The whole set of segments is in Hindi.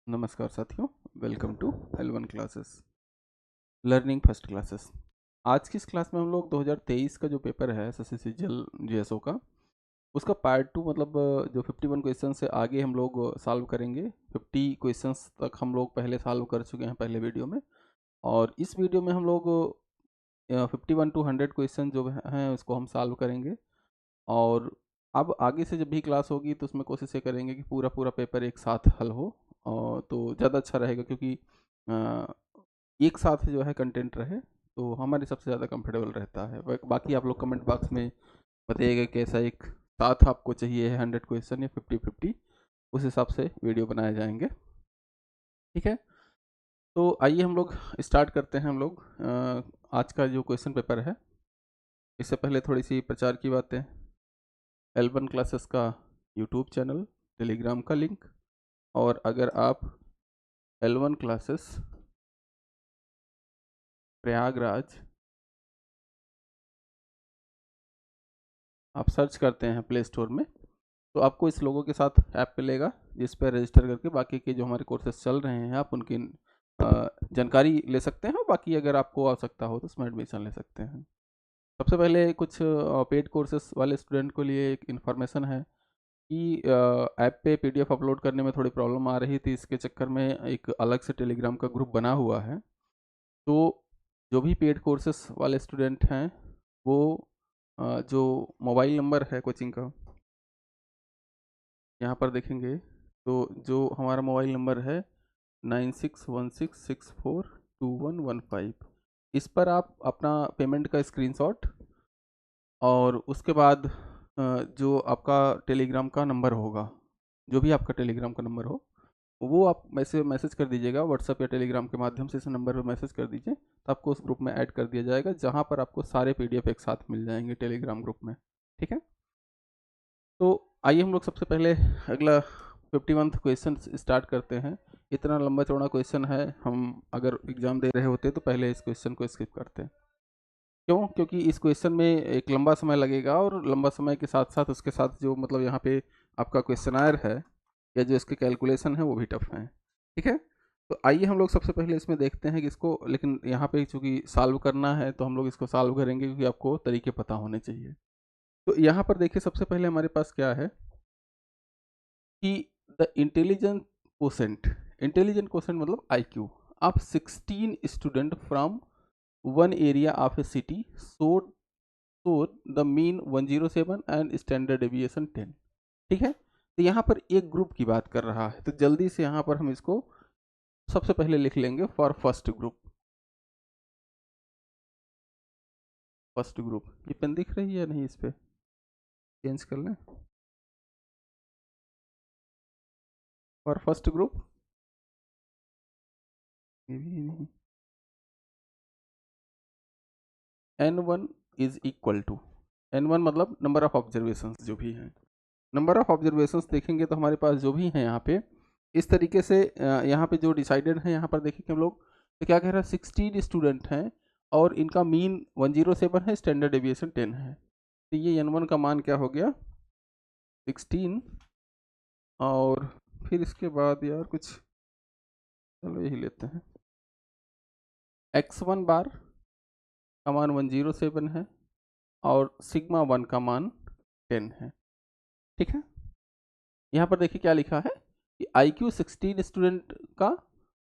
नमस्कार साथियों, welcome to L1 classes learning first classes. आज की इस क्लास में हम लोग 2023 का जो पेपर है एसएससी जल जीएसओ का, उसका पार्ट 2 मतलब जो 51 क्वेश्चन से आगे हम लोग सॉल्व करेंगे। 50 क्वेश्चंस तक हम लोग पहले सॉल्व कर चुके हैं पहले वीडियो में, और इस वीडियो में हम लोग 51 टू 100 क्वेश्चन जो हैं उसको हम सॉल्व करेंगे। और अब आगे से जब भी क्लास होगी तो उसमें कोशिश ये करेंगे कि पूरा पूरा पेपर एक साथ हल हो, और तो ज़्यादा अच्छा रहेगा, क्योंकि अ, एक साथ जो है कंटेंट रहे तो हमारे सबसे ज़्यादा कंफर्टेबल रहता है। बाकी आप लोग कमेंट बॉक्स में बताइएगा कैसा एक साथ आपको चाहिए है, 100 क्वेश्चन या 50-50, उस हिसाब से वीडियो बनाए जाएंगे। ठीक है, तो आइए हम लोग स्टार्ट करते हैं। हम लोग आज का जो क्वेश्चन पेपर है, इससे पहले थोड़ी सी प्रचार की बातें। L1 क्लासेस का यूट्यूब चैनल, टेलीग्राम का लिंक, और अगर आप L1 क्लासेस प्रयागराज आप सर्च करते हैं प्ले स्टोर में, तो आपको इस लोगों के साथ ऐप मिलेगा, जिस पर रजिस्टर करके बाकी के जो हमारे कोर्सेज चल रहे हैं आप उनकी जानकारी ले सकते हैं। बाकी अगर आपको आवश्यकता हो तो उसमें एडमिशन ले सकते हैं। सबसे पहले कुछ पेड कोर्सेज वाले स्टूडेंट के लिए एक इन्फॉर्मेशन है कि ऐप पे पीडीएफ अपलोड करने में थोड़ी प्रॉब्लम आ रही थी। इसके चक्कर में एक अलग से टेलीग्राम का ग्रुप बना हुआ है। तो जो भी पेड कोर्सेस वाले स्टूडेंट हैं वो जो मोबाइल नंबर है कोचिंग का यहाँ पर देखेंगे, तो जो हमारा मोबाइल नंबर है 9616642115, इस पर आप अपना पेमेंट का स्क्रीनशॉट और उसके बाद जो आपका टेलीग्राम का नंबर होगा, जो भी आपका टेलीग्राम का नंबर हो, वो आप मैसेज कर दीजिएगा व्हाट्सएप या टेलीग्राम के माध्यम से। इस नंबर पर मैसेज कर दीजिए तो आपको उस ग्रुप में ऐड कर दिया जाएगा, जहाँ पर आपको सारे पीडीएफ एक साथ मिल जाएंगे टेलीग्राम ग्रुप में। ठीक है, तो आइए हम लोग सबसे पहले अगला 51 क्वेश्चन स्टार्ट करते हैं। इतना लंबा चौड़ा क्वेश्चन है, हम अगर एग्जाम दे रहे होते तो पहले इस क्वेश्चन को स्किप करते हैं। क्यों? क्योंकि इस क्वेश्चन में एक लंबा समय लगेगा, और लंबा समय के साथ साथ उसके साथ जो मतलब यहाँ पे आपका क्वेश्चनायर है या जो इसके कैलकुलेशन है वो भी टफ है। ठीक है, तो आइए हम लोग सबसे पहले इसमें देखते हैं कि इसको, लेकिन यहाँ पे चूंकि सॉल्व करना है तो हम लोग इसको सॉल्व करेंगे, क्योंकि आपको तरीके पता होने चाहिए। तो यहाँ पर देखिए, सबसे पहले हमारे पास क्या है कि द इंटेलिजेंट क्वोशेंट मतलब IQ of 16 student from one area of A city so the mean 107 and standard deviation 10। ठीक है, तो यहाँ पर एक ग्रुप की बात कर रहा है, तो जल्दी से यहाँ पर हम इसको सबसे पहले लिख लेंगे for first group. First group, ये पेन दिख रही है या नहीं? इस पे चेंज कर लें। फॉर फर्स्ट ग्रुप ये भी नहीं, N1 is equal to, N1 मतलब नंबर ऑफ ऑब्जर्वेशंस जो भी हैं। नंबर ऑफ ऑब्जर्वेशंस देखेंगे तो हमारे पास जो भी हैं यहाँ पे इस तरीके से यहाँ पे जो डिसाइडेड है, यहाँ पर देखेंगे हम लोग तो क्या कह रहा है, 16 स्टूडेंट हैं और इनका मीन 107 है, स्टैंडर्ड डेविएशन 10 है। तो ये N1 का मान क्या हो गया, 16। और फिर इसके बाद यार कुछ, चलो यही लेते हैं, x1 बार का मान 107 है और सिग्मा 1 का मान 10 है। ठीक है, यहाँ पर देखिए क्या लिखा है कि IQ 16 स्टूडेंट का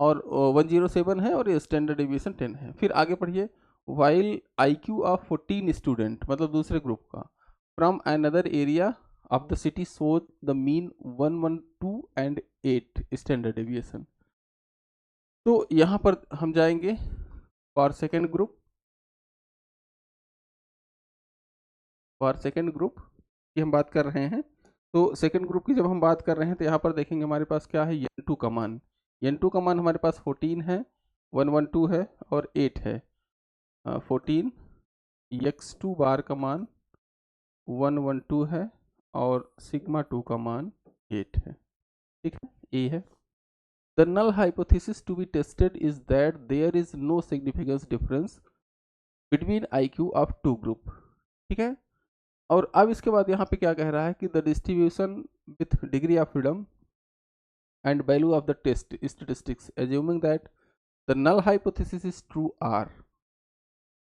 और 107 है और ये स्टैंडर्ड डेविएशन 10 है। फिर आगे पढ़िए, वाइल IQ ऑफ 14 स्टूडेंट मतलब दूसरे ग्रुप का from another area of the city so the mean 112 and 8 standard deviation. तो यहाँ पर हम जाएंगे फॉर सेकेंड ग्रुप, की हम बात कर रहे हैं। तो सेकेंड ग्रुप की जब हम बात कर रहे हैं तो यहाँ पर देखेंगे हमारे पास क्या है, N2 का मान। N2 का मान हमारे पास 14 है, 112 है और 8 है। 14 x2 बार का मान 112 है और सिग्मा 2 का मान 8 है। ठीक है, ये है। The null hypothesis to be tested is that there is no significance difference between IQ of two group. ठीक है, और अब इसके बाद यहाँ पे क्या कह रहा है कि the distribution with degree of freedom and value of the test statistics assuming that the null hypothesis is true are।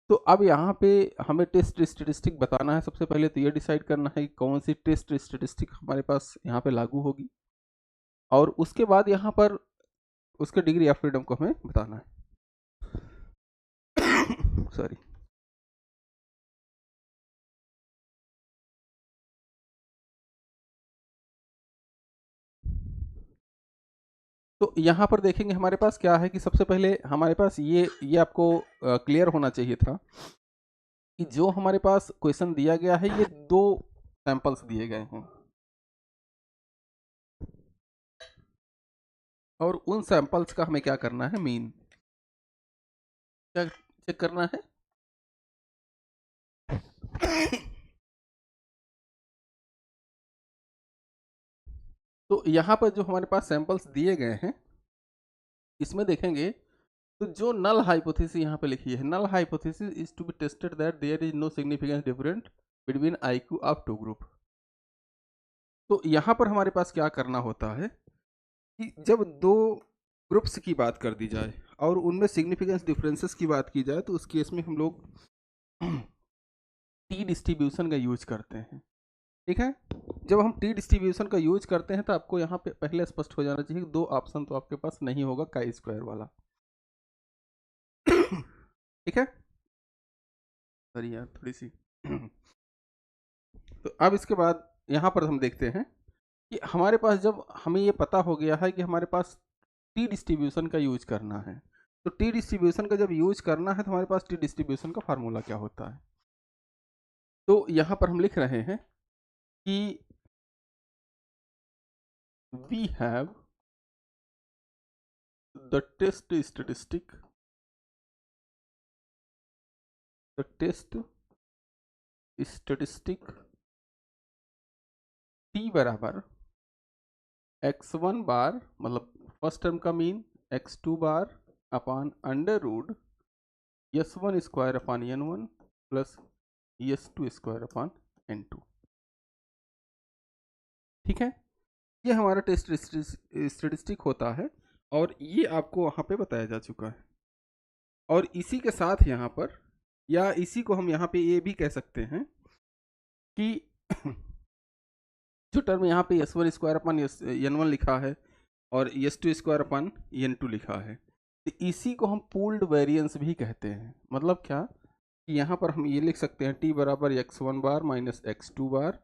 तो अब यहाँ पे हमें टेस्ट स्टेटिस्टिक बताना है। सबसे पहले तो ये डिसाइड करना है कि कौन सी टेस्ट स्टेटिस्टिक हमारे पास यहाँ पे लागू होगी, और उसके बाद यहाँ पर उसके डिग्री ऑफ फ्रीडम को हमें बताना है। सॉरी। तो यहाँ पर देखेंगे हमारे पास क्या है कि सबसे पहले हमारे पास ये आपको क्लियर होना चाहिए था कि जो हमारे पास क्वेश्चन दिया गया है ये दो सैंपल्स दिए गए हैं, और उन सैंपल्स का हमें क्या करना है, मीन क्या चेक करना है। तो यहाँ पर जो हमारे पास सैंपल्स दिए गए हैं इसमें देखेंगे तो जो नल हाइपोथेसिस यहाँ पे लिखी है, null hypothesis is to be tested that there is no significance different between IQ of two group. तो यहाँ पर हमारे पास क्या करना होता है कि जब दो ग्रुप्स की बात कर दी जाए और उनमें सिग्निफिकेंस डिफरेंसेस की बात की जाए तो उस केस में हम लोग टी डिस्ट्रीब्यूशन का यूज करते हैं। ठीक है, जब हम टी डिस्ट्रीब्यूशन का यूज करते हैं तो आपको यहाँ पे पहले स्पष्ट हो जाना चाहिए कि दो ऑप्शन तो आपके पास नहीं होगा काई स्क्वायर वाला। ठीक है, सॉरी यार थोड़ी सी। तो अब इसके बाद यहाँ पर हम देखते हैं कि हमारे पास जब हमें ये पता हो गया है कि हमारे पास टी डिस्ट्रीब्यूशन का यूज करना है, तो टी डिस्ट्रीब्यूशन का जब यूज करना है तो हमारे पास टी डिस्ट्रीब्यूशन का फार्मूला क्या होता है। तो यहाँ पर हम लिख रहे हैं कि we have the test statistic, the test statistic t बराबर x1 बार मतलब फर्स्ट टर्म का mean x2 bar upon under root s1 square upon n1 plus s2 square upon n2। ठीक है, ये हमारा टेस्ट स्टेटिस्टिक होता है और ये आपको वहाँ पे बताया जा चुका है। और इसी के साथ यहाँ पर, या इसी को हम यहाँ पे ये भी कह सकते हैं कि जो टर्म यहाँ पे s1 स्क्वायर अपन n1 लिखा है और s2 स्क्वायर अपन n2 लिखा है, तो इसी को हम पूल्ड वेरिएंस भी कहते हैं। मतलब क्या कि यहाँ पर हम ये लिख सकते हैं t बराबर x1 bar minus x2 bar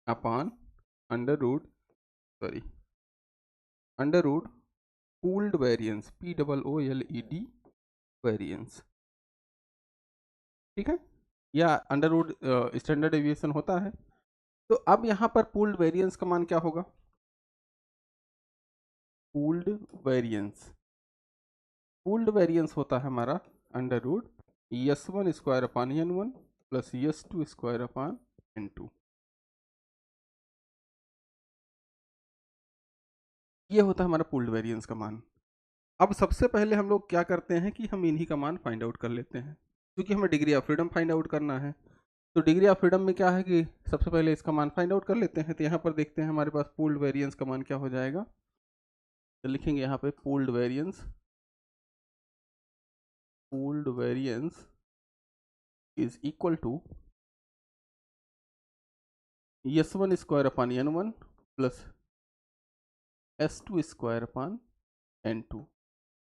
upon under root pooled variance POOLED variance. ठीक है, या अंडर रूट स्टैंडर्ड डेविएशन होता है। तो अब यहाँ पर पूल्ड वेरिएंस का मान क्या होगा, पूल्ड वेरिएंस होता है हमारा under root s1 square upon n1 plus s2 square upon n2। ये होता है हमारा पूल्ड वेरिएंस का मान। अब सबसे पहले हम लोग क्या करते हैं कि हम इन्हीं का मान फाइंड आउट कर लेते हैं, क्योंकि हमें degree of freedom find out करना है। तो डिग्री ऑफ फ्रीडम में क्या है कि सबसे पहले इसका मान फाइंड आउट कर लेते हैं। तो यहाँ पर देखते हैं हमारे पास पूल्ड वेरिएंस का मान क्या हो जाएगा। तो लिखेंगे यहाँ पे pooled variance is equal to s1 square upon n1 plus s2 square upon n2।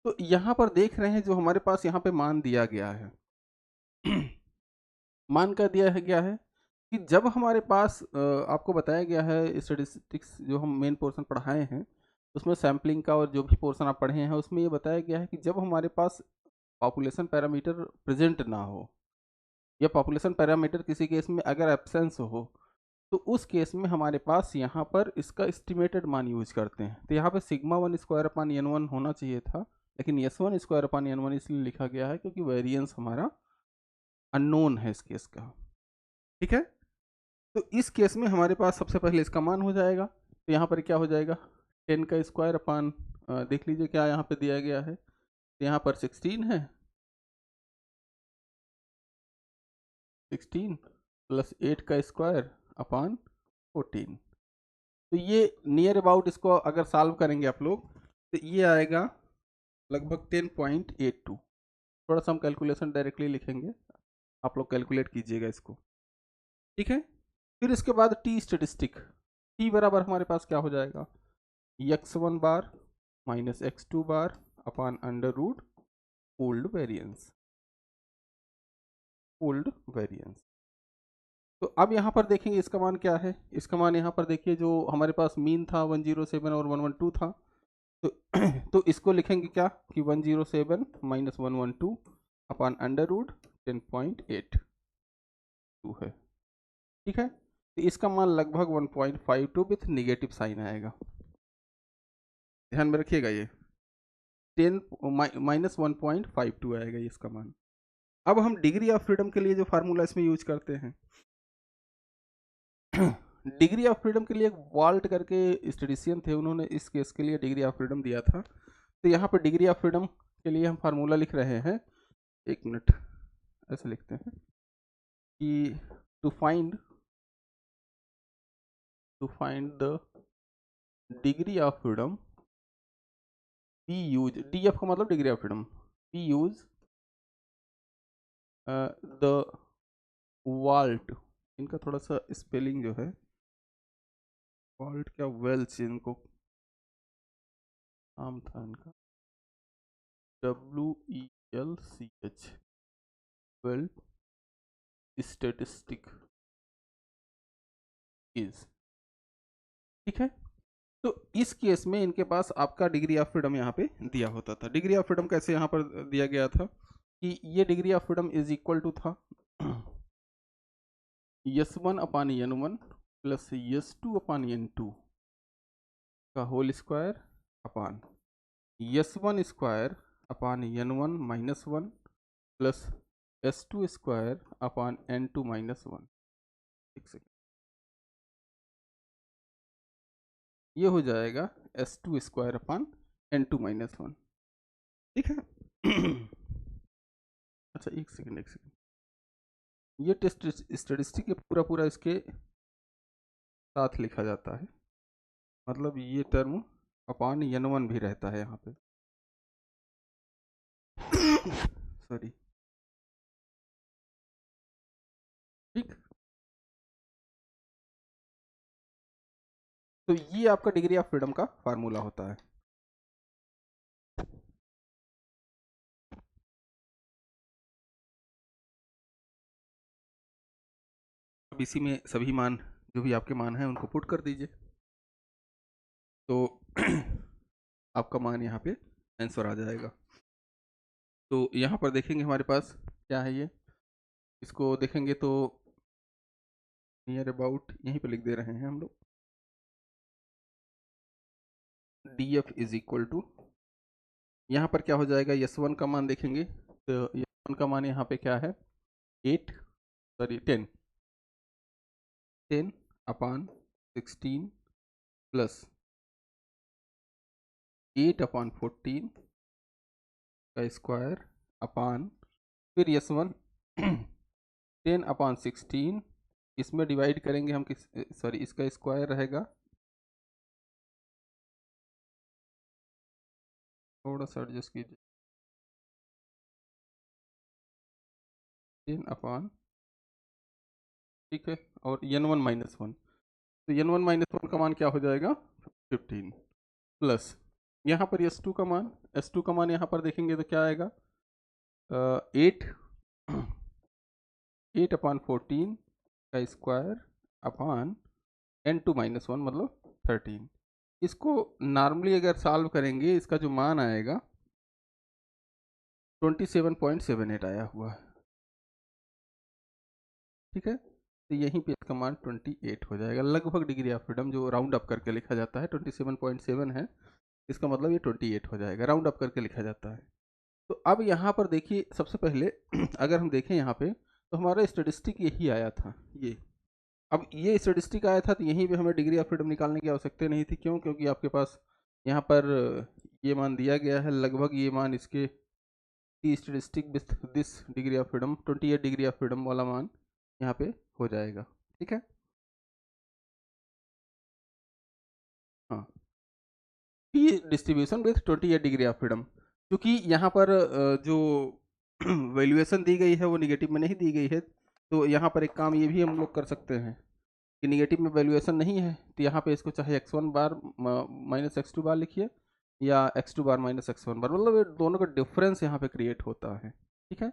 तो यहाँ पर देख रहे हैं जो हमारे पास यहाँ पे मान दिया गया है मान क्या दिया है गया है कि जब हमारे पास आपको बताया गया है स्टेटिस्टिक्स जो हम मेन पोर्शन पढ़ाए हैं उसमें सैम्पलिंग का और जो भी पोर्शन आप पढ़े हैं उसमें ये बताया गया है कि जब हमारे पास पॉपुलेशन पैरामीटर प्रेजेंट ना हो या पॉपुलेशन पैरामीटर किसी केस में अगर एब्सेंस हो तो उस केस में हमारे पास यहाँ पर इसका एस्टिमेटेड मान यूज करते हैं। तो यहाँ पे सिग्मा 1 स्क्वायर अपान n1 होना चाहिए था, लेकिन s1 स्क्वायर अपान n1 इसलिए लिखा गया है क्योंकि वेरिएंस हमारा अननोन है इस केस का। ठीक है, तो इस केस में हमारे पास सबसे पहले इसका मान हो जाएगा। तो यहाँ पर क्या हो जाएगा, 10 का स्क्वायर अपान देख लीजिए क्या यहाँ पे दिया गया है। तो यहाँ पर 16 है, 16 प्लस 8 का स्क्वायर अपान 14। तो ये नियर अबाउट इसको अगर सॉल्व करेंगे आप लोग तो ये आएगा लगभग 10.82। थोड़ा सा हम कैलकुलेशन डायरेक्टली लिखेंगे, आप लोग कैलकुलेट कीजिएगा इसको, ठीक है। फिर इसके बाद टी स्टेटिस्टिक, टी बराबर हमारे पास क्या हो जाएगा, x1 bar minus x2 bar upon under root pooled variance, pooled variance. तो अब यहाँ पर देखेंगे इसका मान क्या है, इसका मान यहाँ पर देखिए जो हमारे पास मीन था 107 और 112 था, तो तो इसको लिखेंगे क्या कि 107 माइनस 112 अपॉन अंडर रूट 10.82 है, ठीक है। तो इसका मान लगभग 1.52 विथ निगेटिव साइन आएगा, ध्यान में रखिएगा, ये 10 माइनस 1.52 आएगा ये इसका मान। अब हम डिग्री ऑफ फ्रीडम के लिए जो फार्मूला इसमें यूज करते हैं, डिग्री ऑफ फ्रीडम के लिए एक वाल्ट करके स्टेटिशियन थे, उन्होंने इस केस के लिए डिग्री ऑफ फ्रीडम दिया था। तो यहाँ पर डिग्री ऑफ फ्रीडम के लिए हम फार्मूला लिख रहे हैं, एक मिनट, ऐसे लिखते हैं कि to find the degree of freedom we use, D F का मतलब degree of freedom, we use the Walt, इनका थोड़ा सा स्पेलिंग जो है, वाल्ट क्या वेल्च इनको नाम था इनका, WELCH, वेल्ट स्टेटिस्टिक इज, ठीक है। तो इस केस में इनके पास आपका डिग्री ऑफ फ्रीडम यहाँ पे दिया होता था। डिग्री ऑफ फ्रीडम कैसे यहाँ पर दिया गया था कि ये degree of freedom is equal to था S1 upon N1 plus S2 upon N2 का whole square upon S1 square upon N1 minus 1 plus S2 square upon N2 minus 1। एक सेकेंड, ये हो जाएगा S2 square upon N2 minus 1, ठीक है। अच्छा एक सेकेंड, ये टेस्ट स्टेटिस्टिक पूरा पूरा इसके साथ लिखा जाता है, मतलब ये टर्म अपान N1 भी रहता है यहाँ पे, सॉरी, ठीक। तो ये आपका डिग्री ऑफ फ्रीडम का फार्मूला होता है। अब इसी में सभी मान जो भी आपके मान हैं उनको पुट कर दीजिए, तो आपका मान यहाँ पे आंसर आ जाएगा। तो यहाँ पर देखेंगे हमारे पास क्या है, ये इसको देखेंगे तो नियर अबाउट यहीं पे लिख दे रहे हैं हम लोग, DF इज इक्वल टू, यहाँ पर क्या हो जाएगा, S1 का मान देखेंगे तो S1 का मान यहाँ पे क्या है 10 अपान 16 प्लस 8 अपान 14 का स्क्वायर अपान फिर S1 10 अपान 16, इसमें डिवाइड करेंगे हम किस, सॉरी इसका स्क्वायर रहेगा, थोड़ा सा एडजस्ट कीजिए, 10 अपान, ठीक है, और N1 माइनस 1, तो N1 माइनस 1 का मान क्या हो जाएगा 15 प्लस यहाँ पर S2 का मान, S2 का मान यहाँ पर देखेंगे तो क्या आएगा 8 अपान 14 का स्क्वायर अपान N2 माइनस 1 मतलब 13। इसको नॉर्मली अगर सॉल्व करेंगे इसका जो मान आएगा 27.78 आया हुआ है, ठीक है। तो यहीं पे इसका मान 28 हो जाएगा, लगभग डिग्री ऑफ फ्रीडम जो राउंड अप करके लिखा जाता है 27.7 है, इसका मतलब ये 28 हो जाएगा, राउंड अप करके लिखा जाता है। तो अब यहाँ पर देखिए सबसे पहले अगर हम देखें यहाँ पे तो हमारा स्टेटिस्टिक यही आया था, ये अब ये स्टेटिस्टिक आया था तो यहीं पे हमें डिग्री ऑफ फ्रीडम निकालने की आवश्यकता नहीं थी, क्यों, क्योंकि आपके पास यहाँ पर ये मान दिया गया है, लगभग ये मान इसके statistic with this degree of freedom 28 degree of freedom वाला मान यहाँ पे हो जाएगा, ठीक है। हाँ, ये distribution with 28 degree of freedom, क्योंकि यहाँ पर जो वैल्यूएशन दी गई है वो निगेटिव में नहीं दी गई है, तो यहाँ पर एक काम ये भी हम लोग कर सकते हैं कि निगेटिव में वैल्यूएशन नहीं है तो यहाँ पे इसको चाहे x1 बार माइनस x2 बार लिखिए या x2 बार माइनस x1 बार, मतलब ये दोनों का डिफरेंस यहाँ पे क्रिएट होता है। ठीक है,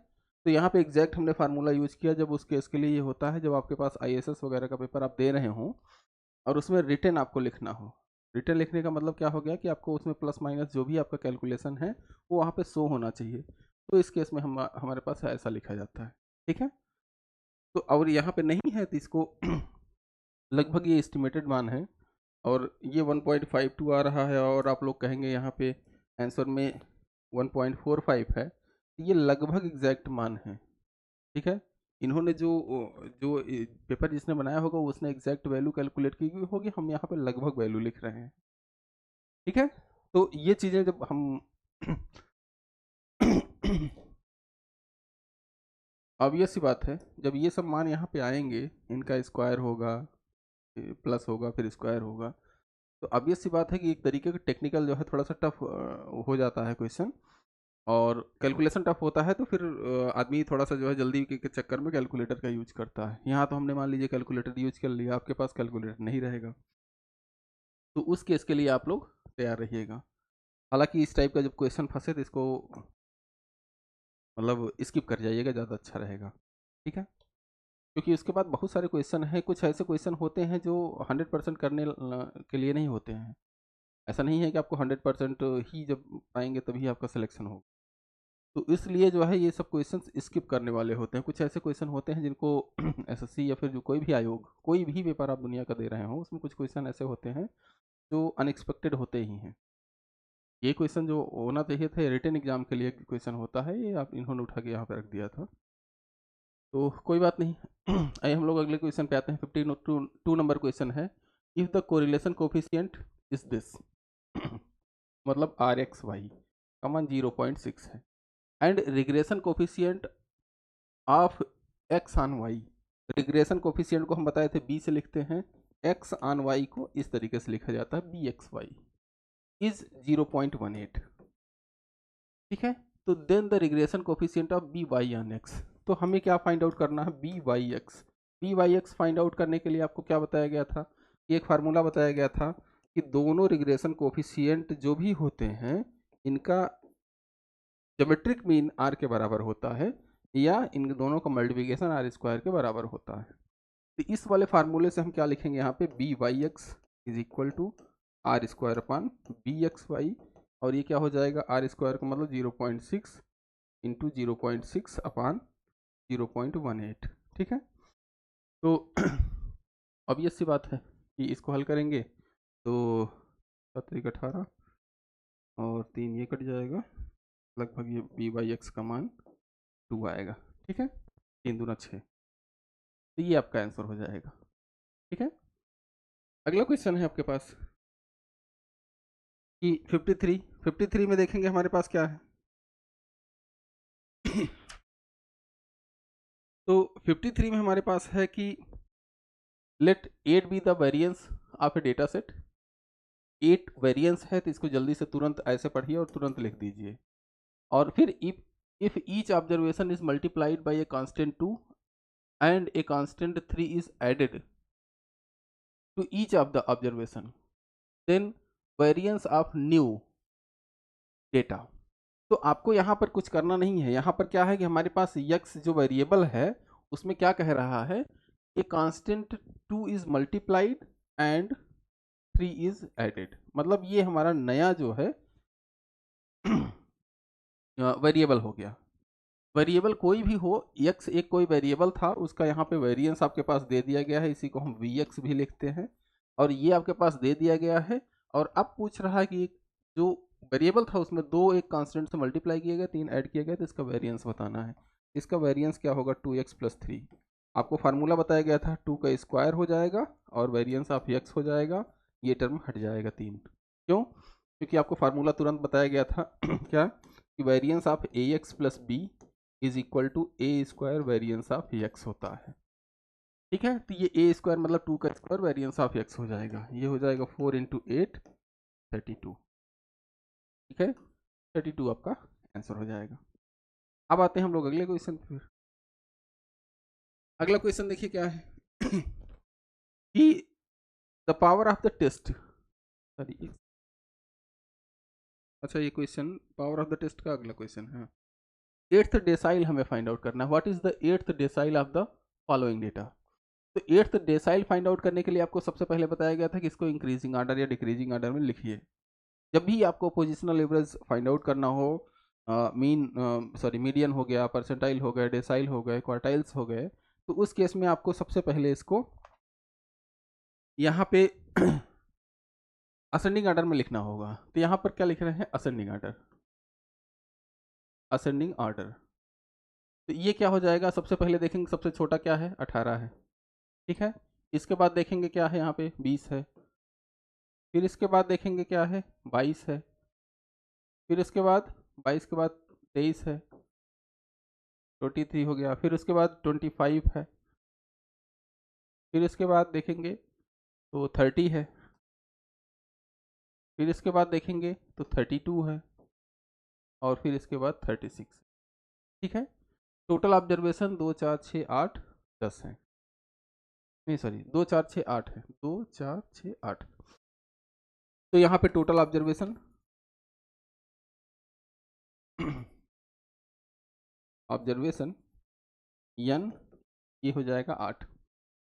तो यहाँ पे एग्जैक्ट हमने फार्मूला यूज किया जब उस केस के लिए ये होता है जब आपके पास IASS वगैरह का पेपर आप दे रहे हो और उसमें रिटर्न आपको लिखना हो। रिटर्न लिखने का मतलब क्या हो गया कि आपको उसमें प्लस माइनस जो भी आपका कैलकुलेशन है वो वहाँ पे शो होना चाहिए, तो इस केस में हमारे पास ऐसा लिखा जाता है। ठीक है, तो और यहाँ पे नहीं है तो इसको लगभग ये एस्टिमेटेड मान है और ये 1.52 आ रहा है और आप लोग कहेंगे यहाँ पे आंसर में 1.45 है, तो ये लगभग एग्जैक्ट मान है। ठीक है, इन्होंने जो जो पेपर जिसने बनाया होगा उसने एग्जैक्ट वैल्यू कैलकुलेट की हुई होगी, हम यहाँ पे लगभग वैल्यू लिख रहे हैं। ठीक है, तो ये चीज़ें जब हम ऑब्वियस सी बात है जब ये सब मान यहाँ पे आएंगे, इनका स्क्वायर होगा प्लस होगा फिर स्क्वायर होगा, तो ऑब्वियस सी बात है कि एक तरीके का टेक्निकल जो है थोड़ा सा टफ हो जाता है क्वेश्चन, और कैलकुलेशन टफ होता है तो फिर आदमी थोड़ा सा जो है जल्दी के चक्कर में कैलकुलेटर का यूज करता है। यहाँ तो हमने मान लीजिए कैलकुलेटर यूज कर लिया, आपके पास कैलकुलेटर नहीं रहेगा, तो उस केस के लिए आप लोग तैयार रहिएगा। हालांकि इस टाइप का जब क्वेश्चन फंसे तो इसको मतलब स्किप कर जाइएगा, ज़्यादा अच्छा रहेगा। ठीक है, क्योंकि उसके बाद बहुत सारे क्वेश्चन हैं, कुछ ऐसे क्वेश्चन होते हैं जो 100% करने के लिए नहीं होते हैं। ऐसा नहीं है कि आपको 100% ही जब पाएंगे तभी आपका सिलेक्शन होगा, तो इसलिए जो है ये सब क्वेश्चंस स्किप करने वाले होते हैं। कुछ ऐसे क्वेश्चन होते हैं जिनको एसएससी या फिर जो कोई भी आयोग, कोई भी पेपर आप दुनिया का दे रहे हो उसमें कुछ क्वेश्चन ऐसे होते हैं जो अनएक्सपेक्टेड होते ही हैं। ये क्वेश्चन जो होना चाहिए था रिटन एग्जाम के लिए क्वेश्चन होता है, ये आप इन्होंने उठा के यहाँ पे रख दिया था, तो कोई बात नहीं। आइए हम लोग अगले क्वेश्चन पे आते हैं। 52 नंबर क्वेश्चन है, if the correlation coefficient is this मतलब आर एक्स वाई का मान 0.6 है and regression coefficient of X on Y. Regression coefficient को हम बताए थे बी से लिखते हैं, एक्स ऑन वाई को इस तरीके से लिखा जाता है बी एक्स वाई इज 0.18। ठीक है, तो then the regression coefficient of B Y on X, तो हमें क्या फाइंड आउट करना है B Y X. B Y X find out करने के लिए आपको क्या बताया गया था, एक फार्मूला बताया गया था कि दोनों रिग्रेशन कोफिशिएंट जो भी होते हैं इनका ज्योमेट्रिक मीन आर के बराबर होता है या इन दोनों का मल्टीप्लिकेशन आर स्क्वायर के बराबर होता है। तो इस वाले फार्मूले से हम क्या लिखेंगे यहाँ पे B Y X is equal to R square upon B X Y, और ये क्या हो जाएगा आर स्क्वायर का मतलब 0.6 इंटू 0.6 अपान 0.18। ठीक है, तो ऑब्वियस सी बात है कि इसको हल करेंगे तो 7×18 और 3 ये कट जाएगा, लगभग ये बी वाई एक्स का मान 2 आएगा। ठीक है, 3×2=6, तो ये आपका आंसर हो जाएगा। ठीक है, अगला क्वेश्चन है आपके पास कि 53 में देखेंगे हमारे पास क्या है। तो 53 में हमारे पास है कि let 8 be the variance of a data set. 8 variance है तो इसको जल्दी से तुरंत ऐसे पढ़िए और तुरंत लिख दीजिए, और फिर if each observation is multiplied by a constant 2 and a constant 3 is added to each of the observation then variance of new data. तो आपको यहाँ पर कुछ करना नहीं है, यहाँ पर क्या है कि हमारे पास यक्स जो वेरिएबल है उसमें क्या कह रहा है, a constant 2 is multiplied and 3 is added, मतलब ये हमारा नया जो है वेरिएबल हो गया। वेरिएबल कोई भी हो, एक्स एक कोई वेरिएबल था उसका यहाँ पे वेरिएंस आपके पास दे दिया गया है, इसी को हम वी एक्स भी लिखते हैं, और ये आपके पास दे दिया गया है। और अब पूछ रहा है कि जो वेरिएबल था उसमें 2 एक कांस्टेंट से मल्टीप्लाई किया गया, 3 ऐड किया गया, तो इसका वेरिएंस बताना है। इसका वेरिएंस क्या होगा 2x + 3। आपको फार्मूला बताया गया था 2 का स्क्वायर हो जाएगा और वेरिएंस ऑफ x हो जाएगा, ये टर्म हट जाएगा 3। क्यों, क्योंकि आपको फार्मूला तुरंत बताया गया था क्या कि variance of ax + b is equal to a square variance of x होता है। ठीक है, तो ये ए स्क्वायर मतलब 2 का स्क्वायर वेरिएंस ऑफ एक्स हो जाएगा, ये हो जाएगा 4 इंटू 8 32। ठीक है, 32 आपका आंसर हो जाएगा। अब आते हैं हम लोग अगले क्वेश्चन पे। अगला क्वेश्चन देखिए क्या है कि the power of the test, sorry, अच्छा ये question power of the test का अगला क्वेश्चन है। एट्थ डेसाइल हमें फाइंड आउट करना है, what is the eighth decile of the following data. तो एट्थ डेसाइल फाइंड आउट करने के लिए आपको सबसे पहले बताया गया था कि इसको इंक्रीजिंग ऑर्डर या डिक्रीजिंग ऑर्डर में लिखिए। जब भी आपको पोजिशनल एवरेज फाइंड आउट करना हो, मीन सॉरी मीडियन हो गया, परसेंटाइल हो गए, डेसाइल हो गए, क्वार्टाइल्स हो गए, तो उस केस में आपको सबसे पहले इसको यहाँ पे असेंडिंग ऑर्डर में लिखना होगा। तो यहाँ पर क्या लिख रहे हैं, असेंडिंग ऑर्डर, असेंडिंग ऑर्डर। तो ये क्या हो जाएगा, सबसे पहले देखेंगे सबसे छोटा क्या है, 18 है। ठीक है, इसके बाद देखेंगे क्या है, यहाँ पे 20 है। फिर इसके बाद देखेंगे क्या है, 22 है। फिर इसके बाद 22 के बाद 23 है, 23 हो गया। फिर उसके बाद 25 है। फिर इसके बाद देखेंगे तो 30 है। फिर इसके बाद देखेंगे तो 32 है। और फिर इसके बाद 36। ठीक है, टोटल ऑब्जर्वेशन 2 4 6 8 10 है, नहीं सॉरी 2 4 6 8 है, 2 4 6 8। तो यहाँ पे टोटल ऑब्जर्वेशन ऑब्जर्वेशन n ये हो जाएगा 8।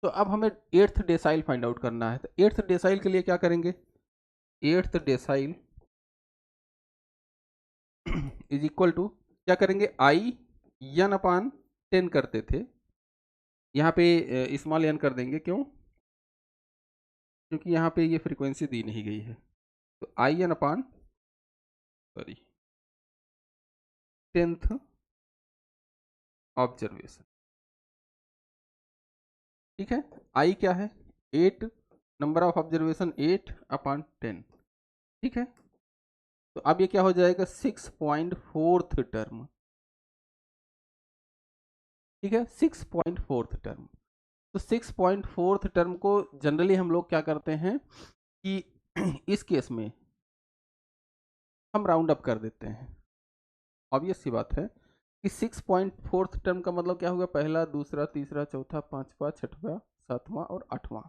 तो अब हमें एट्थ डेसाइल फाइंड आउट करना है। तो एट्थ डेसाइल के लिए क्या करेंगे, eighth decile is equal to क्या करेंगे, आई एन अपान 10 करते थे, यहाँ पे स्मॉल एन कर देंगे, क्यों, क्योंकि यहाँ पे ये फ्रीक्वेंसी दी नहीं गई है। तो I N upon sorry 10th observation. ठीक है, आई क्या है, 8, नंबर ऑफ ऑब्जर्वेशन 8 अपान 10। ठीक है, तो अब ये क्या हो जाएगा, 6.4th टर्म। ठीक है, 6.4th टर्म। तो 6.4th टर्म को जनरली हम लोग क्या करते हैं कि इस केस में हम राउंड अप कर देते हैं। ऑब्वियस सी बात है कि 6.4th टर्म का मतलब क्या होगा, पहला, दूसरा, तीसरा, चौथा, पांचवा, छठवां, सातवां और आठवां।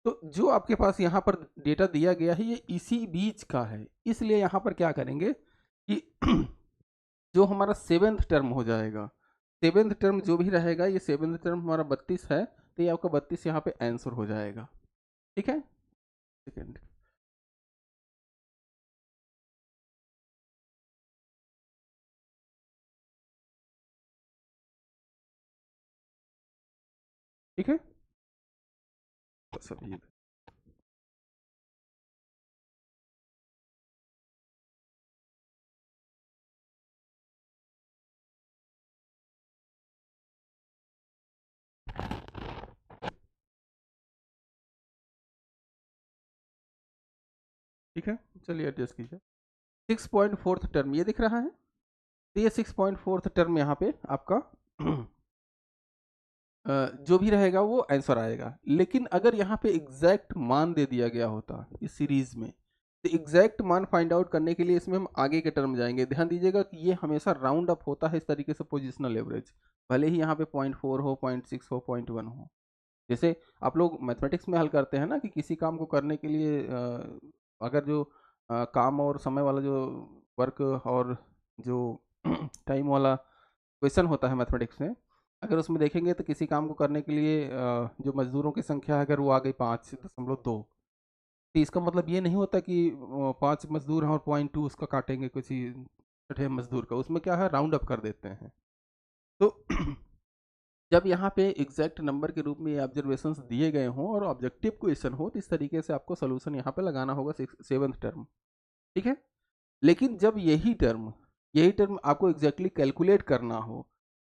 तो जो आपके पास यहाँ पर डेटा दिया गया है ये इसी बीच का है, इसलिए यहाँ पर क्या करेंगे कि जो हमारा 7th टर्म हो जाएगा, 7th टर्म जो भी रहेगा, ये 7th टर्म हमारा 32 है, तो ये आपका 32 यहाँ पे आंसर हो जाएगा। ठीक है, सेकेंड। ठीक है, तो सब ये ठीक है, चलिए एडजस्ट कीजिए। 6.4th टर्म ये दिख रहा है, तो ये 6.4th टर्म यहाँ पे आपका जो भी रहेगा वो आंसर आएगा। लेकिन अगर यहाँ पे एग्जैक्ट मान दे दिया गया होता इस सीरीज में, तो एग्जैक्ट मान फाइंड आउट करने के लिए इसमें हम आगे के टर्म जाएंगे। ध्यान दीजिएगा कि ये हमेशा राउंड अप होता है इस तरीके से, पोजिशनल एवरेज, भले ही यहाँ पे 0.4 हो, 0.6 हो, 0.1 हो। जैसे आप लोग मैथमेटिक्स में हल करते हैं ना कि किसी काम को करने के लिए अगर जो काम और समय वाला जो वर्क और जो टाइम वाला क्वेश्चन होता है मैथमेटिक्स में, अगर उसमें देखेंगे तो किसी काम को करने के लिए जो मजदूरों की संख्या है अगर वो आ गई 5.2, तो इसका मतलब ये नहीं होता कि 5 मजदूर हैं और 0.2 उसका काटेंगे किसी छठे मजदूर का, उसमें क्या है, राउंड अप कर देते हैं। तो जब यहाँ पे एग्जैक्ट नंबर के रूप में ये ऑब्जर्वेशंस दिए गए हों और ऑब्जेक्टिव क्वेश्चन हो, तो इस तरीके से आपको सोल्यूशन यहाँ पे लगाना होगा 7th टर्म। ठीक है, लेकिन जब यही टर्म आपको एग्जैक्टली कैलकुलेट करना हो,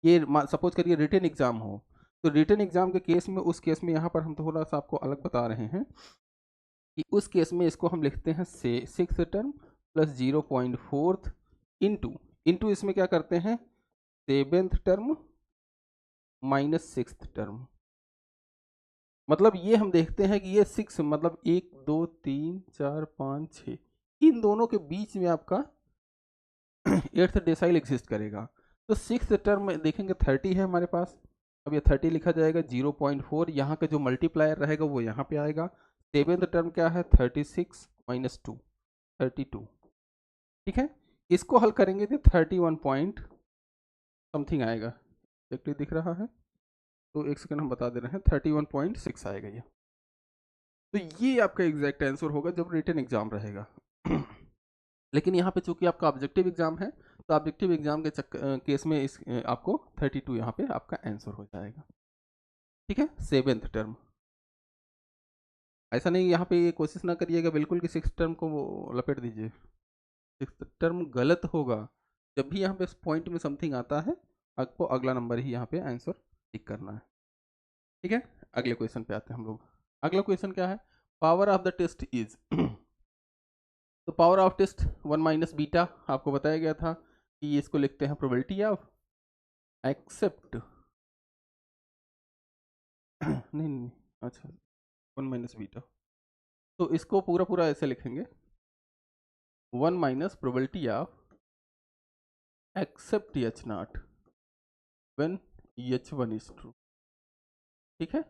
ये सपोज करिए रिटन एग्जाम हो, तो रिटन एग्जाम के केस में, उस केस में यहाँ पर हम थोड़ा सा आपको अलग बता रहे हैं कि उस केस में इसको हम लिखते हैं से 6th term plus 0.4th into into इसमें क्या करते हैं 7th term minus 6th term. मतलब ये हम देखते हैं कि ये 6 मतलब 1 2 3 4 5 6 इन दोनों के बीच में आपका 8th डेसाइल एग्जिस्ट करेगा। तो 6th टर्म में देखेंगे 30 है हमारे पास। अब ये 30 लिखा जाएगा 0.4, यहाँ का जो मल्टीप्लायर रहेगा वो यहाँ पे आएगा। 7th टर्म क्या है 36 माइनस 2 32। ठीक है, इसको हल करेंगे तो 31 पॉइंट समथिंग आएगा, एक्चुअली दिख रहा है तो एक सेकंड हम बता दे रहे हैं, 31.6 आएगा ये। तो ये आपका एग्जैक्ट आंसर होगा जब रिटन एग्जाम रहेगा। लेकिन यहाँ पे चूंकि आपका ऑब्जेक्टिव एग्जाम है तो ऑब्जेक्टिव एग्जाम के केस में इस आपको 32 यहाँ पे आपका आंसर हो जाएगा। ठीक है, 7th टर्म। ऐसा नहीं यहाँ पे ये कोशिश ना करिएगा बिल्कुल कि 6th टर्म को वो लपेट दीजिए, 6th टर्म गलत होगा। जब भी यहाँ पे इस पॉइंट में समथिंग आता है आपको अगला नंबर ही यहाँ पे आंसर टिक करना है। ठीक है, अगले क्वेश्चन पे आते हैं हम लोग। अगला क्वेश्चन क्या है, power of the test is तो power of test 1 minus beta आपको बताया गया था कि इसको लिखते हैं प्रोबेबिलिटी ऑफ एक्सेप्ट नहीं, अच्छा 1 माइनस बीटा, तो इसको पूरा पूरा ऐसे लिखेंगे 1 minus probability of accept H not when H1 is true. ठीक है,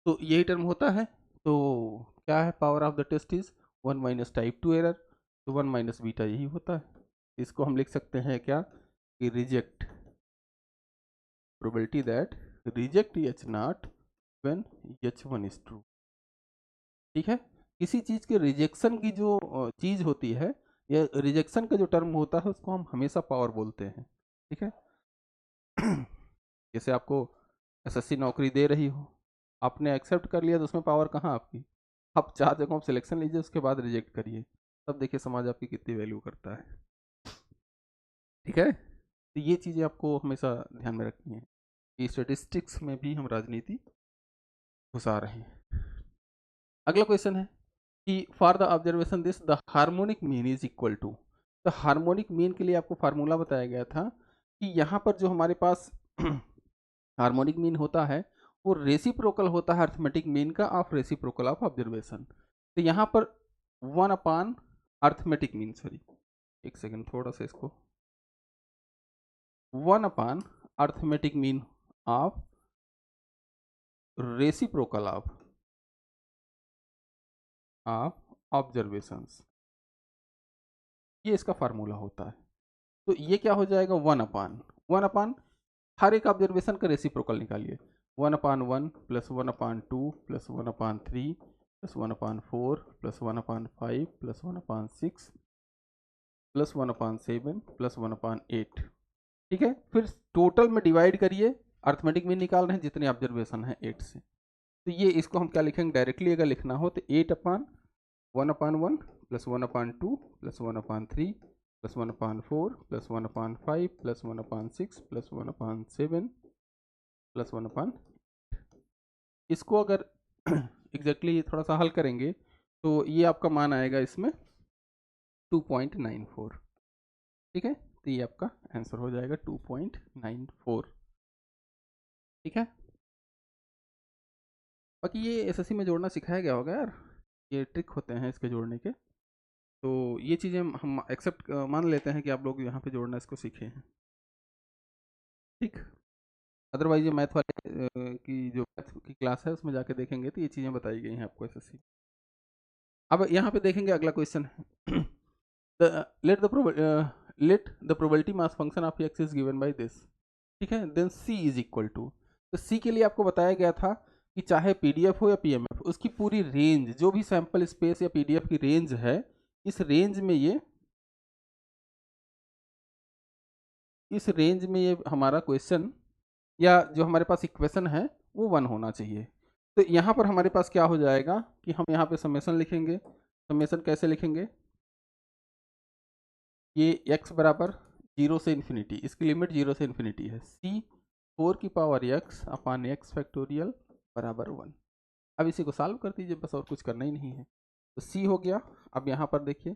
तो यही टर्म होता है। तो क्या है, power of the test is 1 minus type 2 error, तो 1 माइनस बीटा यही होता है। इसको हम लिख सकते हैं क्या कि reject probability that reject H not when H1 is true. ठीक है, किसी चीज़ के रिजेक्शन की जो चीज़ होती है या रिजेक्शन का जो टर्म होता है उसको हम हमेशा पावर बोलते हैं। ठीक है, जैसे आपको एसएससी नौकरी दे रही हो, आपने एक्सेप्ट कर लिया तो उसमें पावर कहाँ आपकी, आप 4 जगहों पर सिलेक्शन लीजिए उसके बाद रिजेक्ट करिए, तब देखिए समाज आपकी कितनी वैल्यू करता है। ठीक है, तो ये चीज़ें आपको हमेशा ध्यान में रखनी है कि स्टेटिस्टिक्स में भी हम राजनीति घुसा रहे हैं। अगला क्वेश्चन है कि for the observation this the harmonic mean is equal to, तो हार्मोनिक मीन के लिए आपको फार्मूला बताया गया था कि यहाँ पर जो हमारे पास हार्मोनिक मीन होता है वो रेसिप्रोकल होता है अर्थमेटिक मीन का ऑफ रेसिप्रोकल ऑफ ऑब्जर्वेशन। तो यहाँ पर 1 अपान अर्थमेटिक मीन, सॉरी एक सेकेंड थोड़ा सा इसको, 1 upon arithmetic mean of reciprocal of observations, ये इसका फार्मूला होता है। तो ये क्या हो जाएगा 1 अपान हर एक ऑब्जर्वेशन का रेसिप्रोकल निकालिए, 1/1 plus 1/2 plus 1/3 plus 1/4 plus 1/5 plus 1/6 plus 1/7 plus 1/8। ठीक है, फिर टोटल में डिवाइड करिए, अर्थमेटिक मीन निकाल रहे हैं जितने ऑब्जर्वेशन है 8 से, तो ये इसको हम क्या लिखेंगे डायरेक्टली अगर लिखना हो तो 8/1/1 plus 1/2 plus 1/3 plus 1/4 plus 1/5 plus 1/6 plus 1/7 plus 1/, इसको अगर एग्जैक्टली थोड़ा सा हल करेंगे तो ये आपका मान आएगा इसमें 2.94। ठीक है, तो ये आपका आंसर हो जाएगा 2.94। ठीक है, बाकी ये एसएससी में जोड़ना सिखाया गया होगा यार, ये ट्रिक होते हैं इसके जोड़ने के, तो ये चीज़ें हम एक्सेप्ट मान लेते हैं कि आप लोग यहाँ पे जोड़ना इसको सीखे हैं। ठीक, अदरवाइज ये मैथ वाले की जो मैथ की क्लास है उसमें जाके देखेंगे तो ये चीज़ें बताई गई हैं आपको एसएससी। अब यहाँ पे देखेंगे अगला क्वेश्चन है let the probability mass function of X is given by this. ठीक है, then C is equal to, तो सी के लिए आपको बताया गया था कि चाहे पीडीएफ हो या पीएमएफ उसकी पूरी रेंज, जो भी सैंपल स्पेस या पीडीएफ की रेंज है, इस रेंज में ये हमारा क्वेश्चन या जो हमारे पास इक्वेशन है वो 1 होना चाहिए। तो यहाँ पर हमारे पास क्या हो जाएगा कि हम यहाँ पे समेशन लिखेंगे। समेशन कैसे लिखेंगे, ये x बराबर 0 से इन्फिनिटी, इसकी लिमिट 0 से इन्फिनिटी है, c 4 की पावर x अपान x फैक्टोरियल बराबर 1। अब इसी को सॉल्व कर दीजिए बस, और कुछ करना ही नहीं है। तो c हो गया, अब यहाँ पर देखिए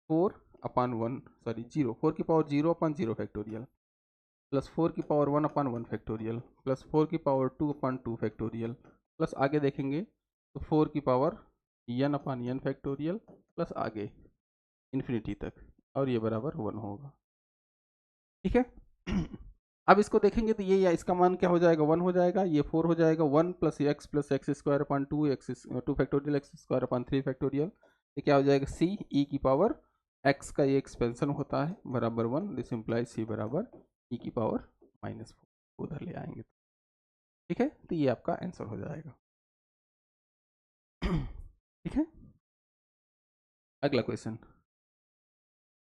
4 अपान 1 सॉरी 0, 4 की पावर 0 अपान 0 फैक्टोरियल, प्लस 4 की पावर 1/1 फैक्टोरियल प्लस 4 की पावर 2/2 फैक्टोरियल प्लस आगे देखेंगे तो 4 की पावर n/n फैक्टोरियल प्लस आगे इन्फिनिटी तक, और ये बराबर 1 होगा। ठीक है। अब इसको देखेंगे तो ये या इसका मान क्या हो जाएगा, 1 हो जाएगा, ये 4 हो जाएगा, 1 plus x square upon 2 x 2 factorial x square upon 3 factorial, ये क्या हो जाएगा, सी ई की पावर एक्स का ये एक्सपेंशन होता है बराबर 1, दिस इम्प्लाइज सी बराबर ई की पावर -4 उधर ले आएंगे। ठीक है, तो ये आपका आंसर हो जाएगा। ठीक है, अगला question,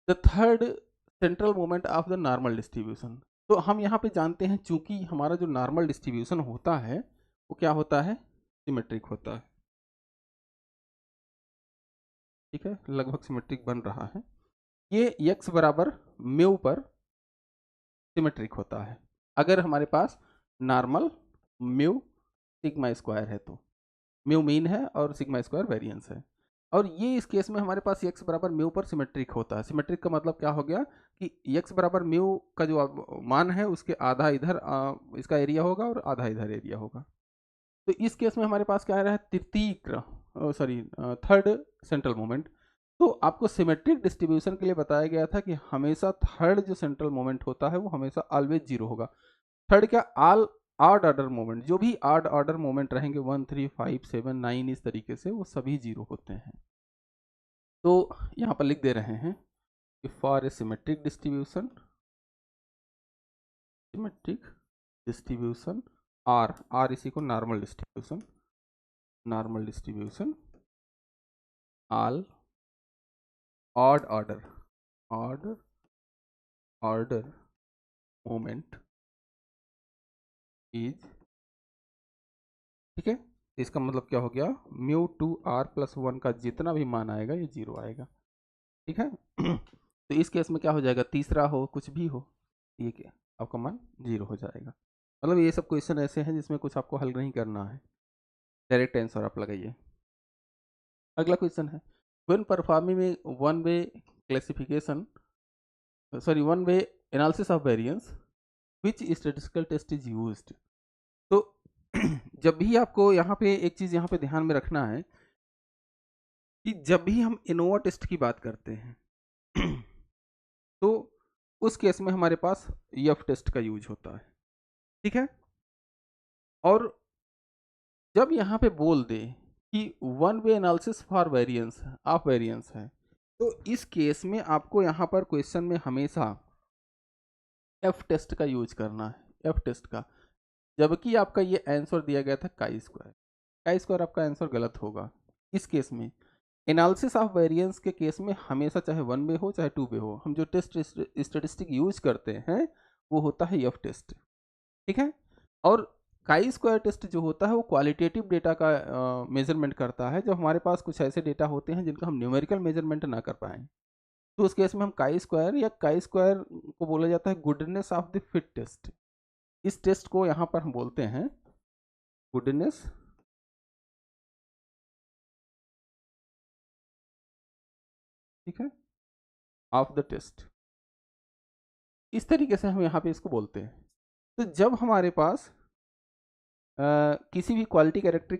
the third central moment of the normal distribution. तो हम यहाँ पे जानते हैं चूंकि हमारा जो नॉर्मल डिस्ट्रीब्यूशन होता है वो क्या होता है, सिमेट्रिक होता है। ठीक है, लगभग सिमेट्रिक बन रहा है। ये x बराबर म्यू पर सिमेट्रिक होता है अगर हमारे पास नॉर्मल म्यू सिग्मा स्क्वायर है, तो म्यू मीन है और सिग्मा स्क्वायर वेरिएंस है। और ये इस केस में हमारे पास x बराबर म्यू पर सिमेट्रिक होता है। सिमेट्रिक का मतलब क्या हो गया कि x बराबर म्यू का जो मान है उसके आधा इधर इसका एरिया होगा और आधा इधर एरिया होगा। तो इस केस में हमारे पास क्या आ रहा है, तृतीय सॉरी थर्ड सेंट्रल मोमेंट। तो आपको सिमेट्रिक डिस्ट्रीब्यूशन के लिए बताया गया था कि हमेशा थर्ड जो सेंट्रल मोमेंट होता है वो हमेशा ऑलवेज जीरो होगा। थर्ड क्या, ऑल ऑड ऑर्डर मोमेंट, जो भी ऑड ऑर्डर मोमेंट रहेंगे 1 3 5 7 9 इस तरीके से, वो सभी जीरो होते हैं। तो यहाँ पर लिख दे रहे हैं कि for a symmetric distribution or इसी को normal distribution all odd order moment is, ठीक है, इसका मतलब क्या हो गया, म्यू 2r+1 का जितना भी मान आएगा ये जीरो आएगा। ठीक है। तो इस केस में क्या हो जाएगा, तीसरा हो कुछ भी हो, ये क्या आपका मान जीरो हो जाएगा। मतलब ये सब क्वेश्चन ऐसे हैं जिसमें कुछ आपको हल नहीं करना है, डायरेक्ट आंसर आप लगाइए। अगला क्वेश्चन है, when performing one way classification one way analysis of variance which statistical test is used. तो जब भी आपको यहाँ पे एक चीज़ यहाँ पे ध्यान में रखना है कि जब भी हम इनोवा टेस्ट की बात करते हैं तो उस केस में हमारे पास यफ टेस्ट का यूज होता है। ठीक है, और जब यहाँ पे बोल दे कि one way analysis for variance of variance है, तो इस केस में आपको यहाँ पर क्वेश्चन में हमेशा एफ टेस्ट का यूज करना है, एफ टेस्ट का, जबकि आपका ये आंसर दिया गया था काई स्क्वायर आपका आंसर गलत होगा। इस केस में एनालिसिस ऑफ वेरिएंस के केस में हमेशा चाहे 1 वे हो चाहे 2 वे हो, हम जो टेस्ट स्टेटिस्टिक यूज करते हैं वो होता है एफ टेस्ट। ठीक है, और काई स्क्वायर टेस्ट जो होता है वो क्वालिटेटिव डेटा का मेजरमेंट करता है। जब हमारे पास कुछ ऐसे डेटा होते हैं जिनका हम न्यूमेरिकल मेजरमेंट ना कर पाएँ, तो उस केस में हम काई स्क्वायर या काई स्क्वायर को बोला जाता है goodness of the fit test. इस टेस्ट को यहाँ पर हम बोलते हैं गुडनेस ठीक है ऑफ द टेस्ट, इस तरीके से हम यहाँ पे इसको बोलते हैं। तो जब हमारे पास किसी भी क्वालिटी कैरेक्टर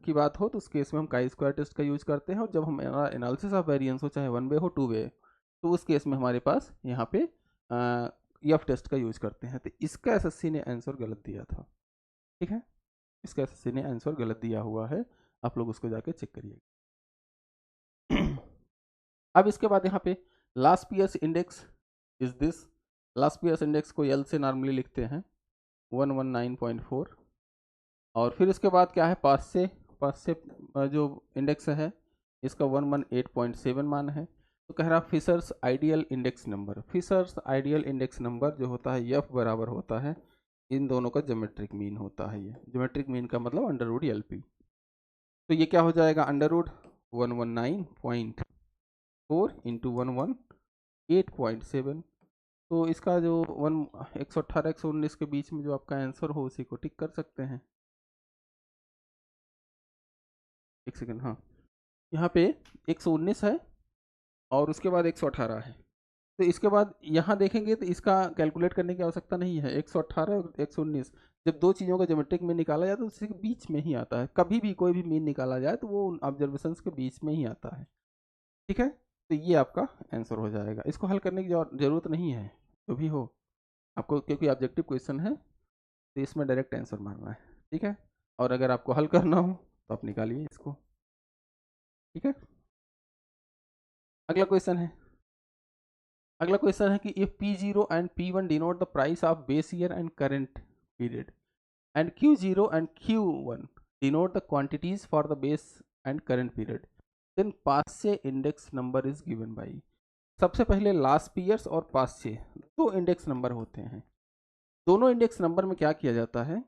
की बात हो तो उस केस में हम काई स्क्वायर टेस्ट का यूज करते हैं, और जब हमारा एनालिसिस ऑफ वेरिएंस हो चाहे 1 वे हो 2 वे, तो उस केस में हमारे पास यहाँ पे एफ टेस्ट का यूज करते हैं। तो इसका एसएससी ने आंसर गलत दिया था। ठीक है, इसका एसएससी ने आंसर गलत दिया हुआ है, आप लोग उसको जाके चेक करिए। अब इसके बाद यहाँ पे Laspeyres index is this, Laspeyres index को एल से नॉर्मली लिखते हैं 119.4, और फिर इसके बाद क्या है, पास से जो इंडेक्स है इसका 118.7 मान है। तो कह रहा Fisher's ideal index number, Fisher's ideal index number जो होता है एफ बराबर होता है इन दोनों का ज्योमेट्रिक मीन होता है। ये ज्योमेट्रिक मीन का मतलब अंडर रूट एलपी। तो ये क्या हो जाएगा, अंडर रूट 119.4 इंटू 118.7। तो इसका जो 118 119 के बीच में जो आपका आंसर हो उसी को टिक कर सकते हैं। एक सेकेंड, हाँ यहाँ पे 119 है और उसके बाद 118 है, तो इसके बाद यहाँ देखेंगे तो इसका कैलकुलेट करने की आवश्यकता नहीं है। 118 और 119 जब दो चीज़ों का ज्योमेट्रिक मीन निकाला जाए तो उसके बीच में ही आता है। कभी भी कोई भी मीन निकाला जाए तो वो ऑब्जर्वेशंस के बीच में ही आता है। ठीक है, तो ये आपका आंसर हो जाएगा। इसको हल करने की ज़रूरत नहीं है, जो भी हो आपको, क्योंकि ऑब्जेक्टिव क्वेश्चन है तो इसमें डायरेक्ट आंसर मारना है। ठीक है, और अगर आपको हल करना हो तो आप निकालिए इसको। ठीक है, अगला क्वेश्चन है। अगला क्वेश्चन है कि if P0 and P1 denote the price of base year and current period and Q0 and Q1 denote the quantities for the base and current period, then Paasche's index number is given by. सबसे पहले लास्ट पीयर्स और पास्य दो इंडेक्स नंबर होते हैं। दोनों इंडेक्स नंबर में क्या किया जाता है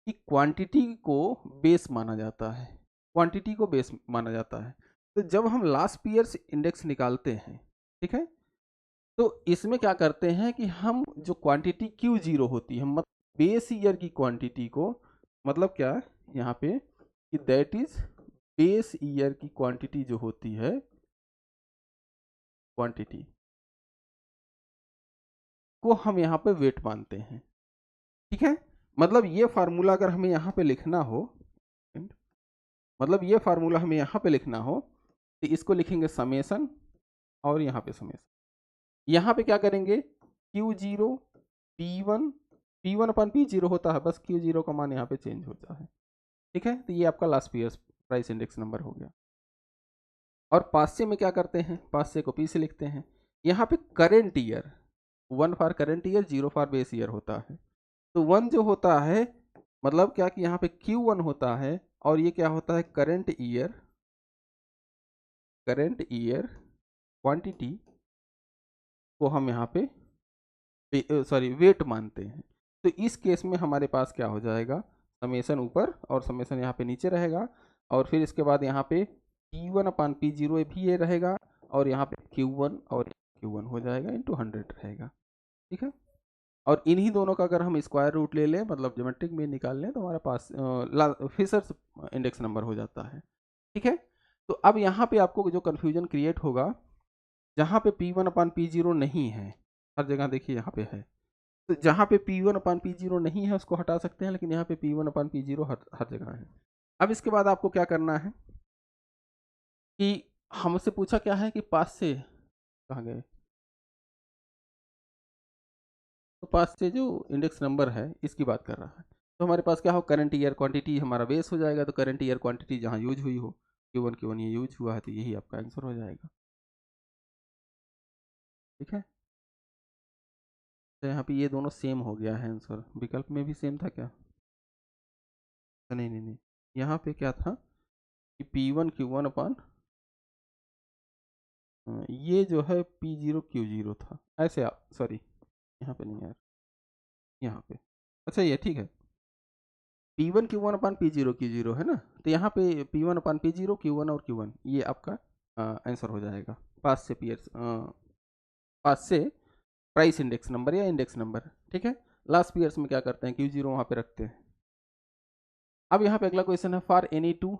कि क्वांटिटी को बेस माना जाता है। क्वांटिटी को बेस माना जाता है। तो जब हम लास्ट पीयर्स इंडेक्स निकालते हैं, ठीक है, तो इसमें क्या करते हैं कि हम जो क्वांटिटी Q0 होती है, मतलब बेस ईयर की क्वांटिटी को, मतलब क्या है यहाँ पे कि दैट इज बेस ईयर की क्वांटिटी जो होती है, क्वांटिटी को हम यहाँ पे वेट मानते हैं। ठीक है, मतलब ये फार्मूला अगर हमें यहाँ पे लिखना हो, मतलब ये फार्मूला हमें यहाँ पे लिखना हो तो इसको लिखेंगे समेसन और यहाँ पे समेसन। यहाँ पे क्या करेंगे Q0 P1 P1 अपन P0 होता है, बस Q0 का मान यहाँ पे चेंज होता है। ठीक है, तो ये आपका Laspeyres price index number हो गया। और पास्य में क्या करते हैं, पास्य को P से लिखते हैं। यहाँ पे current year 1 for current year, 0 for base year होता है। तो 1 जो होता है मतलब क्या कि यहाँ पे Q1 होता है और ये क्या होता है करंट ईयर क्वांटिटी को हम यहाँ पे सॉरी वेट मानते हैं। तो इस केस में हमारे पास क्या हो जाएगा, समेसन ऊपर और समेसन यहाँ पे नीचे रहेगा, और फिर इसके बाद यहाँ पे P1 अपान P0 भी ये रहेगा, और यहाँ पे Q1 और Q1 हो जाएगा इंटू 100 रहेगा। ठीक है, और इन्हीं दोनों का अगर हम स्क्वायर रूट ले लें, मतलब ज्योमेट्रिक मीन निकाल लें, तो हमारे पास फिशर्स इंडेक्स नंबर हो जाता है। ठीक है, तो अब यहाँ पे आपको जो कन्फ्यूजन क्रिएट होगा, जहाँ पे P1 अपान P0 नहीं है, हर जगह देखिए यहाँ पे है, तो जहाँ पे P1 अपान P0 नहीं है उसको हटा सकते हैं, लेकिन यहाँ पे P1 अपान P0 हर जगह है। अब इसके बाद आपको क्या करना है कि हमसे पूछा क्या है कि पास से कहाँ गए, तो पास से जो इंडेक्स नंबर है इसकी बात कर रहा है। तो हमारे पास क्या हो, करंट ईयर क्वांटिटी हमारा बेस हो जाएगा, तो करंट ईयर क्वांटिटी जहाँ यूज हुई हो, Q1 ये यूज हुआ है, तो यही आपका आंसर हो जाएगा। ठीक है, तो यहाँ पे ये दोनों सेम हो गया है आंसर। विकल्प में भी सेम था क्या, नहीं नहीं नहीं, यहाँ पे क्या था कि P1 Q1 अपान ये जो है P0 Q0 था, ऐसे आप सॉरी यहाँ पे नहीं यार, यहाँ पे अच्छा ये ठीक है, P1 Q1 अपान P0 Q0 है ना, तो यहाँ पे P1 अपान P0 Q1 और Q1 ये आपका आंसर हो जाएगा। पास से पीयर्स पास से प्राइस इंडेक्स नंबर या इंडेक्स नंबर। ठीक है, लास्ट पीयर्स में क्या करते हैं Q0 वहाँ पे रखते हैं। अब यहाँ पे अगला क्वेश्चन है, for any two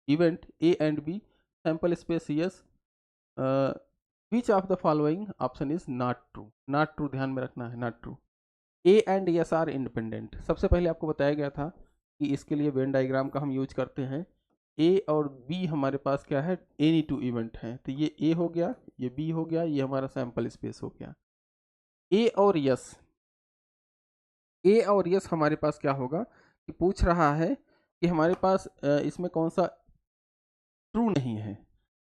event A and B sample space S which of the following option is not true. Not true ध्यान में रखना है, not true. A and S are independent. सबसे पहले आपको बताया गया था कि इसके लिए वेन डायग्राम का हम यूज करते हैं। ए और बी हमारे पास क्या है, एनी टू इवेंट है, तो ये ए हो गया, ये बी हो गया, ये हमारा सैंपल स्पेस हो गया। ए और यस, ए और यस हमारे पास क्या होगा कि पूछ रहा है कि हमारे पास इसमें कौन सा ट्रू नहीं है।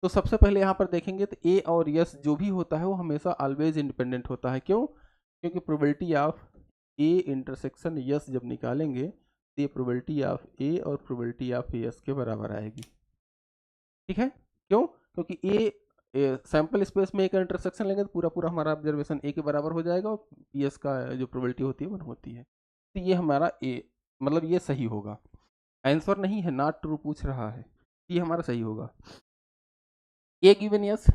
तो सबसे पहले यहाँ पर देखेंगे तो ए और यस जो भी होता है वो हमेशा ऑलवेज इंडिपेंडेंट होता है। क्यों, क्योंकि probability of A intersection yes जब निकालेंगे तो ये प्रोबेबिलिटी ऑफ ए और प्रोबेबिलिटी ऑफ यस के बराबर आएगी। ठीक है, क्यों, क्योंकि ए सैंपल स्पेस में एक इंटरसेक्शन लेंगे तो पूरा पूरा हमारा ऑब्जर्वेशन ए के बराबर हो जाएगा, और यस का जो प्रोबेबिलिटी होती है 1 होती है। तो ये हमारा ए मतलब ये सही होगा, आंसर नहीं है, नॉट ट्रू पूछ रहा है, ये हमारा सही होगा। ए गिवन यस,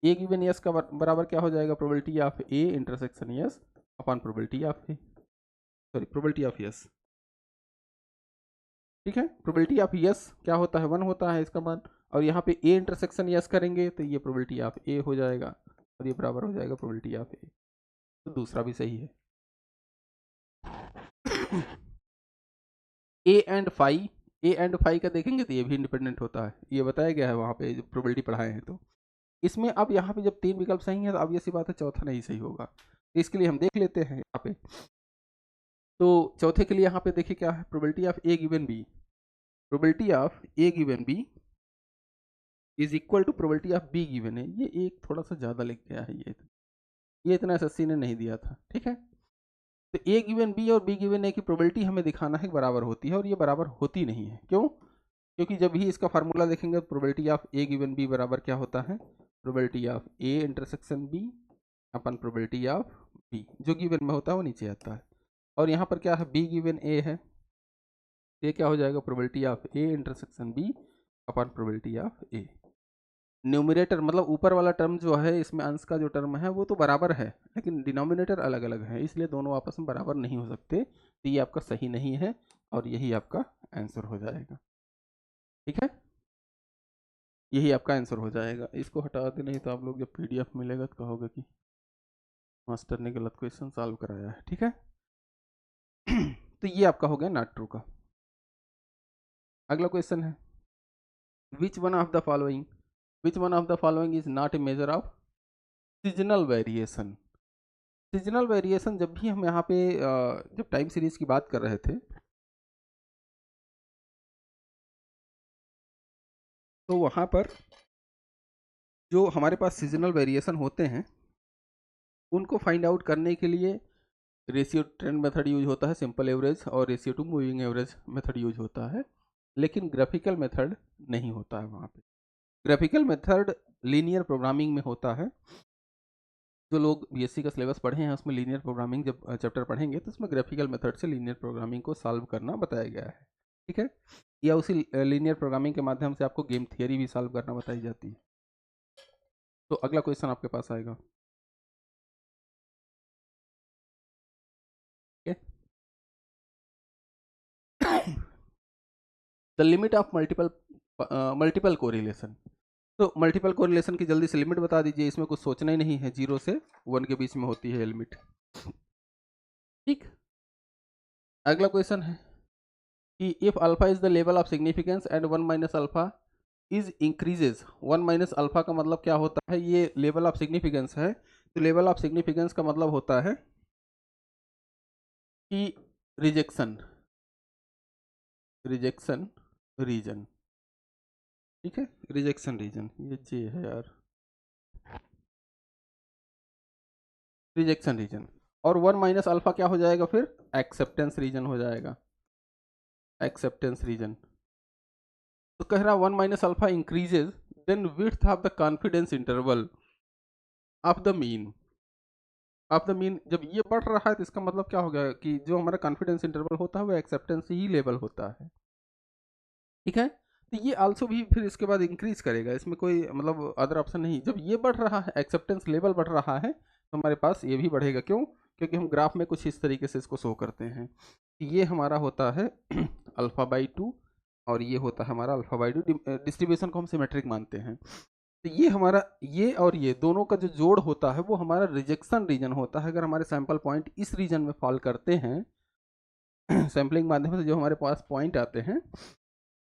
ए गिवन यस का बराबर क्या हो जाएगा, probability of A intersection yes upon probability of A, sorry probability of yes. ठीक है, प्रोबेबिलिटी ऑफ यस क्या होता है, 1 होता है इसका मान, और यहाँ पे ए इंटरसेक्शन यस करेंगे तो ये प्रोबेबिलिटी ऑफ ए हो जाएगा, और ये बराबर हो जाएगा प्रोबेबिलिटी ऑफ ए, तो दूसरा भी सही है। ए एंड फाई का देखेंगे तो ये भी इंडिपेंडेंट होता है, ये बताया गया है वहाँ पे जब प्रोबेबिलिटी पढ़ाए हैं। तो इसमें अब यहाँ पे जब 3 विकल्प सही है तो अब ये सी बात है चौथा नहीं सही होगा, इसके लिए हम देख लेते हैं यहाँ पे। तो चौथे के लिए यहाँ पे देखिए क्या है, probability of A given B, probability of A given B is equal to probability of B given है। ये एक थोड़ा सा ज़्यादा लिख गया है, ये इतना एसएससी ने नहीं दिया था, ठीक है। तो ए गिवन बी और बी गिवन ए की प्रोबेबिलिटी हमें दिखाना है बराबर होती है, और ये बराबर होती नहीं है। क्यों? क्योंकि जब भी इसका फार्मूला देखेंगे तो probability of A given B बराबर क्या होता है, probability of A intersection B upon probability of B, जो गिवन में होता है वो नीचे आता है। और यहाँ पर क्या है, बी गिवन ए है, ये क्या हो जाएगा, probability of A intersection B upon probability of A. Numerator मतलब ऊपर वाला टर्म जो है, इसमें अंश का जो टर्म है वो तो बराबर है, लेकिन डिनोमिनेटर अलग अलग है, इसलिए दोनों आपस में बराबर नहीं हो सकते। तो ये आपका सही नहीं है और यही आपका आंसर हो जाएगा, ठीक है। यही आपका आंसर हो जाएगा। इसको हटा दे, नहीं तो आप लोग जब पीडीएफ मिलेगा तो कहोगे कि मास्टर ने गलत क्वेश्चन सॉल्व कराया है, ठीक है। तो ये आपका हो गया नॉट ट्रू का। अगला क्वेश्चन है, विच one of the following, which one of the following is not A measure of seasonal variation. Seasonal variation जब भी हम यहाँ पे जब टाइम सीरीज की बात कर रहे थे तो वहाँ पर जो हमारे पास सीजनल वेरिएशन होते हैं उनको फाइंड आउट करने के लिए रेशियो ट्रेंड मेथड यूज होता है, सिंपल एवरेज और ratio two moving average method use होता है, लेकिन ग्राफिकल मेथड नहीं होता है वहाँ पे। ग्राफिकल मेथड लीनियर प्रोग्रामिंग में होता है। जो लोग बीएससी का सिलेबस पढ़े हैं उसमें लीनियर प्रोग्रामिंग जब चैप्टर पढ़ेंगे तो उसमें ग्राफिकल मेथड से लीनियर प्रोग्रामिंग को सॉल्व करना बताया गया है, ठीक है। या उसी लीनियर प्रोग्रामिंग के माध्यम से आपको गेम थियरी भी सॉल्व करना बताई जाती है। तो अगला क्वेश्चन आपके पास आएगा, the limit of multiple correlation. तो मल्टीपल कोरिलेशन की जल्दी से लिमिट बता दीजिए, इसमें कुछ सोचना ही नहीं है, 0 से 1 के बीच में होती है लिमिट, ठीक। अगला क्वेश्चन है कि if alpha is the level of significance and 1 minus alpha is increases, 1 minus alpha का मतलब क्या होता है, ये लेवल ऑफ सिग्निफिकेंस है। तो लेवल ऑफ सिग्निफिकेंस का मतलब होता है कि रिजेक्शन, रिजेक्शन रीजन, ठीक है, रिजेक्शन रीजन, ये जे है यार, रिजेक्शन रीजन। और 1 माइनस अल्फा क्या हो जाएगा फिर, एक्सेप्टेंस रीजन हो जाएगा, एक्सेप्टेंस रीजन। तो कह रहा 1 minus alpha increases then width of the confidence interval of the mean, of the mean. जब ये बढ़ रहा है तो इसका मतलब क्या हो गया कि जो हमारा कॉन्फिडेंस इंटरवल होता है वो एक्सेप्टेंस ही लेवल होता है, ठीक है। तो ये आल्सो भी फिर इसके बाद इंक्रीज करेगा, इसमें कोई मतलब अदर ऑप्शन नहीं। जब ये बढ़ रहा है, एक्सेप्टेंस लेवल बढ़ रहा है, तो हमारे पास ये भी बढ़ेगा। क्यों? क्योंकि हम ग्राफ में कुछ इस तरीके से इसको शो करते हैं। ये हमारा होता है अल्फा बाई 2 और ये होता है हमारा अल्फा बाई 2। डिस्ट्रीब्यूशन को हम सिमेट्रिक मानते हैं। तो ये हमारा, ये और ये दोनों का जो जोड़ होता है वो हमारा रिजेक्शन रीजन होता है। अगर हमारे सैंपल पॉइंट इस रीजन में फॉल करते हैं सैम्पलिंग माध्यम से जो हमारे पास पॉइंट आते हैं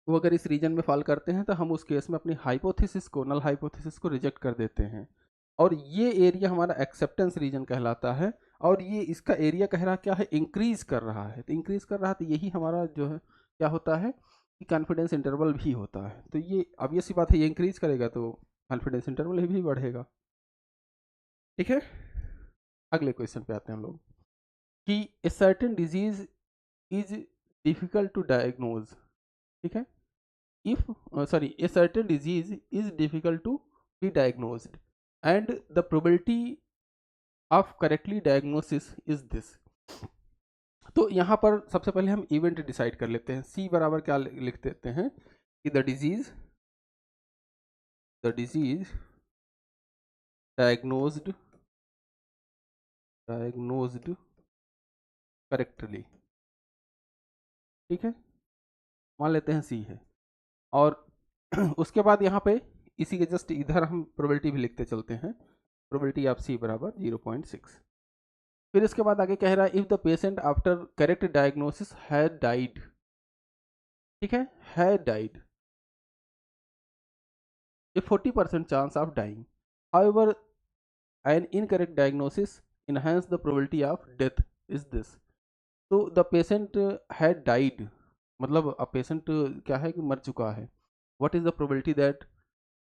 वो अगर इस रीजन में फॉल करते हैं तो हम उस केस में अपनी हाइपोथेसिस को, नल हाइपोथेसिस को रिजेक्ट कर देते हैं। और ये एरिया हमारा एक्सेप्टेंस रीजन कहलाता है। और ये इसका एरिया कह रहा क्या है, इंक्रीज कर रहा है। तो इंक्रीज कर रहा है तो यही हमारा जो है क्या होता है कि कॉन्फिडेंस इंटरवल भी होता है। तो ये अब ये सी बात है, ये इंक्रीज करेगा तो कॉन्फिडेंस इंटरवल भी बढ़ेगा, ठीक है। अगले क्वेश्चन पे आते हैं हम लोग कि a certain disease is difficult to diagnose, ठीक है। if a certain disease is difficult to be diagnosed and the probability of correctly diagnosis is this। तो यहाँ पर सबसे पहले हम इवेंट डिसाइड कर लेते हैं। सी बराबर क्या लिख देते हैं कि द डिजीज डायग्नोज्ड करेक्टली, ठीक है, मान लेते हैं सी है। और उसके बाद यहाँ पे इसी के जस्ट इधर हम प्रोबेबिलिटी भी लिखते चलते हैं प्रोबेबिलिटी ऑफ सी बराबर 0.6। फिर इसके बाद आगे कह रहा है if the patient after correct diagnosis had died, ठीक है, had died, a 40% chance of dying. However, an incorrect diagnosis enhance the probability of death is this. So the patient had died, मतलब a patient क्या है कि मर चुका है. What is the probability that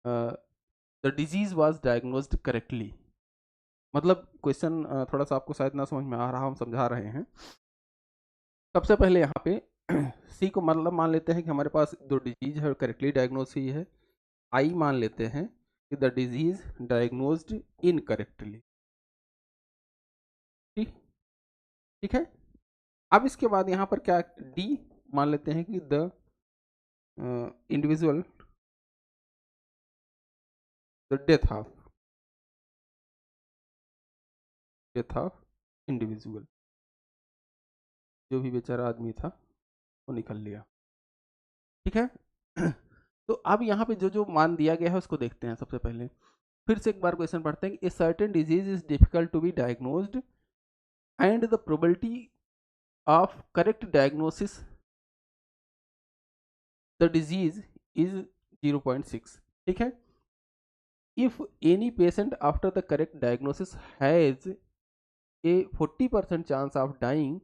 uh, the disease was diagnosed correctly? मतलब क्वेश्चन थोड़ा सा आपको शायद ना समझ में आ रहा, हम समझा रहे हैं। सबसे पहले यहाँ पे सी को मतलब मान लेते हैं कि हमारे पास जो डिजीज है करेक्टली डायग्नोज हुई है। आई मान लेते हैं कि द डिजीज डायग्नोज्ड इनकरेक्टली, ठीक, ठीक है। अब इसके बाद यहाँ पर क्या डी मान लेते हैं कि the individual the death of individual, जो भी बेचारा आदमी था वो निकल लिया, ठीक है। तो अब यहाँ पे जो जो मान दिया गया है उसको देखते हैं। सबसे पहले फिर से एक बार क्वेश्चन पढ़ते हैं कि a certain disease is difficult to be diagnosed and the probability of correct diagnosis the disease is 0.6, ठीक है। If any patient after the correct diagnosis has a 40% chance of dying,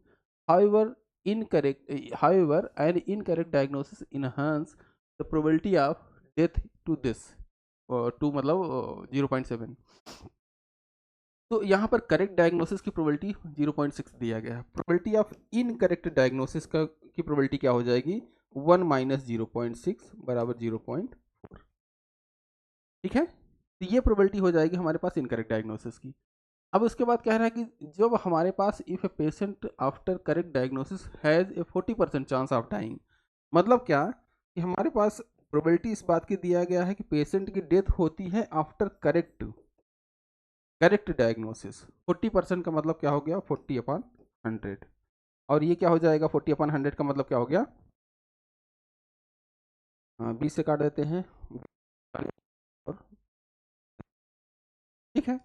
however an incorrect diagnosis enhance the probability of death to this to मतलब 0.7। तो यहाँ पर करेक्ट डायग्नोसिस की प्रोबेबिलिटी 0.6 दिया गया है। प्रोबेबिलिटी ऑफ इनकरेक्ट डायग्नोसिस का की प्रोबेबिलिटी क्या हो जाएगी, 1 माइनस 0.6 बराबर 0.4, ठीक है। तो ये प्रोबेबिलिटी हो जाएगी हमारे पास इनकरेक्ट डायग्नोसिस की। अब उसके बाद कह रहा है कि जब हमारे पास if a patient after correct diagnosis has a 40% chance of dying, मतलब क्या कि हमारे पास प्रोबेबिलिटी इस बात की दिया गया है कि पेशेंट की डेथ होती है आफ्टर करेक्ट डायग्नोसिस। 40% का मतलब क्या हो गया, 40/100, और ये क्या हो जाएगा 40/100 का मतलब क्या हो गया, 20 से काट देते हैं, और ठीक है।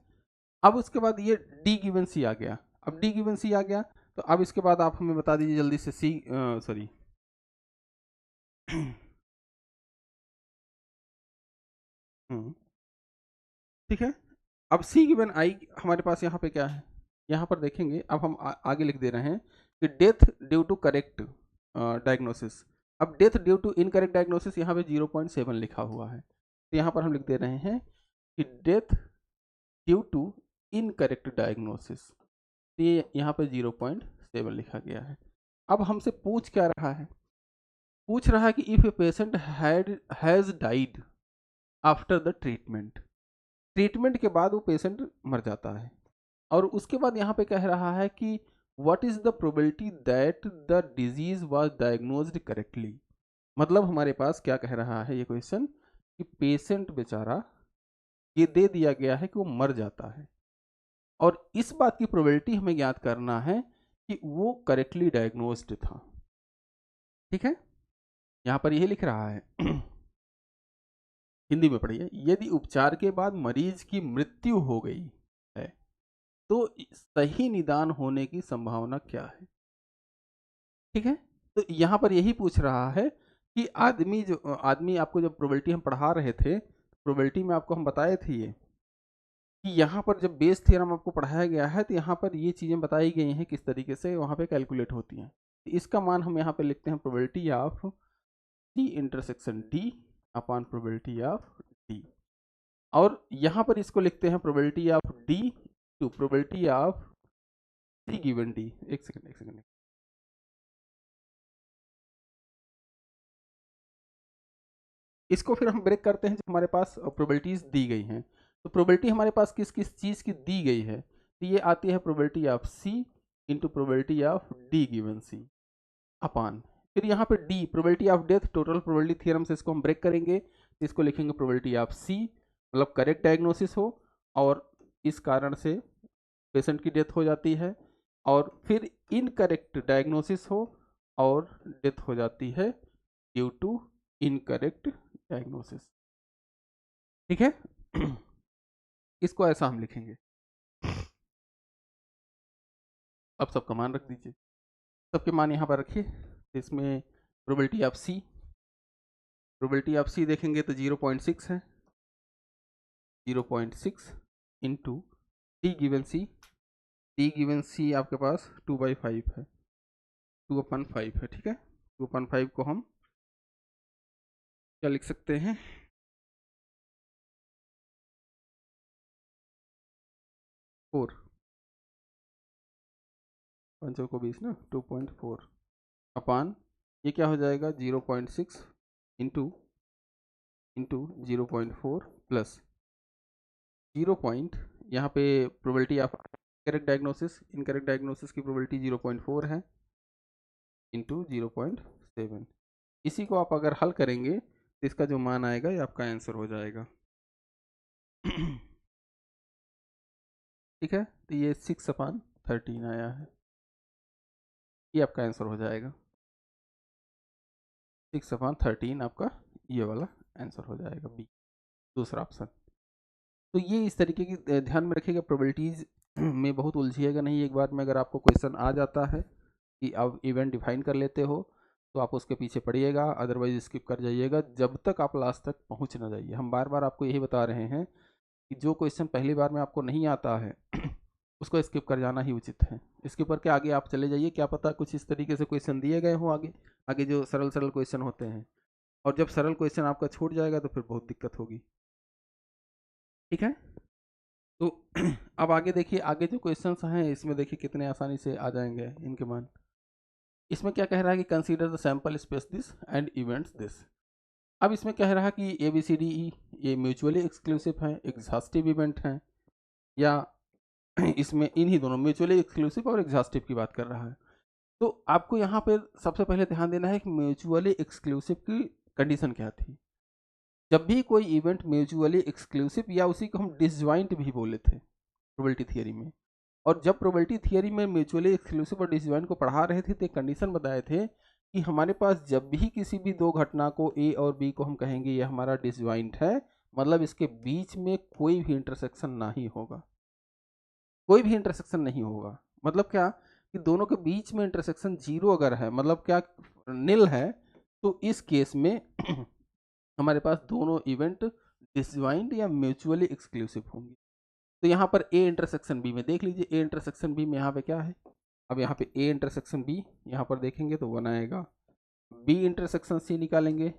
अब उसके बाद ये डी गिवन सी आ गया। अब डी गिवन सी आ गया तो अब इसके बाद आप हमें बता दीजिए जल्दी से सी, सॉरी ठीक है। अब सी गिवन आई हमारे पास यहाँ पे क्या है, यहाँ पर देखेंगे। अब हम आगे लिख दे रहे हैं कि death due to correct diagnosis. अब death due to incorrect diagnosis यहाँ पे 0.7 लिखा हुआ है, तो यहाँ पर हम लिख दे रहे हैं कि death due to incorrect diagnosis, तो ये यहाँ पे 0.7 लिखा गया है। अब हमसे पूछ क्या रहा है, पूछ रहा है कि if a patient has died after the treatment के बाद वो पेशेंट मर जाता है, और उसके बाद यहाँ पे कह रहा है कि what is the probability that the disease was diagnosed correctly. मतलब हमारे पास क्या कह रहा है ये क्वेश्चन कि पेशेंट बेचारा ये दे दिया गया है कि वो मर जाता है, और इस बात की प्रोबेबिलिटी हमें ज्ञात करना है कि वो करेक्टली डायग्नोज्ड था, ठीक है। यहाँ पर यही लिख रहा है हिंदी में पढ़िए, यदि उपचार के बाद मरीज की मृत्यु हो गई है तो सही निदान होने की संभावना क्या है, ठीक है। तो यहाँ पर यही पूछ रहा है कि आदमी आपको जब प्रोबेबिलिटी हम पढ़ा रहे थे, प्रोबेबिलिटी में आपको हम बताए थे ये कि यहाँ पर जब बेस थ्योरम आपको पढ़ाया गया है तो यहाँ पर ये चीज़ें बताई गई हैं किस तरीके से वहाँ पे कैलकुलेट होती हैं। तो इसका मान हम यहाँ पे लिखते हैं probability of D intersection D upon probability of D, और यहाँ पर इसको लिखते हैं probability of D two probability of D given D. एक सेकंड, इसको फिर हम ब्रेक करते हैं जो हमारे पास प्रोबेबिलिटीज दी गई हैं। तो प्रोबेबिलिटी हमारे पास किस किस चीज़ की दी गई है, तो ये आती है probability of C into probability of D given C upon, फिर यहाँ पे D probability of death, total probability theorem से इसको हम ब्रेक करेंगे, इसको लिखेंगे प्रोबेबिलिटी ऑफ सी, मतलब करेक्ट डायग्नोसिस हो और इस कारण से पेशेंट की डेथ हो जाती है, और फिर इनकरेक्ट डायग्नोसिस हो और डेथ हो जाती है ड्यू टू इनकरेक्ट डायग्नोसिस, ठीक है। इसको ऐसा हम लिखेंगे। अब सबका मान रख दीजिए, सबके मान यहाँ पर रखिए। इसमें प्रोबेबिलिटी ऑफ सी देखेंगे तो 0.6 है, 0.6 इंटू टी गिवन सी आपके पास 2/5 है, 2/5 है, ठीक है। 2/5 को हम क्या लिख सकते हैं, 4, 5 को 20 ना, 2.4 अपान ये क्या हो जाएगा 0.6 इंटू 0.4 प्लस 0 पॉइंट, यहाँ पे प्रोबेबिलिटी ऑफ इनकरेक्ट डायग्नोसिस की प्रोबेबिलिटी 0.4 है इंटू 0.7। इसी को आप अगर हल करेंगे तो इसका जो मान आएगा ये आपका आंसर हो जाएगा। ठीक है, तो ये 6/13 आया है, ये आपका आंसर हो जाएगा। 6/13 आपका ये वाला आंसर हो जाएगा, बी, दूसरा ऑप्शन। तो ये इस तरीके की ध्यान में रखिएगा, प्रोबेबिलिटीज में बहुत उलझिएगा नहीं। एक बार में अगर आपको क्वेश्चन आ जाता है कि आप इवेंट डिफाइन कर लेते हो तो आप उसके पीछे पढ़िएगा, अदरवाइज स्किप कर जाइएगा जब तक आप लास्ट तक पहुंच ना जाइए। हम बार बार आपको यही बता रहे हैं कि जो क्वेश्चन पहली बार में आपको नहीं आता है उसको स्किप कर जाना ही उचित है। स्किप करके आगे आप चले जाइए, क्या पता कुछ इस तरीके से क्वेश्चन दिए गए हों आगे आगे जो सरल सरल क्वेश्चन होते हैं, और जब सरल क्वेश्चन आपका छूट जाएगा तो फिर बहुत दिक्कत होगी। ठीक है, तो अब आगे देखिए, आगे जो क्वेश्चंस हैं इसमें देखिए कितने आसानी से आ जाएंगे इनके मान। इसमें क्या कह रहा है कि consider the sample space this and events this. अब इसमें कह रहा है कि ए बी सी डी ई ये म्यूचुअली एक्सक्लूसिव हैं, एग्जॉस्टिव इवेंट हैं, या इसमें इन्हीं दोनों म्यूचुअली एक्सक्लूसिव और एग्जॉस्टिव की बात कर रहा है। तो आपको यहाँ पे सबसे पहले ध्यान देना है कि म्यूचुअली एक्सक्लूसिव की कंडीशन क्या थी। जब भी कोई इवेंट म्यूचुअली एक्सक्लूसिव, या उसी को हम डिसज्वाइंट भी बोले थे प्रोबेबिलिटी थियरी में, और जब प्रोबेबिलिटी थियरी में म्यूचुअली एक्सक्लूसिव और डिसज्वाइंट को पढ़ा रहे थे तो एक कंडीशन बताए थे कि हमारे पास जब भी किसी भी दो घटना को ए और बी को हम कहेंगे ये हमारा डिसज्वाइंट है, मतलब इसके बीच में कोई भी इंटरसेक्शन नहीं होगा, कोई भी इंटरसेक्शन नहीं होगा। मतलब क्या कि दोनों के बीच में इंटरसेक्शन 0 अगर है, मतलब क्या निल है, तो इस केस में हमारे पास दोनों इवेंट डिसज्वाइंट या म्यूचुअली एक्सक्लूसिव होंगे। तो यहाँ पर ए इंटरसेक्शन बी में देख लीजिए, ए इंटरसेक्शन बी में यहाँ पे क्या है, अब यहाँ पे ए इंटरसेक्शन बी यहाँ पर देखेंगे तो 1 आएगा, बी इंटरसेक्शन सी निकालेंगे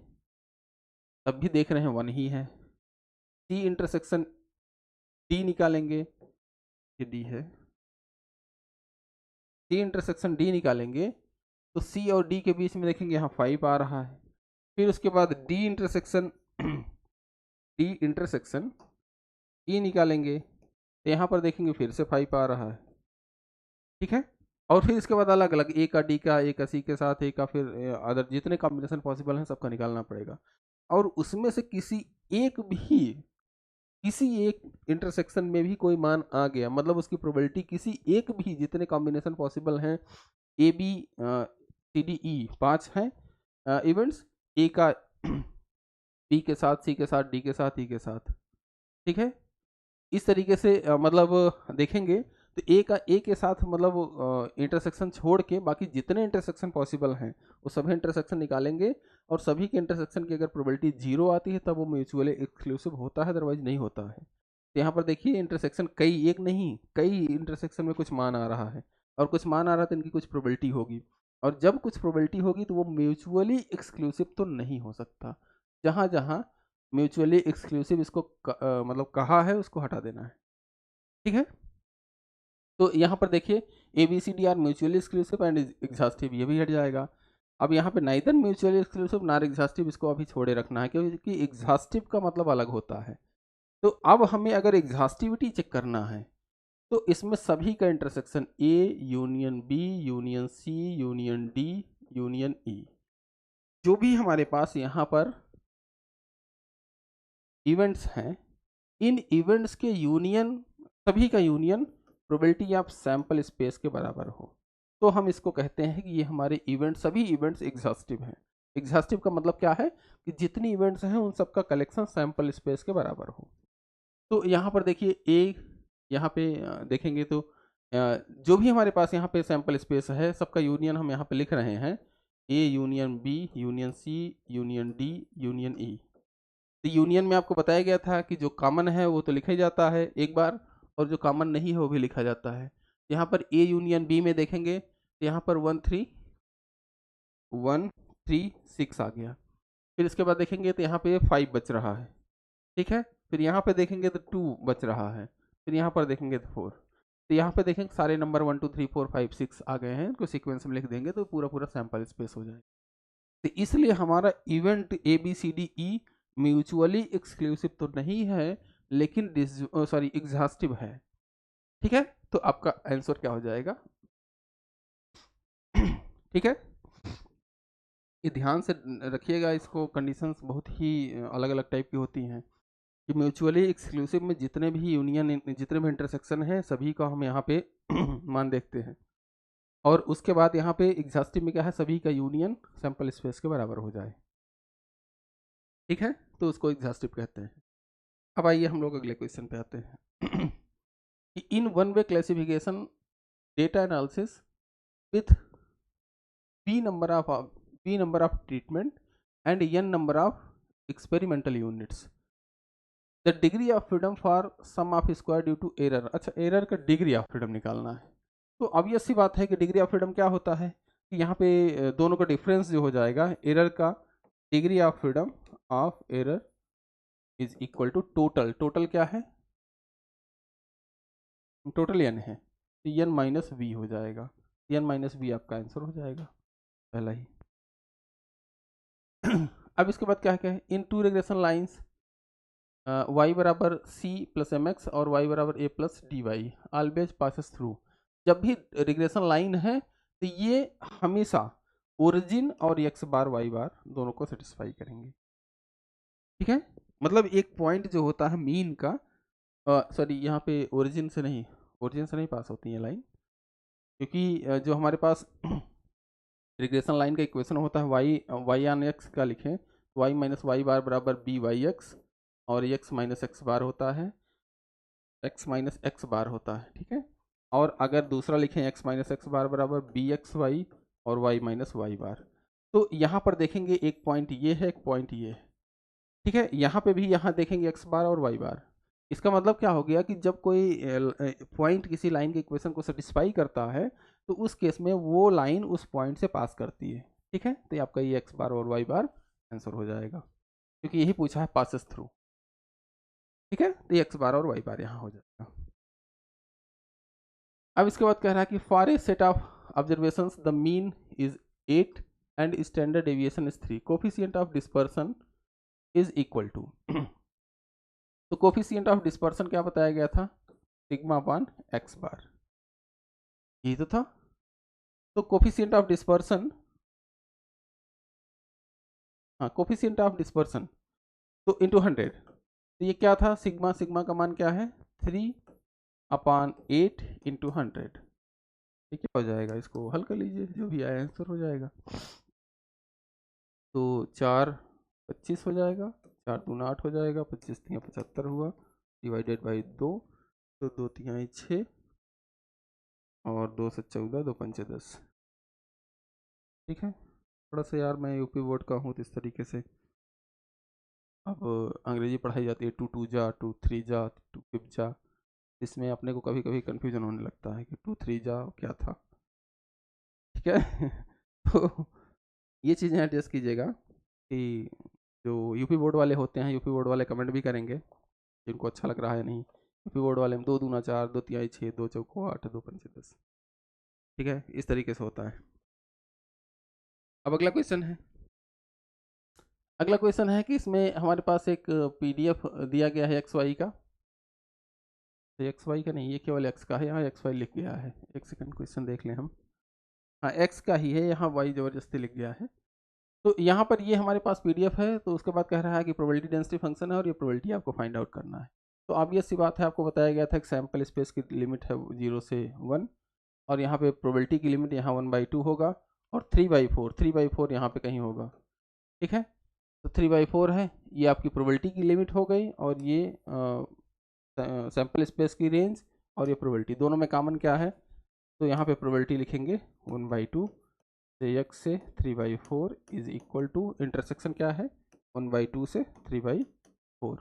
तब भी देख रहे हैं 1 ही है, सी इंटरसेक्शन डी निकालेंगे, ये डी है, सी इंटरसेक्शन डी निकालेंगे तो सी और डी के बीच में देखेंगे यहाँ 5 आ रहा है। फिर उसके बाद डी इंटरसेक्शन ई निकालेंगे तो यहाँ पर देखेंगे फिर से 5 आ रहा है। ठीक है, और फिर इसके बाद अलग अलग ए का डी का, ए का सी के साथ, ए का फिर अदर जितने कॉम्बिनेशन पॉसिबल हैं सबका निकालना पड़ेगा, और उसमें से किसी एक इंटरसेक्शन में भी कोई मान आ गया, मतलब उसकी प्रोबेबिलिटी किसी एक भी, जितने कॉम्बिनेशन पॉसिबल हैं ए बी सी डी ई 5 हैं इवेंट्स, ए का बी के साथ, सी के साथ, डी के साथ, ई के साथ। ठीक है, इस तरीके से मतलब देखेंगे तो ए के साथ मतलब इंटरसेक्शन छोड़ के बाकी जितने इंटरसेक्शन पॉसिबल हैं वो सभी इंटरसेक्शन निकालेंगे, और सभी के इंटरसेक्शन की अगर प्रोबेबिलिटी 0 आती है तब वो म्यूचुअली एक्सक्लूसिव होता है, अदरवाइज नहीं होता है। तो यहाँ पर देखिए इंटरसेक्शन कई, एक नहीं कई इंटरसेक्शन में कुछ मान आ रहा है, और कुछ मान आ रहा है तो इनकी कुछ प्रोबेबिलिटी होगी, और जब कुछ प्रोबेबिलिटी होगी तो वो म्यूचुअली एक्सक्लूसिव तो नहीं हो सकता। जहाँ जहाँ म्यूचुअली एक्सक्लूसिव इसको मतलब कहा है उसको हटा देना है। ठीक है, तो यहाँ पर देखिए A B C D are mutually exclusive and exhaustive, ये भी हट जाएगा। अब यहाँ पे neither mutually exclusive nor exhaustive, इसको अभी छोड़े रखना है क्योंकि एग्जॉस्टिव का मतलब अलग होता है। तो अब हमें अगर एग्जॉस्टिविटी चेक करना है तो इसमें सभी का intersection A union B union C union D union E, जो भी हमारे पास यहाँ पर इवेंट्स हैं, इन इवेंट्स के यूनियन, सभी का union probability of sample space के बराबर हो, तो हम इसको कहते हैं कि ये हमारे इवेंट, सभी इवेंट्स एग्जॉस्टिव हैं। एग्जॉस्टिव का मतलब क्या है कि जितनी इवेंट्स हैं उन सबका कलेक्शन सैंपल स्पेस के बराबर हो। तो यहाँ पर देखिए ए, यहाँ पे देखेंगे तो जो भी हमारे पास यहाँ पे सैंपल स्पेस है सबका यूनियन हम यहाँ पे लिख रहे हैं, A union B union C union D union E. तो यूनियन में आपको बताया गया था कि जो कॉमन है वो तो लिखा ही जाता है एक बार, और जो कॉमन नहीं है वो भी लिखा जाता है। यहाँ पर ए यूनियन बी में देखेंगे तो यहाँ पर 1 3 आ गया। फिर इसके बाद देखेंगे तो यहाँ पे 5 बच रहा है, ठीक है। फिर यहाँ पे देखेंगे तो 2 बच रहा है, फिर यहाँ पर देखेंगे तो 4। तो यहाँ पे देखेंगे सारे नंबर 1 2 3 4 5 6 आ गए हैं, इनको सीक्वेंस में लिख देंगे तो पूरा पूरा सैंपल स्पेस हो जाएगा। तो इसलिए हमारा event A B C D E mutually exclusive तो नहीं है, लेकिन सॉरी एग्जॉस्टिव है, ठीक है। तो आपका आंसर क्या हो जाएगा? ठीक है, ये ध्यान से रखिएगा इसको, कंडीशंस बहुत ही अलग अलग टाइप की होती हैं कि म्यूचुअली एक्सक्लूसिव में जितने भी यूनियन, जितने भी इंटरसेक्शन हैं सभी का हम यहाँ पे मान देखते हैं, और उसके बाद यहाँ पे एग्जॉस्टिव में क्या है, सभी का यूनियन सैंपल स्पेस के बराबर हो जाए, ठीक है। तो उसको एग्जॉस्टिव कहते हैं। अब आइए हम लोग अगले क्वेश्चन पे आते हैं कि in one way classification data analysis with p number of treatment and n number of experimental units, the degree of freedom for sum of square due to error। अच्छा, एरर का डिग्री ऑफ फ्रीडम निकालना है। तो अब ये सी बात है कि डिग्री ऑफ फ्रीडम क्या होता है कि यहाँ पे दोनों का डिफरेंस जो हो जाएगा, एरर का degree of freedom of error is equal to total, total क्या है, टोटल n है, तो n माइनस वी हो जाएगा, n माइनस वी आपका आंसर हो जाएगा पहला ही। अब इसके बाद क्या है, इन टू रिग्रेशन लाइंस y बराबर c प्लस एम एक्स और y बराबर a plus D why always passes through. जब भी रिग्रेशन लाइन है तो ये हमेशा ओरिजिन और x बार y बार दोनों को सेटिस्फाई करेंगे, ठीक है। मतलब एक पॉइंट जो होता है मीन का, सॉरी यहाँ पे ओरिजिन से नहीं पास होती है लाइन, क्योंकि जो हमारे पास रिग्रेशन लाइन का इक्वेशन होता है y ऑन एक्स का लिखें, y माइनस वाई बार बराबर बी वाई एक्स, और x माइनस एक्स बार होता है, x माइनस एक्स बार होता है, ठीक है। और अगर दूसरा लिखें x माइनस एक्स बार बराबर बी एक्स वाई और y माइनस वाई बार। तो यहाँ पर देखेंगे एक पॉइंट ये है, एक पॉइंट ये है, ठीक है। यहाँ पे भी यहाँ देखेंगे x बार और y बार। इसका मतलब क्या हो गया कि जब कोई पॉइंट किसी लाइन के इक्वेशन को सेटिस्फाई करता है तो उस केस में वो लाइन उस पॉइंट से पास करती है, ठीक है। तो आपका ये x बार और y बार आंसर हो जाएगा, क्योंकि यही पूछा है पासेस थ्रू, ठीक है। तो ये x बार और y बार यहाँ हो जाएगा। अब इसके बाद कह रहा है कि for a set of observations the mean is 8 and standard deviation is 3, coefficient of dispersion is equal to. तो कोफिशिएंट ऑफ डिस्पर्सन क्या बताया गया था, सिग्मा अपान एक्स बार, यही तो था। तो कोफिशिएंट ऑफ डिस्पर्सन, हाँ कोफिशिएंट ऑफ डिस्पर्सन तो इंटू 100, तो ये क्या था, सिग्मा, सिग्मा का मान क्या है 3/8 इंटू 100, ये क्या हो जाएगा, इसको हल कर लीजिए, जो भी आया आंसर हो जाएगा। तो 4 25 हो जाएगा, 4 दूना 8 हो जाएगा, 25 तिया 75 हुआ, डिवाइडेड बाई 2, तो 2 तिया 6 और 2 से 14, 2 पंचे 10, ठीक है। थोड़ा सा यार मैं यूपी बोर्ड का हूँ तो इस तरीके से अब अंग्रेजी पढ़ाई जाती है, 2 2 जा 2 3 जा 2 5 जा, इसमें अपने को कभी कभी कन्फ्यूजन होने लगता है कि 2 3 जा क्या था, ठीक है। तो ये चीज़ें एडजस्ट कीजिएगा कि जो यूपी बोर्ड वाले होते हैं, यूपी बोर्ड वाले कमेंट भी करेंगे जिनको अच्छा लग रहा है नहीं, यूपी बोर्ड वाले में 2 दूना 4, 2 तिहाई 6, 2 चौको 8, 2 पंचे 10, ठीक है, इस तरीके से होता है। अब अगला क्वेश्चन है, अगला क्वेश्चन है कि इसमें हमारे पास एक पीडीएफ दिया गया है एक्स वाई का, तो एक्स वाई का नहीं, ये केवल एक्स का है, यहाँ एक्स वाई लिख गया है, एक सेकंड क्वेश्चन देख लें हम, हाँ एक्स का ही है, यहाँ वाई ज़बरदस्ती लिख गया है। तो यहाँ पर ये हमारे पास पीडीएफ है, तो उसके बाद कह रहा है कि प्रोबेबिलिटी डेंसिटी फंक्शन है और ये प्रोबेबिलिटी आपको फाइंड आउट करना है। तो ऑब्वियस सी बात है, आपको बताया गया था कि सैम्पल स्पेस की लिमिट है 0 से 1, और यहाँ पे प्रोबेबिलिटी की लिमिट यहाँ 1/2 होगा, और 3/4 यहाँ पे कहीं होगा, ठीक है। तो 3/4 है, ये आपकी प्रोबेबिलिटी की लिमिट हो गई, और ये सैम्पल स्पेस की रेंज और ये प्रोबेबिलिटी, दोनों में कॉमन क्या है, तो यहाँ पे प्रोबेबिलिटी लिखेंगे 1/2 से x से 3/4 इज इक्वल टू, इंटरसेक्शन क्या है 1/2 से 3/4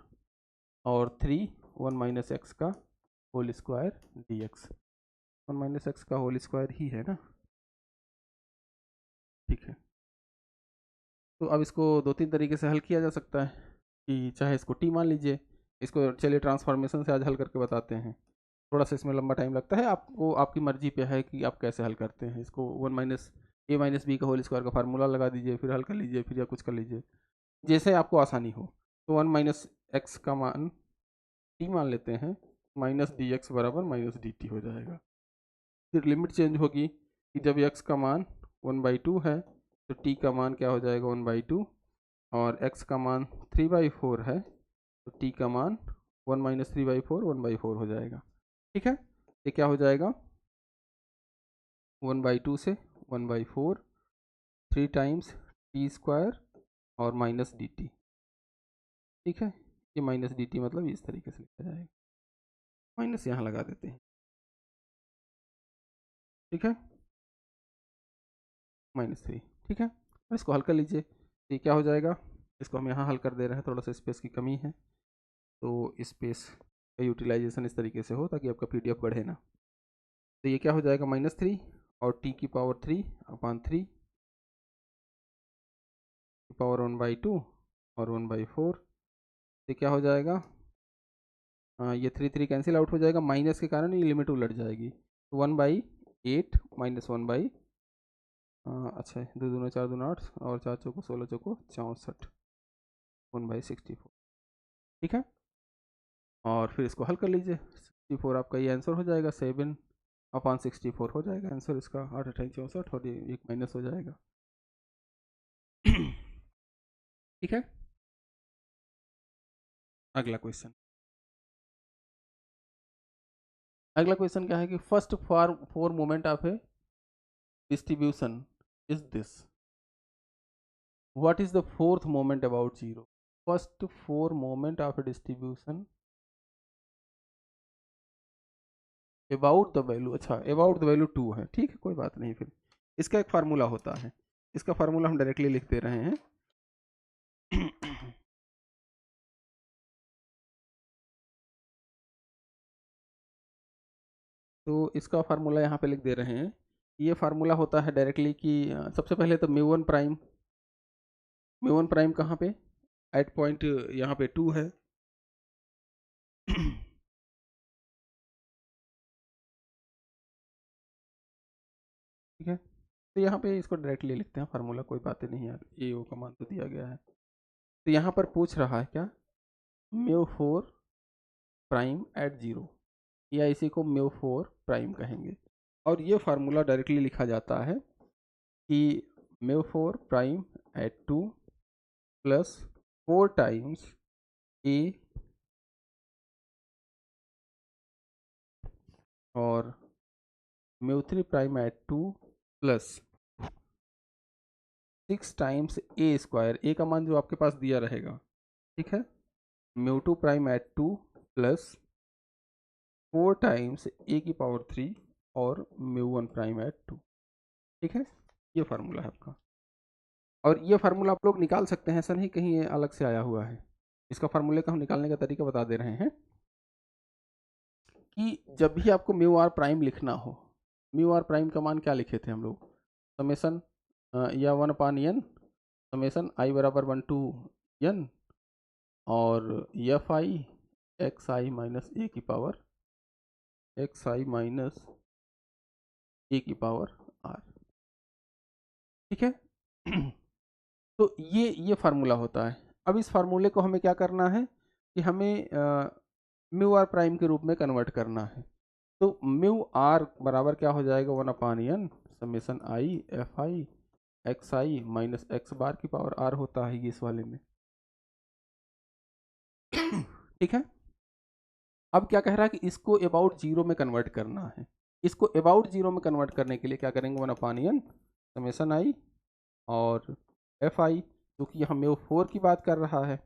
और 3 1 माइनस एक्स का whole square dx, 1 minus x का होल स्क्वायर ही है ना, ठीक है। तो अब इसको दो तीन तरीके से हल किया जा सकता है कि चाहे इसको t मान लीजिए, इसको चलिए ट्रांसफॉर्मेशन से आज हल करके बताते हैं, थोड़ा सा इसमें लंबा टाइम लगता है, आपको आपकी मर्जी पे है कि आप कैसे हल करते हैं इसको। 1 माइनस ए माइनस बी का होल स्क्वायर का फार्मूला लगा दीजिए, फिर हल कर लीजिए, फिर या कुछ कर लीजिए, जैसे आपको आसानी हो। तो 1 माइनस एक्स का मान t मान लेते हैं, माइनस डी एक्स बराबर माइनस डी टी हो जाएगा। फिर लिमिट चेंज होगी कि जब x का मान 1/2 है तो t का मान क्या हो जाएगा 1/2, और x का मान 3/4 है तो t का मान 1 माइनस 3/4 1/4 हो जाएगा, ठीक है। ये क्या हो जाएगा 1/2 से 1/4 3 टाइम्स टी स्क्वायर और माइनस डी टी, ठीक है। ये माइनस डी टी मतलब इस तरीके से लिखा जाएगा, माइनस यहाँ लगा देते हैं, ठीक है, -3, ठीक है। और इसको हल कर लीजिए, तो ये क्या हो जाएगा, इसको हम यहाँ हल कर दे रहे हैं, थोड़ा सा स्पेस की कमी है, तो स्पेस का यूटिलाइजेशन इस तरीके से हो ताकि आपका PDF बढ़े ना। तो ये क्या हो जाएगा -3 और t की पावर 3/3 की पावर 1/2 और 1/4, ये क्या हो जाएगा, ये 3 कैंसिल आउट हो जाएगा, माइनस के कारण ये लिमिट उलट जाएगी, तो 1/8 माइनस 1 अच्छा है, 2 दूना 4 दूना 8 और 4 चौको 16 चौको 64 1/64, ठीक है। और फिर इसको हल कर लीजिए, 64 आपका ये आंसर हो जाएगा, 7/64 हो जाएगा आंसर इसका, 8 8 64 और ये एक माइनस हो जाएगा, ठीक है। अगला क्वेश्चन, अगला क्वेश्चन क्या है कि first four moment of A distribution is this, what is the fourth moment about zero, first four moment of A distribution about the value, अच्छा अबाउट द वैल्यू 2 है, ठीक है, कोई बात नहीं। फिर इसका एक फार्मूला होता है, इसका फार्मूला हम डायरेक्टली लिख दे रहे हैं तो इसका फार्मूला यहाँ पे लिख दे रहे हैं, ये फार्मूला होता है डायरेक्टली कि सबसे पहले तो म्यू वन प्राइम कहाँ पे, एट पॉइंट यहाँ पे 2 है ठीक है। तो यहाँ पे इसको डायरेक्टली लिखते हैं फार्मूला, कोई बातें नहीं यार, ए ओ का मान तो दिया गया है। तो यहाँ पर पूछ रहा है क्या, म्यू4 प्राइम एट 0, या इसी को म्यू4 प्राइम कहेंगे, और ये फार्मूला डायरेक्टली लिखा जाता है कि म्यू4 prime at 2 plus 4 times A और म्यू3 prime at 2 plus 6 times A square, A का मान जो आपके पास दिया रहेगा, ठीक है, म्यू2 prime at 2 plus 4 times A की पावर 3 और म्यू1 प्राइम एट 2, ठीक है। ये फार्मूला है आपका, और ये फार्मूला आप लोग निकाल सकते हैं, ऐसा नहीं कहीं ये अलग से आया हुआ है, इसका फार्मूले का हम निकालने का तरीका बता दे रहे हैं कि जब भी आपको म्यू आर प्राइम लिखना हो, म्यू आर प्राइम का मान क्या लिखे थे हम लोग, समेसन या 1/n समेसन आई बराबर 1 to n और F I X I minus A की power X I minus A की पावर आर, ठीक है तो ये फार्मूला होता है। अब इस फार्मूले को हमें क्या करना है कि हमें म्यू आर प्राइम के रूप में कन्वर्ट करना है, तो म्यू आर बराबर क्या हो जाएगा 1/n summation I F I X I minus X bar की पावर आर होता है ये इस वाले में ठीक है। अब क्या कह रहा है कि इसको अबाउट जीरो में कन्वर्ट करना है, इसको अबाउट जीरो में कन्वर्ट करने के लिए क्या करेंगे 1/n समेसन आई और एफ आई, क्योंकि यहाँ म्यू 4 की बात कर रहा है,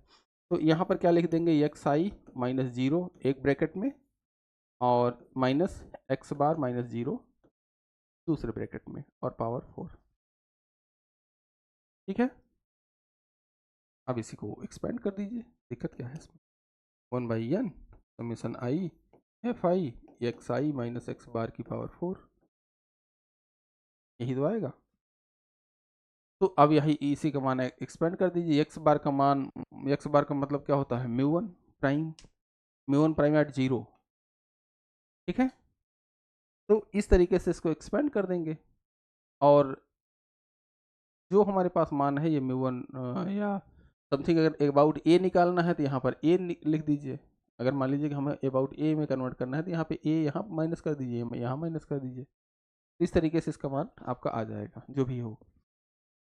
तो यहाँ पर क्या लिख देंगे, एक्स आई माइनस जीरो एक ब्रैकेट में और माइनस एक्स बार माइनस जीरो दूसरे ब्रैकेट में और पावर 4। ठीक है, अब इसी को एक्सपेंड कर दीजिए, दिक्कत क्या है इसमें। 1/n summation I F I X I minus X bar की पावर 4, यही तो आएगा। तो अब यही इसी का मान एक्सपेंड कर दीजिए, एक्स बार का मान, एक्स बार का मतलब क्या होता है, mu one prime eight zero. ठीक है, तो इस तरीके से इसको एक्सपेंड कर देंगे और जो हमारे पास मान है ये म्यू वन या समथिंग, अगर अबाउट ए निकालना है तो यहाँ पर ए लिख दीजिए। अगर मान लीजिए कि हमें अबाउट ए में कन्वर्ट करना है तो यहाँ पे ए यहाँ माइनस कर दीजिए, यहाँ माइनस कर दीजिए। इस तरीके से इसका मान आपका आ जाएगा जो भी हो।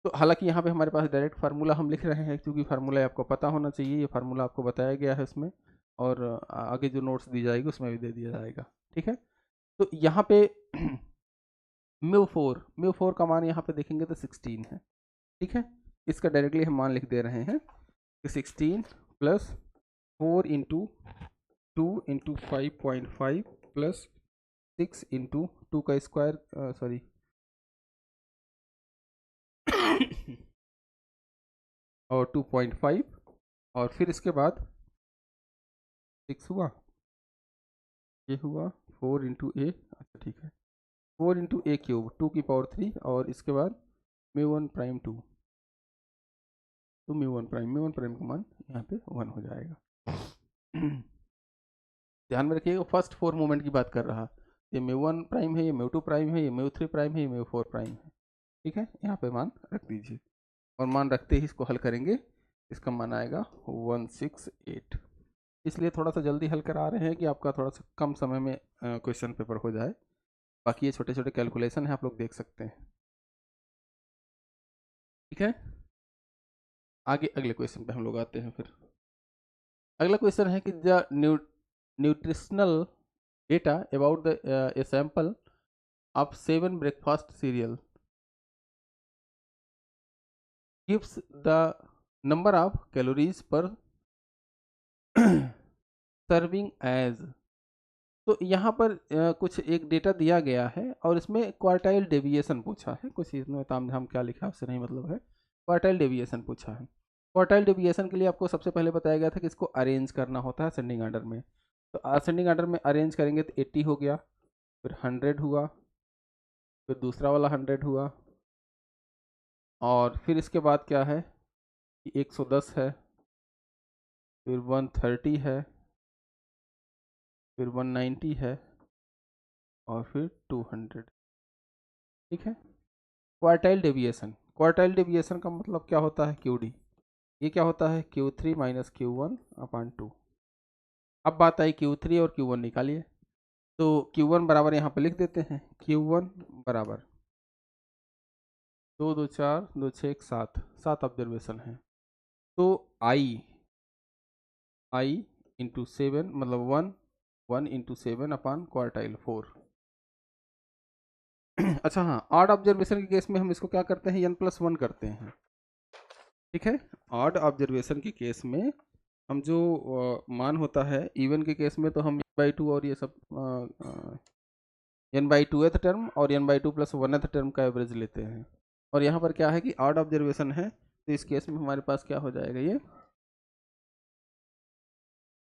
तो हालांकि यहाँ पे हमारे पास डायरेक्ट फार्मूला हम लिख रहे हैं, क्योंकि फार्मूला आपको पता होना चाहिए, ये फार्मूला आपको बताया गया है उसमें, और आगे जो नोट्स दी जाएगी उसमें भी दे दिया जाएगा। ठीक है, तो यहाँ पे म्यू फोर का मान यहाँ पे देखेंगे तो 16 है। ठीक है, इसका डायरेक्टली हम मान लिख दे रहे हैं कि 16 plus 4 into 2 into 5.5 plus 6 into 2 का स्क्वायर, सॉरी और 2.5 और फिर इसके बाद 6 हुआ, ये हुआ 4 इंटू ए, अच्छा ठीक है, 4 इंटू ए क्यूब 2 की पावर 3 और इसके बाद म्यू वन प्राइम 2, तो म्यू वन प्राइम का मान यहाँ पे 1 हो जाएगा। ध्यान में रखिएगा, फर्स्ट 4 मोमेंट की बात कर रहा, ये म्यू वन प्राइम है, ये म्यू टू प्राइम है, ये म्यू थ्री प्राइम है, ये म्यू फोर प्राइम है। ठीक है, यहाँ पे मान रख दीजिए और मान रखते ही इसको हल करेंगे, इसका मान आएगा 168। इसलिए थोड़ा सा जल्दी हल करा रहे हैं कि आपका थोड़ा सा कम समय में क्वेश्चन पेपर हो जाए। बाकी ये छोटे छोटे कैलकुलेशन है, आप लोग देख सकते हैं। ठीक है, आगे अगले क्वेश्चन पे हम लोग आते हैं। फिर अगला क्वेश्चन है कि the nutritional data about the a sample of 7 breakfast cereal gives the number of calories per serving as। तो यहाँ पर कुछ एक डेटा दिया गया है और इसमें क्वार्टाइल डेविएशन पूछा है, कुछ इसमें ताम झाम क्या लिखा है उससे नहीं मतलब है, क्वार्टाइल डेविएशन पूछा है। क्वार्टाइल डेविएशन के लिए आपको सबसे पहले बताया गया था कि इसको अरेंज करना होता है असेंडिंग ऑर्डर में। तो असेंडिंग ऑर्डर में अरेंज करेंगे तो 80 हो गया, फिर 100 हुआ, फिर दूसरा वाला 100 हुआ, और फिर इसके बाद क्या है कि 110 है, फिर 130 है, फिर 190 है और फिर 200। ठीक है, क्वार्टाइल डेविएशन का मतलब क्या होता है, क्यूडी। ये क्या होता है, Q3 माइनस Q1 अपान 2। अब बात आई Q3 और Q1 निकालिए, तो Q1 बराबर यहाँ पे लिख देते हैं, Q1 बराबर 2 2 4 2 6 7, 7 ऑब्जर्वेशन है। तो I इंटू 7 मतलब 1 इंटू 7 अपान क्वार्टाइल 4। अच्छा हाँ, ऑड ऑब्जर्वेशन के केस में हम इसको क्या करते हैं, n+1 करते हैं। ठीक है, ऑड ऑब्जर्वेशन के केस में हम जो मान होता है, इवन के केस में तो हम n/2 और ये सब n/2th टर्म और n/2 प्लस 1th टर्म का एवरेज लेते हैं। और यहाँ पर क्या है कि ऑड ऑब्जर्वेशन है, तो इस केस में हमारे पास क्या हो जाएगा, ये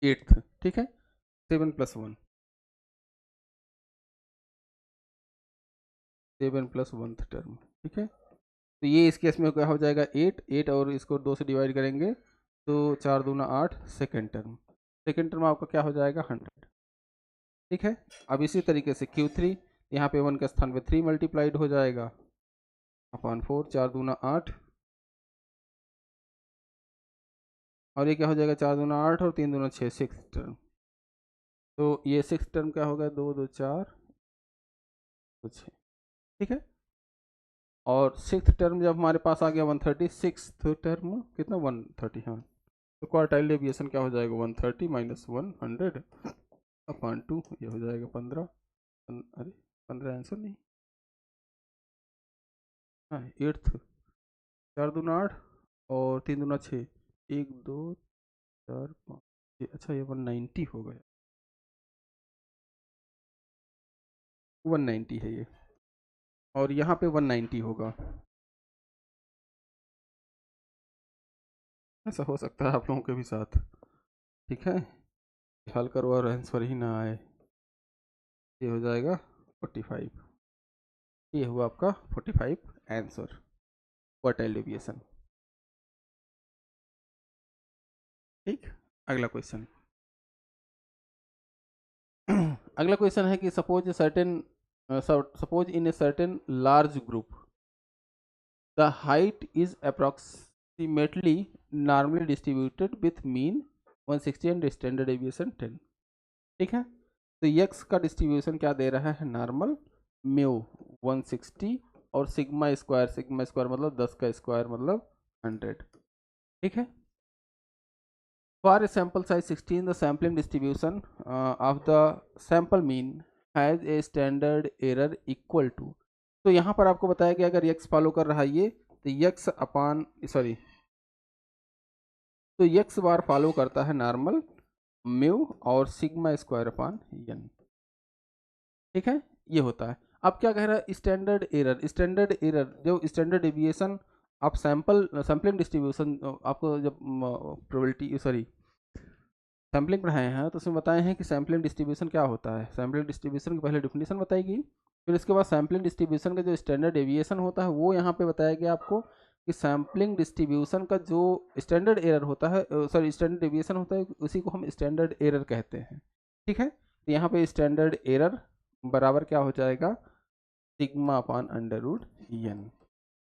8th। ठीक है, 7+1 7+1th टर्म। ठीक है, तो ये इस केस में क्या हो जाएगा, 8 और इसको 2 से डिवाइड करेंगे तो 4 दूना 8, सेकेंड टर्म आपका क्या हो जाएगा, 100। ठीक है, अब इसी तरीके से Q3, यहाँ पे 1 के स्थान पे 3 मल्टीप्लाइड हो जाएगा अपान 4, 4 दूना 8 और ये क्या हो जाएगा, 4 दूना 8 और 3 दूना 6, 6 टर्म। तो ये 6 टर्म क्या होगा, 2 2 4 2 6। ठीक है, और 6th टर्म जब हमारे पास आ गया 130, 6th टर्म कितना 130, हाँ, तो क्वार्टाइल डेविएशन क्या हो जाएगा, 130 माइनस 100 अपान 2, ये हो जाएगा 15। अरे 15 आंसर नहीं, हाँ 8th, 4 दूना 8 और 3 दूना 6, 1 2 4 5, अच्छा ये 190 हो गया, 190 है ये, और यहाँ पे 190 होगा। ऐसा हो सकता है आप लोगों के भी साथ, ठीक है। हल करो और आंसर ही ना आए, ये हो जाएगा 45, ये हुआ आपका 45 आंसर, क्वार्टाइल डेविएशन। ठीक, अगला क्वेश्चन। अगला क्वेश्चन है कि suppose in a certain large group the height is approximately normally distributed with mean 160 and standard deviation 10। ठीक है, तो यक्स का डिस्ट्रीब्यूशन क्या दे रहा है, नॉर्मल म्यू 160 और सिग्मा स्क्वायर मतलब 10 का स्क्वायर मतलब 100। ठीक है, for a sample size 16 the sampling distribution of the sample mean has a standard error equal to, तो यहाँ पर आपको बताया गया अगर यक्स फॉलो कर रहा है ये, तो यक्स अपान सॉरी तो यक्स बार फॉलो करता है नॉर्मल म्यू और सिग्मा स्क्वायर अपान एन। ठीक है, ये होता है। अब क्या कह रहा है, स्टैंडर्ड एरर जो स्टैंडर्ड डेविएशन आप सैम्पलिंग डिस्ट्रीब्यूशन आपको जब प्रोबेबिलिटी सैम्पलिंग पढ़ाए हैं तो उसमें बताए हैं कि सैम्पलिंग डिस्ट्रीब्यूशन क्या होता है। सैम्पलिंग डिस्ट्रीब्यूशन की पहले डिफिनीशन बताई गई, फिर इसके बाद सैम्पलिंग डिस्ट्रीब्यूशन का जो स्टैंडर्ड डेविएशन होता है वो यहाँ पे बताया गया आपको कि सैम्पलिंग डिस्ट्रीब्यूशन का जो स्टैंडर्ड एरर होता है स्टैंडर्ड डेविएशन होता है उसी को हम स्टैंडर्ड एरर कहते हैं। ठीक है, तो यहाँ पे स्टैंडर्ड एरर बराबर क्या हो जाएगा, sigma upon under root n.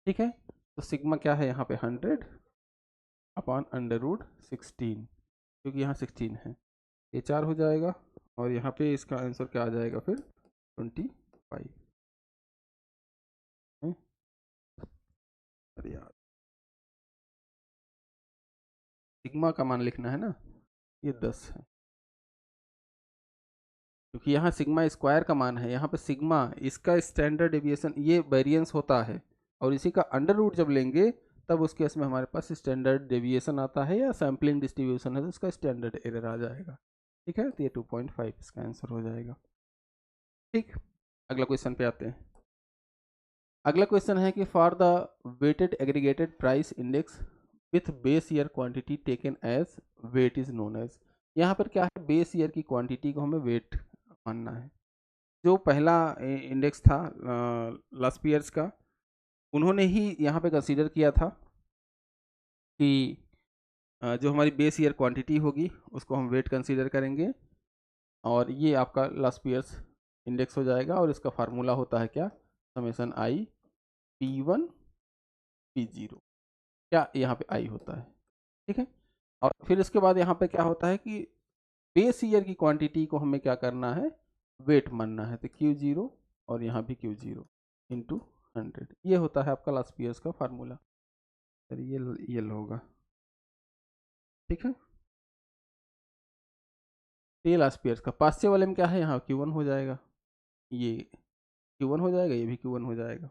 ठीक है, तो सिग्मा क्या है यहाँ पे 100 अपान अंडर रूट 16, क्योंकि यहाँ 16 है, ये 4 हो जाएगा और यहाँ पे इसका आंसर क्या आ जाएगा फिर 25। अरे यार, सिग्मा का मान लिखना है ना, ये 10 है, क्योंकि यहाँ सिग्मा स्क्वायर का मान है, यहाँ पे सिग्मा इसका स्टैंडर्ड डेविएशन ये वेरिएंस होता है और इसी का अंडर रूट जब लेंगे तब उस केस में हमारे पास स्टैंडर्ड डेविएशन आता है या सैम्पलिंग डिस्ट्रीब्यूशन है तो उसका स्टैंडर्ड एरर आ जाएगा। ठीक है, तो ये 2.5 इसका आंसर हो जाएगा। ठीक, अगला क्वेश्चन पे आते हैं। अगला क्वेश्चन है कि for the weighted aggregated price index with base year quantity taken as weight is known as, यहाँ पर क्या है, बेस ईयर की क्वांटिटी को हमें वेट मानना है। जो पहला इंडेक्स था लास्ट ईयर्स का, उन्होंने ही यहाँ पे कंसीडर किया था कि जो हमारी बेस ईयर क्वांटिटी होगी उसको हम वेट कंसीडर करेंगे और ये आपका लास्ट ईयर्स इंडेक्स हो जाएगा और इसका फार्मूला होता है क्या, समेसन आई P1 P0, क्या यहाँ पे आई होता है। ठीक है, और फिर इसके बाद यहाँ पे क्या होता है कि बेस ईयर की क्वांटिटी को हमें क्या करना है, वेट मानना है, तो Q0 और यहाँ भी Q0 इंटू 100, ये होता है आपका लास्ट ईयर्स का फार्मूला। सर ये होगा, ठीक है, ये लास्ट ईयर्स का। पाँच वाले में क्या है, यहाँ Q1 हो जाएगा, ये Q1 हो जाएगा, ये भी Q1 हो जाएगा।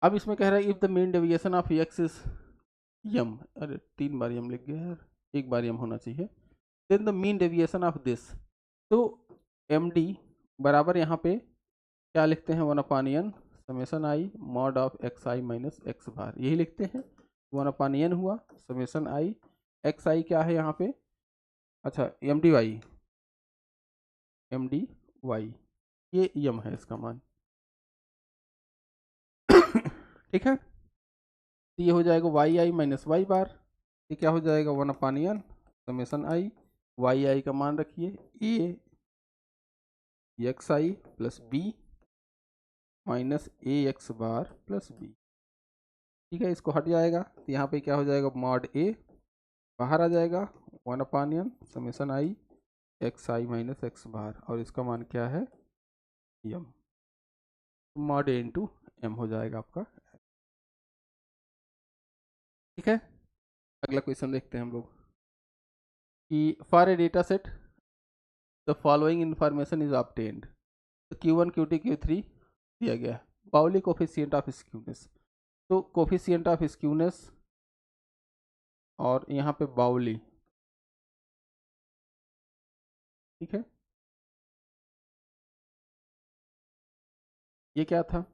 अब इसमें कह रहा है if the mean deviation of X is M, अरे 3 बार यम लिख गया यार, 1 बार यम होना चाहिए, then the mean deviation of this, तो एम डी बराबर यहाँ पे क्या लिखते हैं, 1/n summation I mod of X I minus X bar, यही लिखते हैं। 1/n हुआ समेसन आई, एक्स आई क्या है यहाँ पे, अच्छा एम डी वाई, ये यम है इसका मान। ठीक है, तो ये हो जाएगा वाई आई माइनस वाई बार, ये क्या हो जाएगा 1/n समेसन आई, वाई आई का मान रखिए ए एक्स आई प्लस बी माइनस ए एक्स बार प्लस बी। ठीक है, इसको हट जाएगा तो यहाँ पे क्या हो जाएगा, मॉड ए बाहर आ जाएगा 1/n summation I X I minus X बार और इसका मान क्या है एम, मॉड ए इंटू एम हो जाएगा आपका। ठीक है, अगला क्वेश्चन देखते हैं हम लोग कि for A data set the following information is obtained, तो Q1 Q2 Q3 दिया गया है, पाउली कोफिशिएंट ऑफ स्क्यूनेस, तो कोफिशिएंट ऑफ स्क्यूनेस और यहाँ पे बाउली, ठीक है। ये क्या था,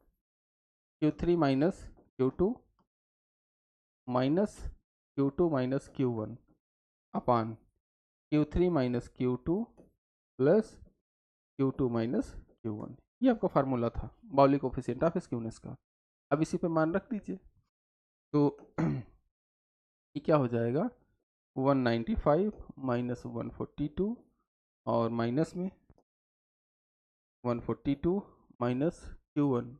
Q3 minus Q2 minus Q2 minus Q1 अपान Q3 minus Q2 plus Q2 minus Q1। ये आपका फार्मूला था बाउली कोफिशिएंट ऑफ स्क्यूनेस का। अब इसी पे मान रख दीजिए, तो ये क्या हो जाएगा 195 माइनस 142 और माइनस में 142 माइनस Q1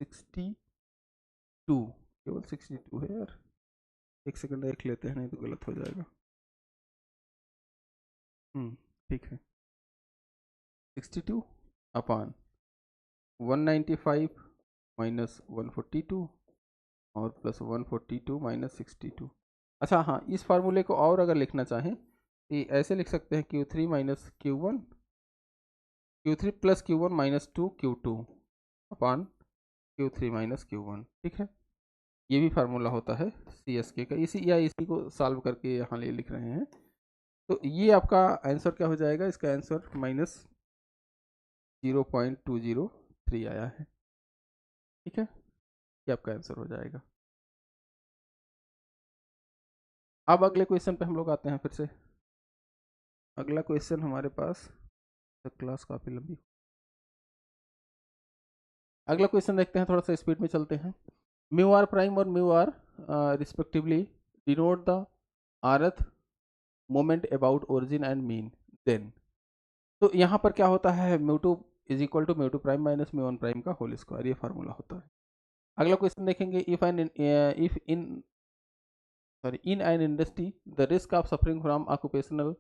62, केवल 62 है यार, एक सेकंड देख लेते हैं नहीं तो गलत हो जाएगा। ठीक है, 62 अपान 195 माइनस 142 और प्लस 142 माइनस 62। अच्छा हाँ, इस फार्मूले को और अगर लिखना चाहें तो ऐसे लिख सकते हैं Q3 minus Q1, Q3 plus Q1 minus 2 Q2 अपान Q3 माइनस Q1, ठीक है। ये भी फार्मूला होता है CSK का, इसी को सॉल्व करके यहाँ ले लिख रहे हैं। तो ये आपका आंसर क्या हो जाएगा, इसका आंसर माइनस 0.203 आया है, ठीक है। ये आपका आंसर हो जाएगा। अब अगले क्वेश्चन पे हम लोग आते हैं फिर से। अगला क्वेश्चन हमारे पास, तो क्लास काफ़ी लंबी, अगला क्वेश्चन देखते हैं, थोड़ा सा स्पीड में चलते हैं। म्यू आर प्राइम और mu r respectively denote the rth moment about origin and mean then. तो यहाँ पर क्या होता है, mu two is equal to mu two prime minus mu one prime का होल स्क्वायर, ये फार्मूला होता है। अगला क्वेश्चन देखेंगे, in an industry the risk of suffering from occupational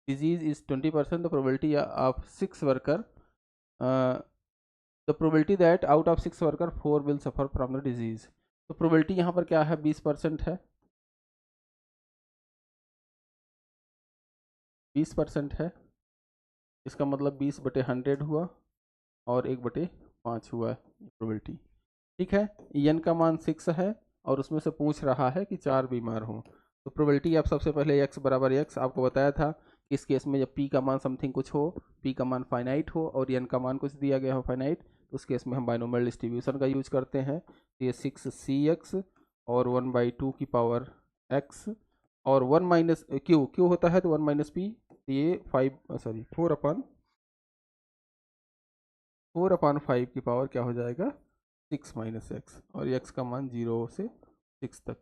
disease is 20%, the probability of 6 worker the probability that out of 6 worker 4 will suffer from the disease। तो प्रोबेबिलिटी यहाँ पर क्या है, 20% है, 20% है, इसका मतलब 20/100 हुआ और 1/5 हुआ प्रोबेबिलिटी, ठीक है। एन का मान 6 है और उसमें से पूछ रहा है कि 4 बीमार हों, तो प्रोबेबिलिटी आप सबसे पहले x बराबर x, आपको बताया था कि इस केस में जब p का मान समथिंग कुछ हो, p का मान फाइनाइट हो और n का मान कुछ दिया गया हो फाइनाइट, तो उस केस में हम बाइनोमियल डिस्ट्रीब्यूशन का यूज करते हैं। तो ये 6cx और 1/2 की पावर x और 1 माइनस क्यू होता है तो 1 माइनस पी, ये 4/5 की पावर क्या हो जाएगा 6 माइनस एक्स, और x का मान 0 से 6 तक।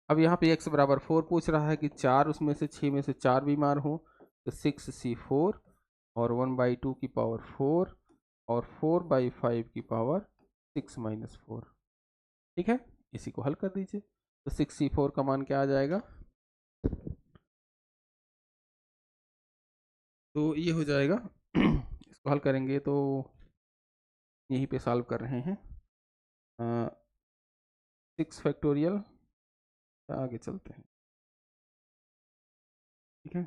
अब यहाँ पे x बराबर 4 पूछ रहा है कि 4 उसमें से 6 में से 4 बीमार हो, तो 6c4 और 1/2 की पावर 4 और 4/5 की पावर 6 माइनस 4, ठीक है। इसी को हल कर दीजिए, तो 6c4 का मान क्या आ जाएगा, तो ये हो जाएगा इसको हल करेंगे तो यहीं पे सॉल्व कर रहे हैं, 6 फैक्टोरियल, आगे चलते हैं, ठीक है।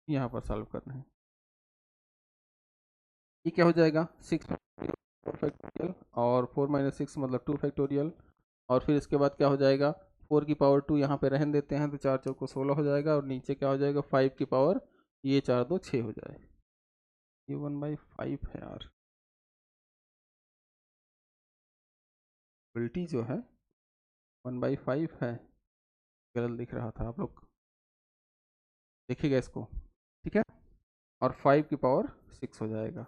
यहाँ पर सॉल्व करना है, ये क्या हो जाएगा 6 फैक्टोरियल और 4 माइनस 6 मतलब 2 फैक्टोरियल, और फिर इसके बाद क्या हो जाएगा 4 की पावर 2 यहाँ पे रहने देते हैं तो 4 चौको 16 हो जाएगा, और नीचे क्या हो जाएगा 5 की पावर, ये 4 2 6 हो जाए, ये 1/5 है यार, उल्टी जो है 1/5 है, गलत दिख रहा था, आप लोग देखिएगा इसको, ठीक है। और 5 की पावर 6 हो जाएगा,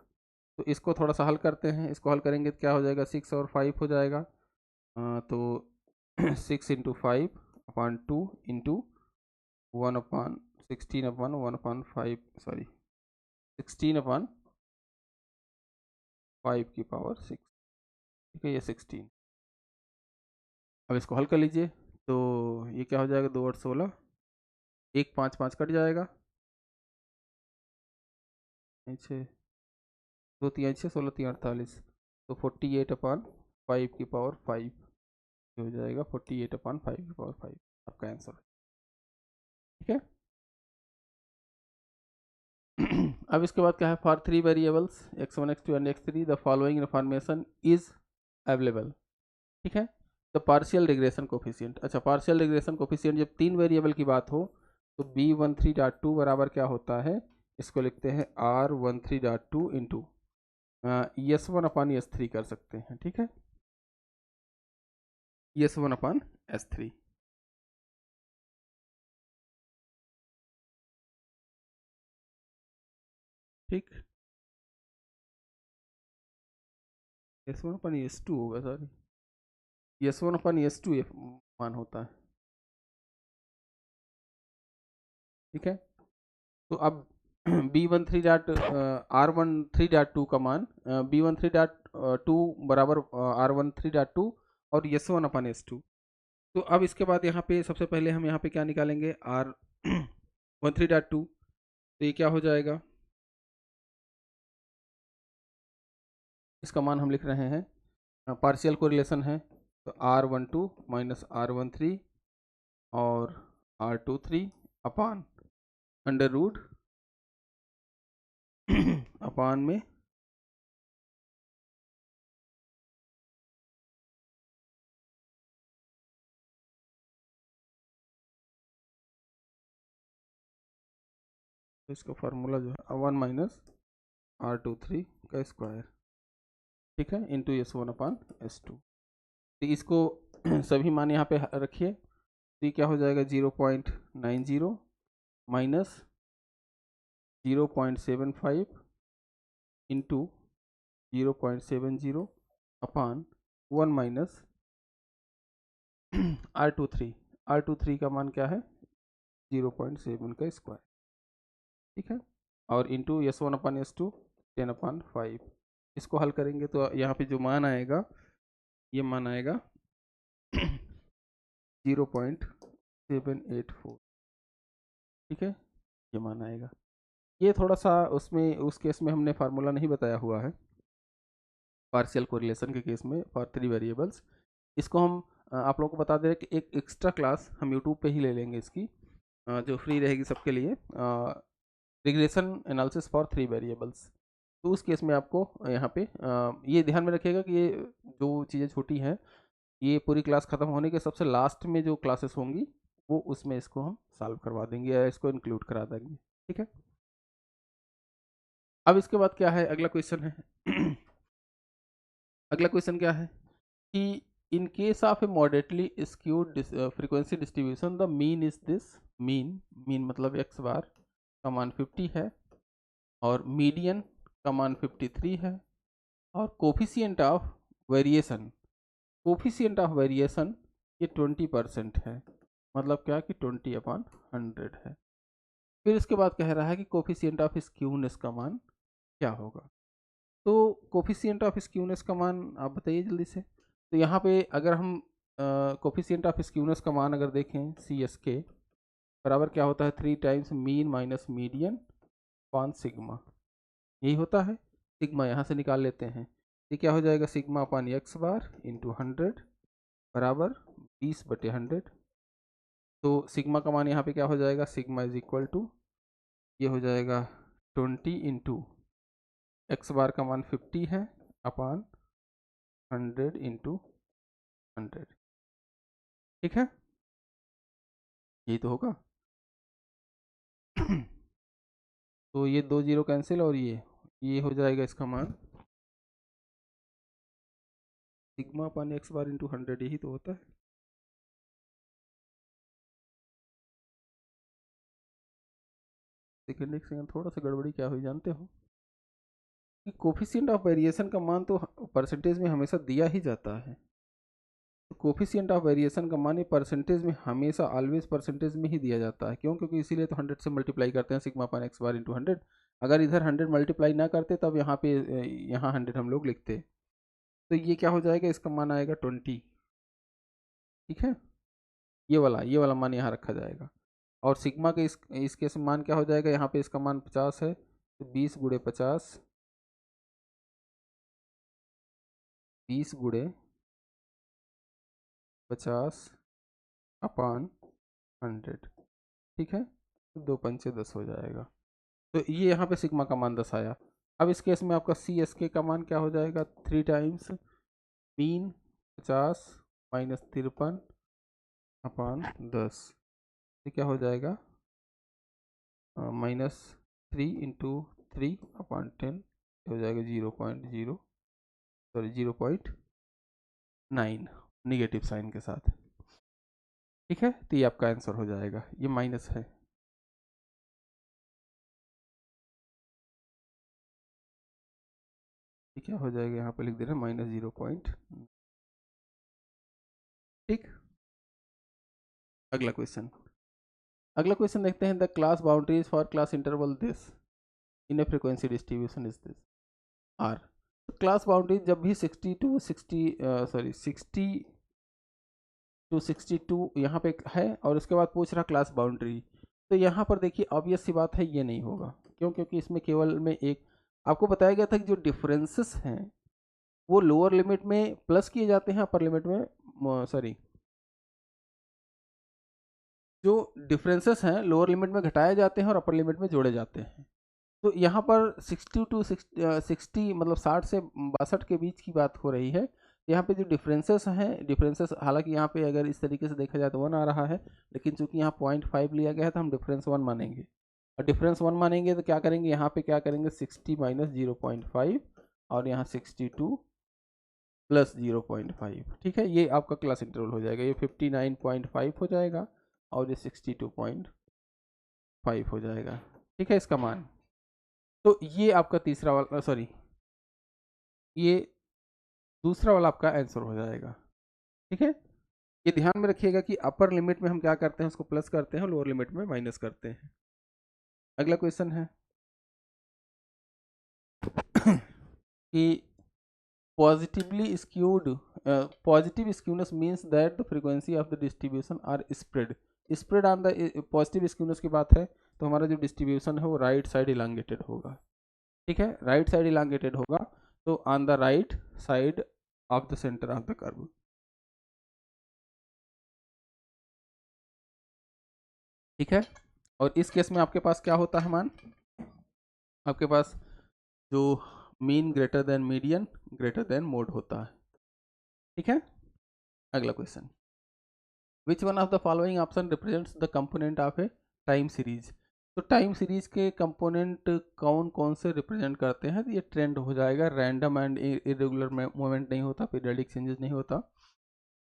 तो इसको थोड़ा सा हल करते हैं, इसको हल करेंगे तो क्या हो जाएगा 6 और 5 हो जाएगा, तो 6 × 5/2 इंटू 1/16/1/5, सॉरी 16/5 की पावर 6, ठीक है, ये 16। अब इसको हल कर लीजिए, तो ये क्या हो जाएगा 2 और 16, 1 5 5 कट जाएगा, 6 2 3 6 16 3 48, तो 48/5 की पावर 5 हो जाएगा, 48/5 की पावर 5 आपका आंसर, ठीक है। अब इसके बाद क्या है, for 3 variables x1 x2 and x3 the following information is available, ठीक है। The partial regression coefficient. अच्छा, पार्शियल रिग्रेशन कोफिशिएंट जब 3 वेरिएबल की बात हो तो B13.2 बराबर क्या होता है, इसको लिखते हैं R13.2 इंटू S1 अपान S3 कर सकते हैं, ठीक है, S1 अपान S3। ठीक, S1 अपन S2 होगा, सॉरी, S1 अपन S2 मान होता है, ठीक है। तो अब B13.R13.2 का मान B13.2 बराबर R13.2 और S1 अपन S2। तो अब इसके बाद यहाँ पे सबसे पहले हम यहाँ पे क्या निकालेंगे, R13.2, तो ये क्या हो जाएगा, इसका मान हम लिख रहे हैं, पार्शियल कोरिलेशन है, तो R12 माइनस R13 और R23 अपान अंडर रूट अपान में तो इसका फार्मूला जो है 1 माइनस R23 का स्क्वायर, ठीक है, इंटू S1 अपान S2। तो इसको सभी मान यहाँ पे रखिए, तो ये क्या हो जाएगा 0.90 माइनस 0.75 इंटू 0.70 अपान 1 माइनस R23 का मान क्या है 0.7 का स्क्वायर, ठीक है, और इंटू S1 अपान S2 10 अपान 5। इसको हल करेंगे तो यहाँ पे जो मान आएगा, ये मान आएगा 0.784, ठीक है, ये मान आएगा। ये थोड़ा सा उसमें उस केस में हमने फार्मूला नहीं बताया हुआ है, पार्शियल कोरिलेशन के केस में फॉर 3 वेरिएबल्स। इसको हम आप लोगों को बता दे रहे कि एक एक्स्ट्रा क्लास हम यूट्यूब पे ही ले लेंगे इसकी, जो फ्री रहेगी सबके लिए, रिग्रेशन एनालिसिस फॉर 3 वेरिएबल्स। तो उस केस में आपको यहाँ पे ये ध्यान में रखिएगा कि ये जो चीज़ें छोटी हैं, ये पूरी क्लास ख़त्म होने के सबसे लास्ट में जो क्लासेस होंगी वो उसमें इसको हम सॉल्व करवा देंगे या इसको इंक्लूड करा देंगे, ठीक है। अब इसके बाद क्या है, अगला क्वेश्चन है अगला क्वेश्चन क्या है कि in case of A moderately skewed frequency distribution the mean is this. Mean मतलब एक्स बार का मान 50 है और मीडियन का मान 53 है और कोफिशिएंट ऑफ वेरिएशन ये 20% है, मतलब क्या कि 20/100 है। फिर इसके बाद कह रहा है कि कोफिशिएंट ऑफ स्क्यूनेस का मान क्या होगा। तो कोफिशिएंट ऑफ स्क्यूनेस का मान आप बताइए जल्दी से। तो यहाँ पे अगर हम कोफिशिएंट ऑफ स्क्यूनेस का मान अगर देखें CSK बराबर क्या होता है 3 टाइम्स मीन माइनस मीडियन पान सिग्मा, यही होता है। सिग्मा यहाँ से निकाल लेते हैं, ये क्या हो जाएगा सिग्मा अपान एक्स बार इंटू 100 बराबर 20/100। तो सिग्मा का मान यहाँ पे क्या हो जाएगा, सिग्मा इज इक्वल टू ये हो जाएगा 20 इंटू एक्स बार का मान 50 है अपान 100 इंटू 100, ठीक है, यही तो होगा। तो ये 2 0 कैंसिल और ये हो जाएगा इसका मान सिग्मा अपान एक्स बार इंटू 100, यही तो होता है। सेकेंड एक सेकेंड, थोड़ा सा गड़बड़ी क्या हुई जानते हो कि कोफिशिएंट ऑफ वेरिएशन का मान तो परसेंटेज में हमेशा दिया ही जाता है। तो कोफिशिएंट ऑफ वेरिएशन का मान ये परसेंटेज में हमेशा ऑलवेज परसेंटेज में ही दिया जाता है, क्यों, क्योंकि इसीलिए तो 100 से मल्टीप्लाई करते हैं सिग्मा अपान एक्स बार इंटू 100। अगर इधर 100 मल्टीप्लाई ना करते तब यहाँ पे यहाँ 100 हम लोग लिखते। तो ये क्या हो जाएगा, इसका मान आएगा 20, ठीक है, ये वाला मान यहाँ रखा जाएगा। और सिग्मा के इस केस में मान क्या हो जाएगा, यहाँ पे इसका मान 50 है, तो 20 गुणे 50, 20 गुणे 50 अपान 100, ठीक है, तो 2 पंचे 10 हो जाएगा। तो ये यहाँ पे सिग्मा का मान 10 आया। अब इस केस में आपका CSK का मान क्या हो जाएगा, 3 टाइम्स मीन 50 -53 अपान 10, ये क्या हो जाएगा -3 इंटू 3 अपान 10 हो जाएगा 0.0 सॉरी 0.9 निगेटिव साइन के साथ। ठीक है, तो ये आपका आंसर हो जाएगा, ये माइनस है। ये क्या हो जाएगा, यहाँ पे लिख दे रहे हैं -0. ठीक, अगला क्वेश्चन देखते हैं। The class boundaries for class interval this in a frequency distribution is this are. Class boundary जब भी 60 टू 62 यहाँ पे है और उसके बाद पूछ रहा क्लास बाउंड्री, तो यहाँ पर देखिए ऑब्वियस सी बात है ये नहीं होगा। क्यों? क्योंकि इसमें केवल में एक आपको बताया गया था कि जो डिफरेंसेस हैं वो लोअर लिमिट में प्लस किए जाते हैं, अपर लिमिट में सॉरी, जो डिफरेंसेस हैं लोअर लिमिट में घटाए जाते हैं और अपर लिमिट में जोड़े जाते हैं। तो यहाँ पर 60 टू 60 मतलब 60 से 62 के बीच की बात हो रही है। यहाँ पे जो डिफरेंसेस हैं, डिफरेंसेस हालांकि यहाँ पे अगर इस तरीके से देखा जाए तो 1 आ रहा है, लेकिन चूंकि यहाँ 0.5 लिया गया है तो हम डिफरेंस 1 मानेंगे। और डिफरेंस 1 मानेंगे तो क्या करेंगे, यहाँ पे क्या करेंगे 60 माइनस 0.5 और यहाँ 62 प्लस 0.5। ठीक है, ये आपका क्लास इंटरवल हो जाएगा, ये 59.5 हो जाएगा और ये 62.5 हो जाएगा। ठीक है, इसका मान। तो ये आपका तीसरा वाला सॉरी ये दूसरा वाला आपका आंसर हो जाएगा। ठीक है, ये ध्यान में रखिएगा कि अपर लिमिट में हम क्या करते हैं, उसको प्लस करते हैं, लोअर लिमिट में माइनस करते हैं। अगला क्वेश्चन है कि positively skewed positive skewness means that the frequency of the distribution are spread on the positive skewness की बात है तो हमारा जो डिस्ट्रीब्यूशन है वो राइट साइड इलांगेटेड होगा। ठीक है, राइट साइड इलांगेटेड होगा, तो on the right side of the centre of the curve. ठीक है, और इस केस में आपके पास क्या होता है मान, आपके पास जो mean greater than median greater than mode होता है। ठीक है, अगला question, which one of the following option represents the component of A time series. तो टाइम सीरीज के कंपोनेंट कौन कौन से रिप्रेजेंट करते हैं, तो ये ट्रेंड हो जाएगा, रैंडम एंड इरेगुलर मूवमेंट नहीं होता, पीरियडिक चेंजेस नहीं होता।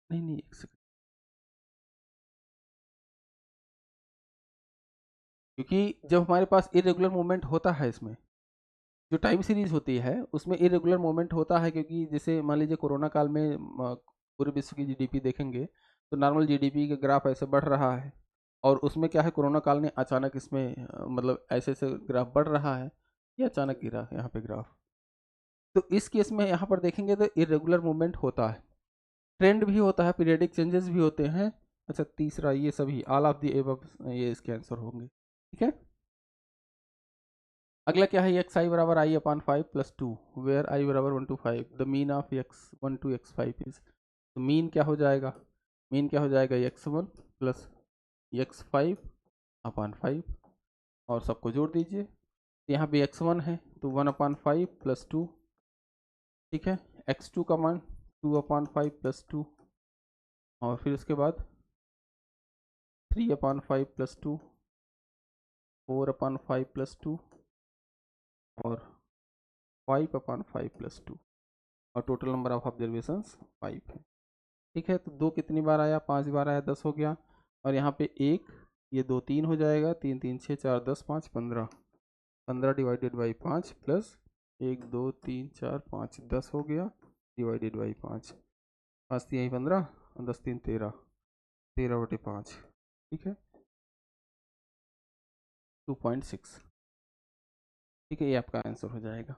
नहीं एक सेकंड, क्योंकि जब हमारे पास इरेगुलर मूवमेंट होता है, इसमें जो टाइम सीरीज होती है उसमें इरेगुलर मूवमेंट होता है, क्योंकि जैसे मान लीजिए कोरोना काल में पूरे विश्व की जीडीपी देखेंगे तो नॉर्मल जीडीपी का ग्राफ ऐसे बढ़ रहा है, और उसमें क्या है कोरोना काल ने अचानक इसमें मतलब ऐसे ऐसे ग्राफ बढ़ रहा है, ये अचानक गिरा यहाँ पे ग्राफ। तो इस केस में यहाँ पर देखेंगे तो इरेगुलर मूवमेंट होता है, ट्रेंड भी होता है, पीरियडिक चेंजेस भी होते हैं। अच्छा, तीसरा ये सभी ऑल ऑफ द एबव ये इसके आंसर होंगे। ठीक है, अगला क्या है, एक्स आई बराबर आई अपॉन 5 प्लस 2 वेयर आई बराबर 1 to 5 the mean of x 1 to x5 is. तो मीन क्या हो जाएगा, मीन क्या हो जाएगा x1 प्लस x5 अपॉन 5 और सबको जोड़ दीजिए, तो यहाँ भी x1 है तो 1 अपॉन 5 प्लस 2। ठीक है, x2 का मान 2 अपॉन 5 प्लस 2 और फिर उसके बाद 3 अपॉन 5 प्लस 2, 4 अपॉन 5 प्लस 2 और 5 अपॉन 5 प्लस 2 और टोटल नंबर ऑफ ऑब्जर्वेशंस 5 है। ठीक है, तो 2 कितनी बार आया, 5 बार आया, 10 हो गया, और यहाँ पे 1 ये 2 3 हो जाएगा, 3 3 6 4 10 5 15, 15 डिवाइडेड बाई 5 प्लस 1 2 3 4 5 10 हो गया डिवाइडेड बाई 5, 5 3 15 और 10 3 13, 13/5। ठीक है, 2.6। ठीक है, ये आपका आंसर हो जाएगा।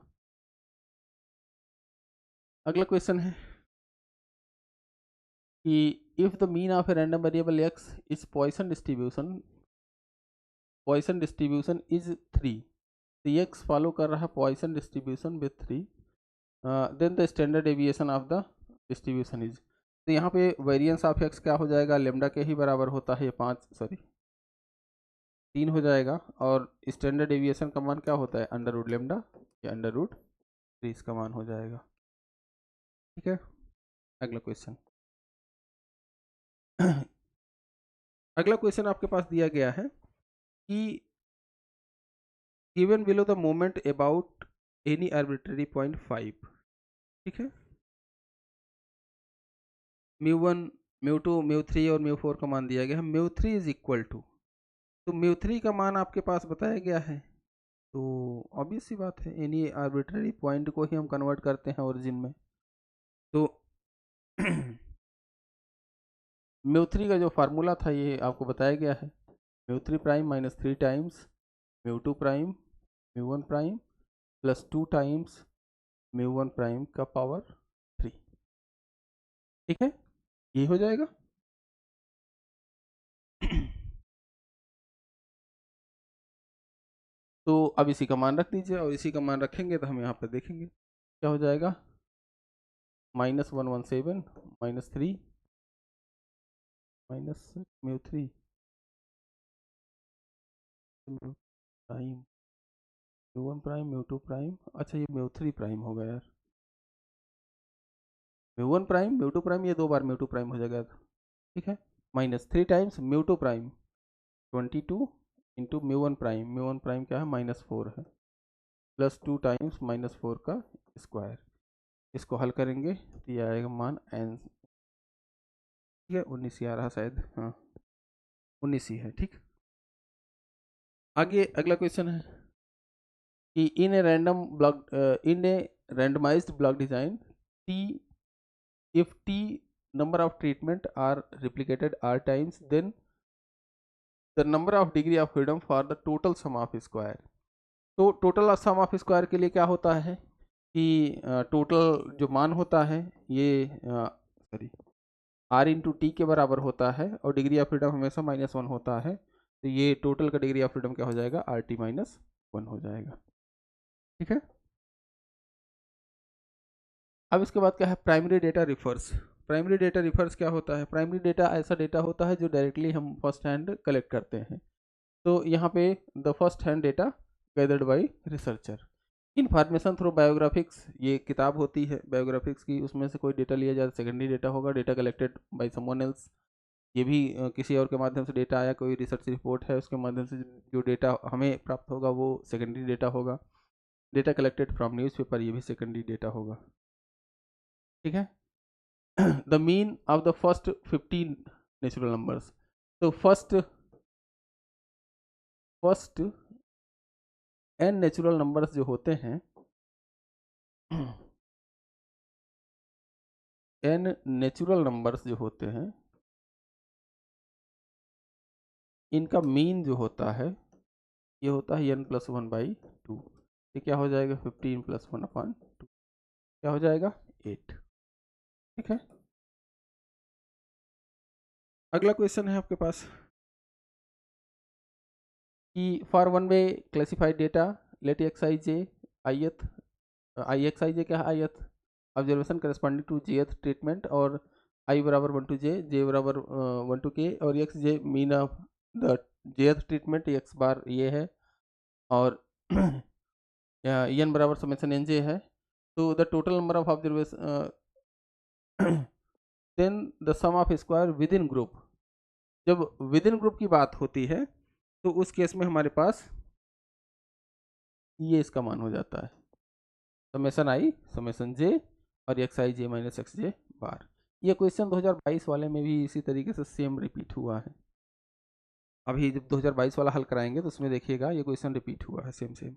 अगला क्वेश्चन है कि if the mean of a random variable x is Poisson distribution is 3, तो एक्स फॉलो कर रहा है Poisson distribution with 3, then the standard deviation of the distribution is. तो यहाँ पे वेरिएंस ऑफ एक्स क्या हो जाएगा, लेमडा के ही बराबर होता है, ये 3 हो जाएगा, और स्टैंडर्ड डेविएशन का मान क्या होता है, अंडर रूट लेमडा या अंडर रूट 3 इसका मान हो जाएगा। ठीक है, अगला क्वेश्चन, अगला क्वेश्चन आपके पास दिया गया है कि given below the moment about any arbitrary point 5, ठीक है। Mu one, mu two, mu three और म्यू फोर का मान दिया गया है। Mu three is equal to, तो म्यू थ्री का मान आपके पास बताया गया है, तो ऑब्वियस सी बात है एनी आर्बिट्रेरी पॉइंट को ही हम कन्वर्ट करते हैं ओरिजिन में। तो म्यू थ्री का जो फार्मूला था ये आपको बताया गया है, mu three prime minus 3 times mu two prime mu one prime plus 2 times mu one prime का पावर 3, ठीक है, ये हो जाएगा। तो अब इसी का मान रख दीजिए, और इसी का मान रखेंगे तो हम यहाँ पर देखेंगे क्या हो जाएगा, -117 -3 minus mu three mu prime mu one prime mu two prime, अच्छा ये म्यू थ्री प्राइम होगा यार, mu one prime mu two prime, ये 2 बार म्यू टू प्राइम हो जाएगा, ठीक है, -3 times mu two prime 22 into mu one prime क्या है -4 है, प्लस 2 टाइम्स -4 का स्क्वायर, इसको हल करेंगे तो ये आएगा मान एन, ठीक है, 19 ही आ रहा शायद, हाँ 19 ही है, ठीक। आगे अगला क्वेश्चन है कि in a random block in a randomized block design, T if T number of treatment are replicated R times, then the number of degree of freedom for the total sum of square। तो टोटल सम ऑफ स्क्वायर के लिए क्या होता है कि टोटल जो मान होता है ये सॉरी आर इंटू टी के बराबर होता है, और डिग्री ऑफ फ्रीडम हमेशा -1 होता है, तो ये टोटल का डिग्री ऑफ फ्रीडम क्या हो जाएगा, आर टी -1 हो जाएगा, ठीक है। अब इसके बाद क्या है, primary data refers. Primary data refers क्या होता है, प्राइमरी डेटा ऐसा डेटा होता है जो डायरेक्टली हम फर्स्ट हैंड कलेक्ट करते हैं। तो यहाँ पे the first hand data gathered by researcher. Information through biographics, ये किताब होती है बायोग्राफिक्स की, उसमें से कोई डेटा लिया जाए, सेकेंडरी डेटा होगा, data collected by someone else, ये भी किसी और के माध्यम से डेटा आया, कोई रिसर्च रिपोर्ट है उसके माध्यम से जो डेटा हमें प्राप्त होगा वो सेकेंडरी डेटा होगा। डेटा कलेक्टेड फ्रॉम न्यूज़पेपर, ये भी सेकेंडरी डेटा होगा, ठीक है। The mean of the first 15 natural numbers, तो फर्स्ट n नेचुरल नंबर्स जो होते हैं n नेचुरल नंबर्स जो होते हैं इनका मीन जो होता है ये होता है n+1/2, ये क्या हो जाएगा 15 + 1/2, क्या हो जाएगा 8, ठीक है। अगला क्वेश्चन है आपके पास कि for one way classified data let xij ith ixij क्या है ith observation corresponding to jth treatment, और i बराबर 1 to j, j बराबर 1 to k, और xj mean of the jth treatment, x bar ये है, और n बराबर समेशन nj है। तो the total number of observation then the sum of square within group, जब विद इन ग्रुप की बात होती है तो उस केस में हमारे पास ये इसका मान हो जाता है समेशन i समेशन j और एक्स आई जे माइनस एक्स जे बार। ये क्वेश्चन 2022 वाले में भी इसी तरीके से सेम रिपीट हुआ है, अभी जब 2022 वाला हल कराएंगे तो उसमें देखिएगा ये क्वेश्चन रिपीट हुआ है सेम।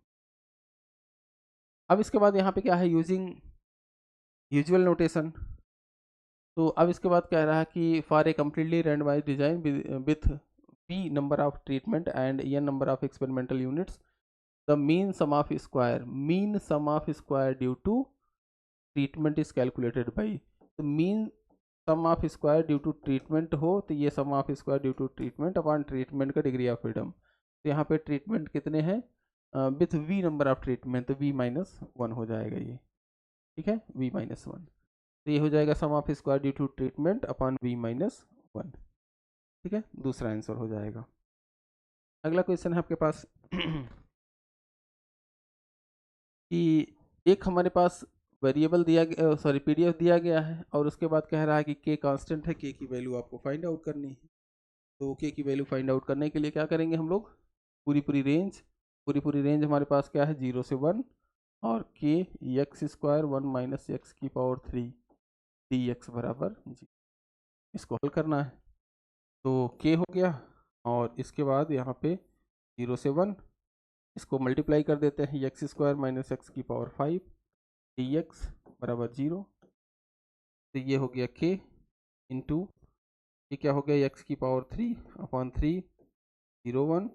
अब इसके बाद यहाँ पे क्या है, यूजिंग यूजुअल नोटेशन। तो अब इसके बाद कह रहा है कि for a completely randomized design with p number of treatment and n number of experimental units, the mean sum of square due to treatment is calculated by, तो mean sum of square due to treatment हो तो ये sum of square due to treatment upon treatment का डिग्री ऑफ फ्रीडम। तो यहाँ पे ट्रीटमेंट कितने हैं with v number of treatment, तो v-1 हो जाएगा ये, ठीक है, v-1, तो ये हो जाएगा sum of square due to treatment upon v-1, ठीक है, दूसरा आंसर हो जाएगा। अगला क्वेश्चन है आपके पास कि एक हमारे पास वेरिएबल दिया गया, सॉरी पीडीएफ दिया गया है और उसके बाद कह रहा है कि के कांस्टेंट है, के की वैल्यू आपको फाइंड आउट करनी है। तो के की वैल्यू फाइंड आउट करने के लिए क्या करेंगे हम लोग, पूरी रेंज हमारे पास क्या है 0 से 1 और के एक्स स्क्वायर 1 माइनस एक्स की पावर 3 डी एक्स बराबर जी, इसको हल करना है। तो के हो गया और इसके बाद यहाँ पे 0 से 1 इसको मल्टीप्लाई कर देते हैं, एक्स स्क्वायर माइनस एक्स की पावर 5 डी एक्स बराबर 0। तो ये हो गया के इंटू ये क्या हो गया एक्स की पावर 3 अपॉन 3 0 1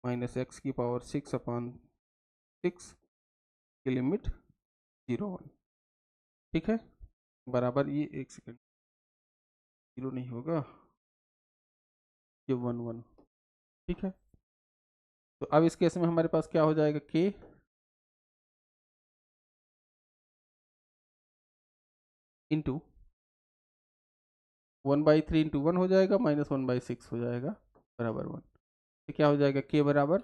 माइनस एक्स की पावर 6 अपॉन 6 की लिमिट 0 1, ठीक है, बराबर ये एक सेकेंड 0 नहीं होगा, ये 1 1, ठीक है। तो अब इस केस में हमारे पास क्या हो जाएगा, के इंटू 1/3 इंटू 1 हो जाएगा माइनस 1/6 हो जाएगा बराबर 1। तो क्या हो जाएगा के बराबर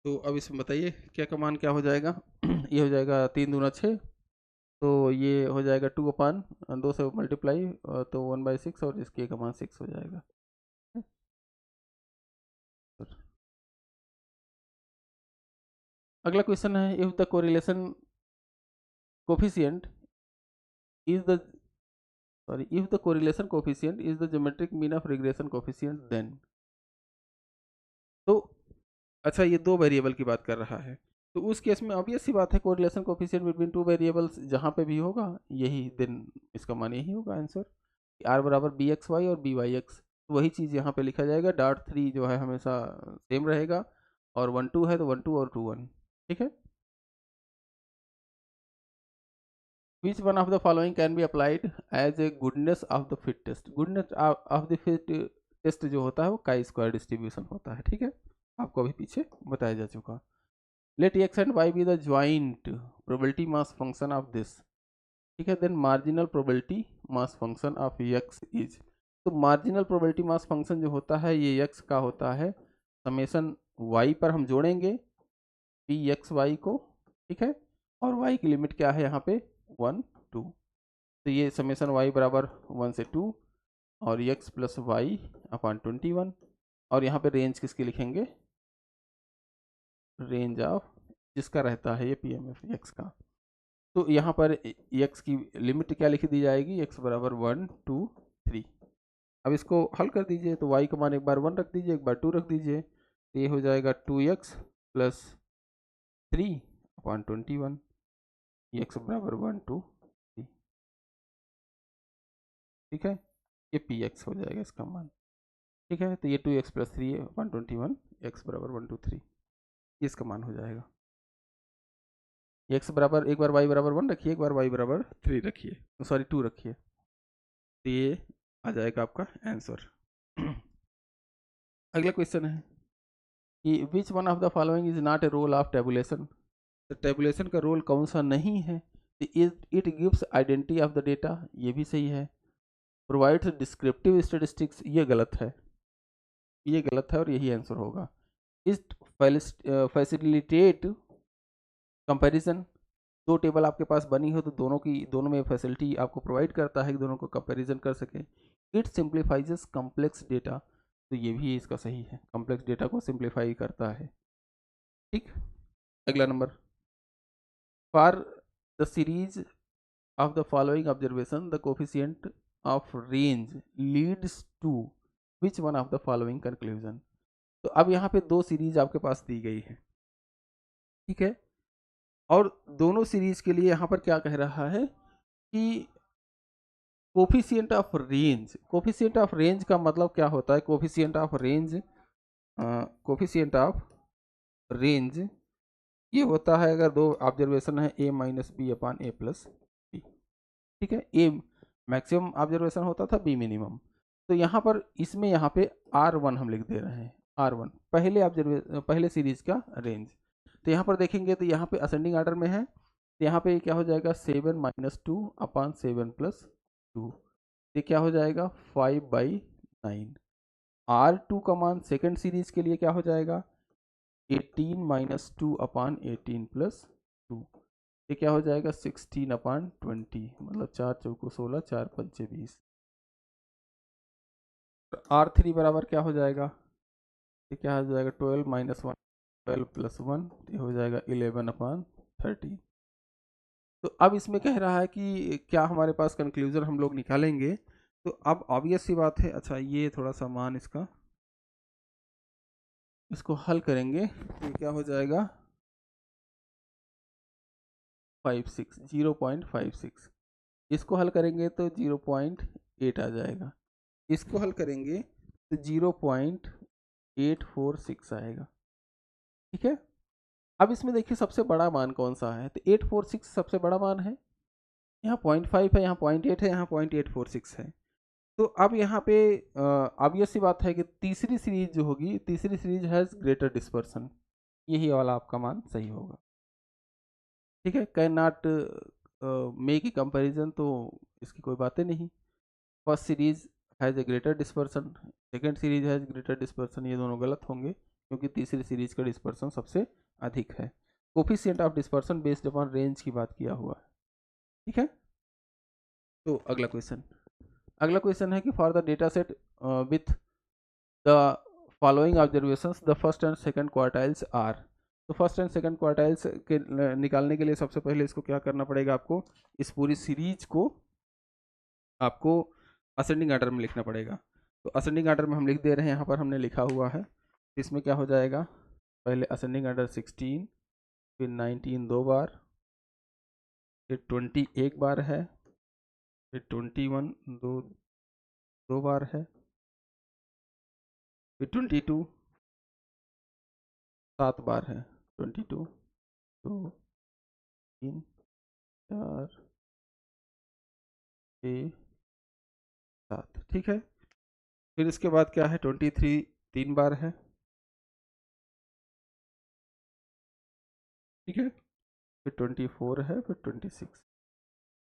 तो अब इसमें बताइए क्या का मान क्या हो जाएगा ये हो जाएगा 3 दूना 6, तो ये हो जाएगा 2 अपान 2 से मल्टीप्लाई तो 1/6 और इसके का मान 6 हो जाएगा। अगला क्वेश्चन है, if the correlation coefficient is the if the correlation coefficient is the geometric mean of regression coefficient then। तो अच्छा ये दो वेरिएबल की बात कर रहा है, तो उस केस में ऑब्वियस सी बात है correlation coefficient between two variables जहाँ पे भी होगा यही, देन इसका मान यही होगा आंसर, आर बराबर बी एक्स वाई और बी वाई एक्स। तो वही चीज़ यहाँ पे लिखा जाएगा, डॉट 3 जो है हमेशा सेम रहेगा और 1 2 है तो 1 2 और 2 1, ठीक है। Which one of the following can be applied as a goodness of the fit test? Goodness of the fit test जो होता है वो काई स्क्वायर डिस्ट्रीब्यूशन होता है, ठीक है, आपको अभी पीछे बताया जा चुका। Let x and y be the joint probability mass function of this, ठीक है, then marginal probability mass function of x is। तो marginal probability mass function जो होता है ये x का होता है, समेशन y पर हम जोड़ेंगे पी एक्स वाई को, ठीक है, और y की लिमिट क्या है यहाँ पे 1 2, तो ये समेशन y बराबर 1 से 2 और x प्लस वाई अपॉन 21 और यहाँ पे रेंज किसकी लिखेंगे, रेंज ऑफ जिसका रहता है ये पी एम एफ एक्स का। तो यहाँ पर x की लिमिट क्या लिख दी जाएगी, x बराबर 1 2 3। अब इसको हल कर दीजिए, तो y का मान एक बार 1 रख दीजिए एक बार 2 रख दीजिए, तो ये हो जाएगा 2x प्लस 3 अपॉन 21, एक्स बराबर 1 2 3, ठीक है, ये पी एक्स हो जाएगा इसका मान, ठीक है। तो ये 2x प्लस 3 121 एक्स बराबर 1 2 3 ये इसका मान हो जाएगा। एक्स बराबर एक बार वाई बराबर 1 रखिए, एक बार वाई बराबर 3 रखिए, सॉरी 2 रखिए, तो ये आ जाएगा आपका आंसर। अगला क्वेश्चन है कि which one of the following is not a role of tabulation. तो टेबुलेशन का रोल कौन सा नहीं है, it gives identity of the data, ये भी सही है। प्रोवाइड्स डिस्क्रिप्टिव स्टेटिस्टिक्स, ये गलत है, ये गलत है और यही आंसर होगा। इट फैसिलिटेट कंपैरिजन, दो टेबल आपके पास बनी हो तो दोनों में फैसिलिटी आपको प्रोवाइड करता है कि दोनों को कंपैरिजन कर सके। इट सिंप्लीफाइजेस कॉम्प्लेक्स डेटा, तो ये भी इसका सही है, कॉम्प्लेक्स डेटा को सिंप्लीफाई करता है, ठीक। अगला number, for the series of the following observation the coefficient of range leads to which one of the following conclusion। तो अब यहाँ पे दो सीरीज आपके पास दी गई है, ठीक है, और दोनों सीरीज के लिए यहाँ पर क्या कह रहा है कि coefficient of range, coefficient of range का मतलब क्या होता है, coefficient of range, coefficient of range ये होता है अगर दो ऑब्जर्वेशन है a minus B upon A plus B, ठीक है, ए मैक्सिमम ऑब्जर्वेशन होता था बी मिनिमम, तो यहाँ पर इसमें यहाँ पे R1 हम लिख दे रहे हैं, R1 पहले सीरीज का रेंज। तो यहाँ पर देखेंगे तो यहाँ पे असेंडिंग ऑर्डर में है, तो यहाँ पे क्या हो जाएगा 7 माइनस 2 अपान 7 प्लस 2, ये क्या हो जाएगा 5/9। R2 का मान सेकेंड सीरीज के लिए क्या हो जाएगा 18 माइनस 2/18 प्लस 2, ये क्या हो जाएगा 16/20, मतलब 4 चौको 16, 4 पंचे 20। R3 बराबर क्या हो जाएगा, ये क्या हो जाएगा 12 माइनस 1, 12 प्लस 1, ये हो जाएगा 11/30। तो अब इसमें कह रहा है कि क्या हमारे पास कंक्लूजन हम लोग निकालेंगे। तो अब ऑब्वियस सी बात है, अच्छा ये थोड़ा सा मान इसका, इसको हल करेंगे तो क्या हो जाएगा 0.56, इसको हल करेंगे तो 0.8 आ जाएगा, इसको हल करेंगे तो 0.846 आएगा। ठीक है, अब इसमें देखिए सबसे बड़ा मान कौन सा है, तो 846 सबसे बड़ा मान है, यहाँ 0.5 है, यहाँ 0.8 है, यहाँ 0.846 है। तो अब यहाँ पे ऑब्वियस सी बात है कि तीसरी सीरीज जो होगी, तीसरी सीरीज हैज़ ग्रेटर डिस्पर्सन, यही वाला आपका मान सही होगा। ठीक है, can not make a comparison, तो इसकी कोई बातें नहीं। First series has a greater dispersion, second series has greater dispersion, ये दोनों गलत होंगे क्योंकि तीसरी सीरीज का डिस्पर्सन सबसे अधिक है। Coefficient of dispersion based upon range की बात किया हुआ है। ठीक है, तो अगला क्वेश्चन है कि for the data set with the following observations the first and second quartiles are. तो फर्स्ट एंड सेकंड क्वार्टाइल्स के निकालने के लिए सबसे पहले इसको क्या करना पड़ेगा, आपको इस पूरी सीरीज को आपको असेंडिंग ऑर्डर में लिखना पड़ेगा। तो असेंडिंग ऑर्डर में हम लिख दे रहे हैं, यहाँ पर हमने लिखा हुआ है। इसमें क्या हो जाएगा, पहले असेंडिंग ऑर्डर 16, फिर 19 दो बार, फिर 20 एक बार है, फिर 21 दो बार है, फिर 22 7 बार है, 22 2 3 4 6 7। ठीक है, फिर इसके बाद क्या है 23 3 बार है। ठीक है, फिर 24 है, फिर 26।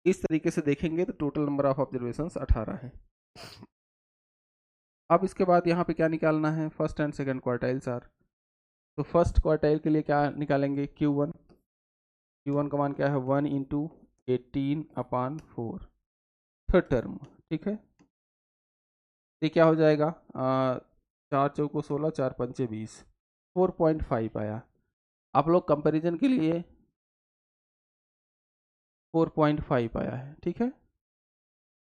इस तरीके से देखेंगे तो टोटल नंबर ऑफ ऑब्जर्वेशंस 18 है। अब इसके बाद यहाँ पे क्या निकालना है, first and second quartiles are. तो फर्स्ट क्वार्टाइल के लिए क्या निकालेंगे Q1 का मान क्या है 1 इंटू 18/4 थर्ड टर्म। ठीक है, ये क्या हो जाएगा 4 चौको 16, 4 पंचे 20, 4.5 आया। आप लोग कंपैरिजन के लिए 4.5 आया है। ठीक है,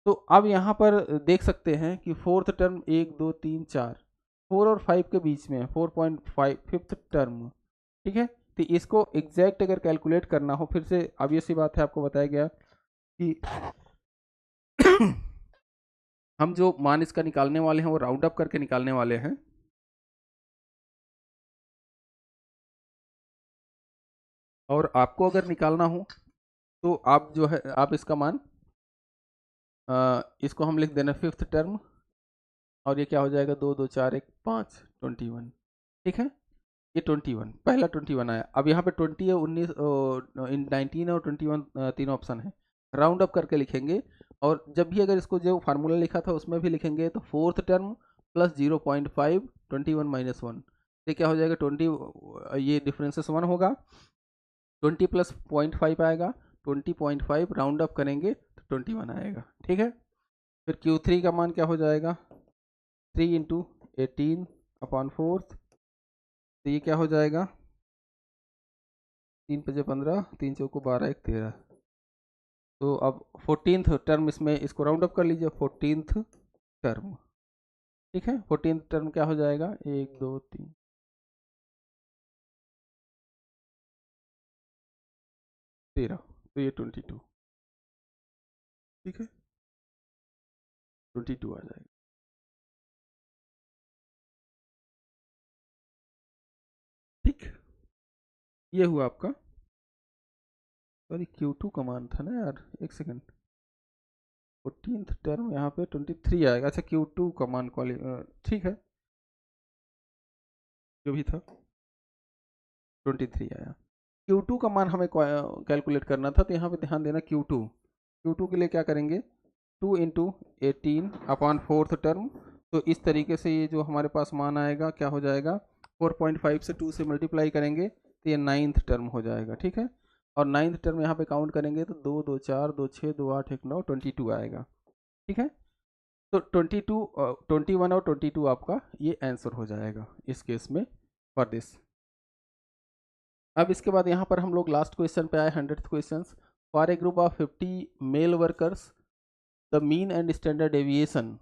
तो अब यहाँ पर देख सकते हैं कि फोर्थ टर्म 1 2 3 4, 4 और 5 के बीच में 4.5 फिफ्थ टर्म। ठीक है, तो इसको एग्जैक्ट अगर कैलकुलेट करना हो, फिर से अब ये सी बात है, आपको बताया गया कि हम जो मान इसका निकालने वाले हैं वो राउंड अप करके निकालने वाले हैं। और आपको अगर निकालना हो तो आप जो है आप इसका मान इसको हम लिख देना फिफ्थ टर्म, और ये क्या हो जाएगा 2 2 4 1 5 21। ठीक है, ये 21 पहला 21 आया। अब यहाँ पे 20 है 19 19 और 21 तीन ऑप्शन है, राउंड अप करके लिखेंगे। और जब भी अगर इसको जो फार्मूला लिखा था उसमें भी लिखेंगे तो फोर्थ टर्म प्लस 0.5 21 माइनस 1, ये क्या हो जाएगा 20, ये डिफरेंसेस 1 होगा, 20 प्लस 0.5 आएगा, 20.5 राउंड अप करेंगे तो 21 आएगा। ठीक है, फिर Q3 का मान क्या हो जाएगा 3 इंटू 18/4, तो ये क्या हो जाएगा 3 5 15, 3 चौको 12 1 13। तो अब 14th टर्म इसमें इसको राउंड अप कर लीजिए 14th टर्म। ठीक है, 14th टर्म क्या हो जाएगा 1 2 3 13, तो ये 22। ठीक है, 22 आ जाएगा। ठीक, ये हुआ आपका, सॉरी Q2 का मान था ना यार, एक सेकंड, 14th टर्म यहाँ पे 23 आएगा। अच्छा Q2 का मान ठीक है, जो भी था 23 आया। Q2 का मान हमें कैलकुलेट करना था, तो यहाँ पे ध्यान देना Q2 के लिए क्या करेंगे 2 इंटू 18 अपॉन फोर्थ टर्म। तो इस तरीके से ये जो हमारे पास मान आएगा क्या हो जाएगा, 4.5 से 2 से मल्टीप्लाई करेंगे तो ये 9th टर्म हो जाएगा, ठीक है। और 9th टर्म यहाँ पे काउंट करेंगे तो 2 2 4 2 6 2 8 1 9 22 आएगा, ठीक है। तो 22 21 और 22 आपका ये आंसर हो जाएगा इस केस में फॉर दिस। अब इसके बाद यहाँ पर हम लोग लास्ट क्वेश्चन पे आए, 100th question. For a group of 50 male workers the mean and standard deviation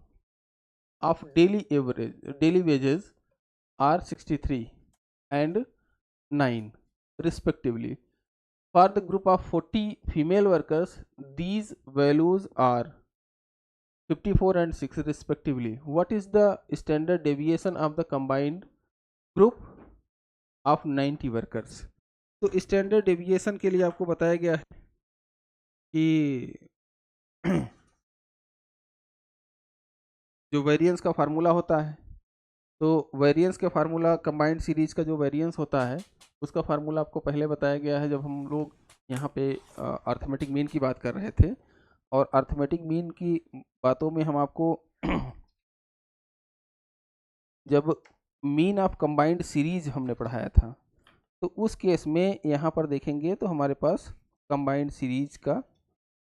of daily wages are 63 and 9 respectively. For the group of 40 female workers these values are 54 and 6 respectively. What is the standard deviation of the combined group of 90 workers? तो स्टैंडर्ड डेविएशन के लिए आपको बताया गया है कि जो वेरिएंस का फार्मूला होता है, तो वेरिएंस के फार्मूला कंबाइंड सीरीज का जो वेरिएंस होता है उसका फार्मूला आपको पहले बताया गया है जब हम लोग यहाँ पे अर्थमेटिक मीन की बात कर रहे थे। और अर्थमेटिक मीन की बातों में हम आपको जब मीन ऑफ कंबाइंड सीरीज हमने पढ़ाया था, तो उस केस में यहाँ पर देखेंगे तो हमारे पास कंबाइंड सीरीज का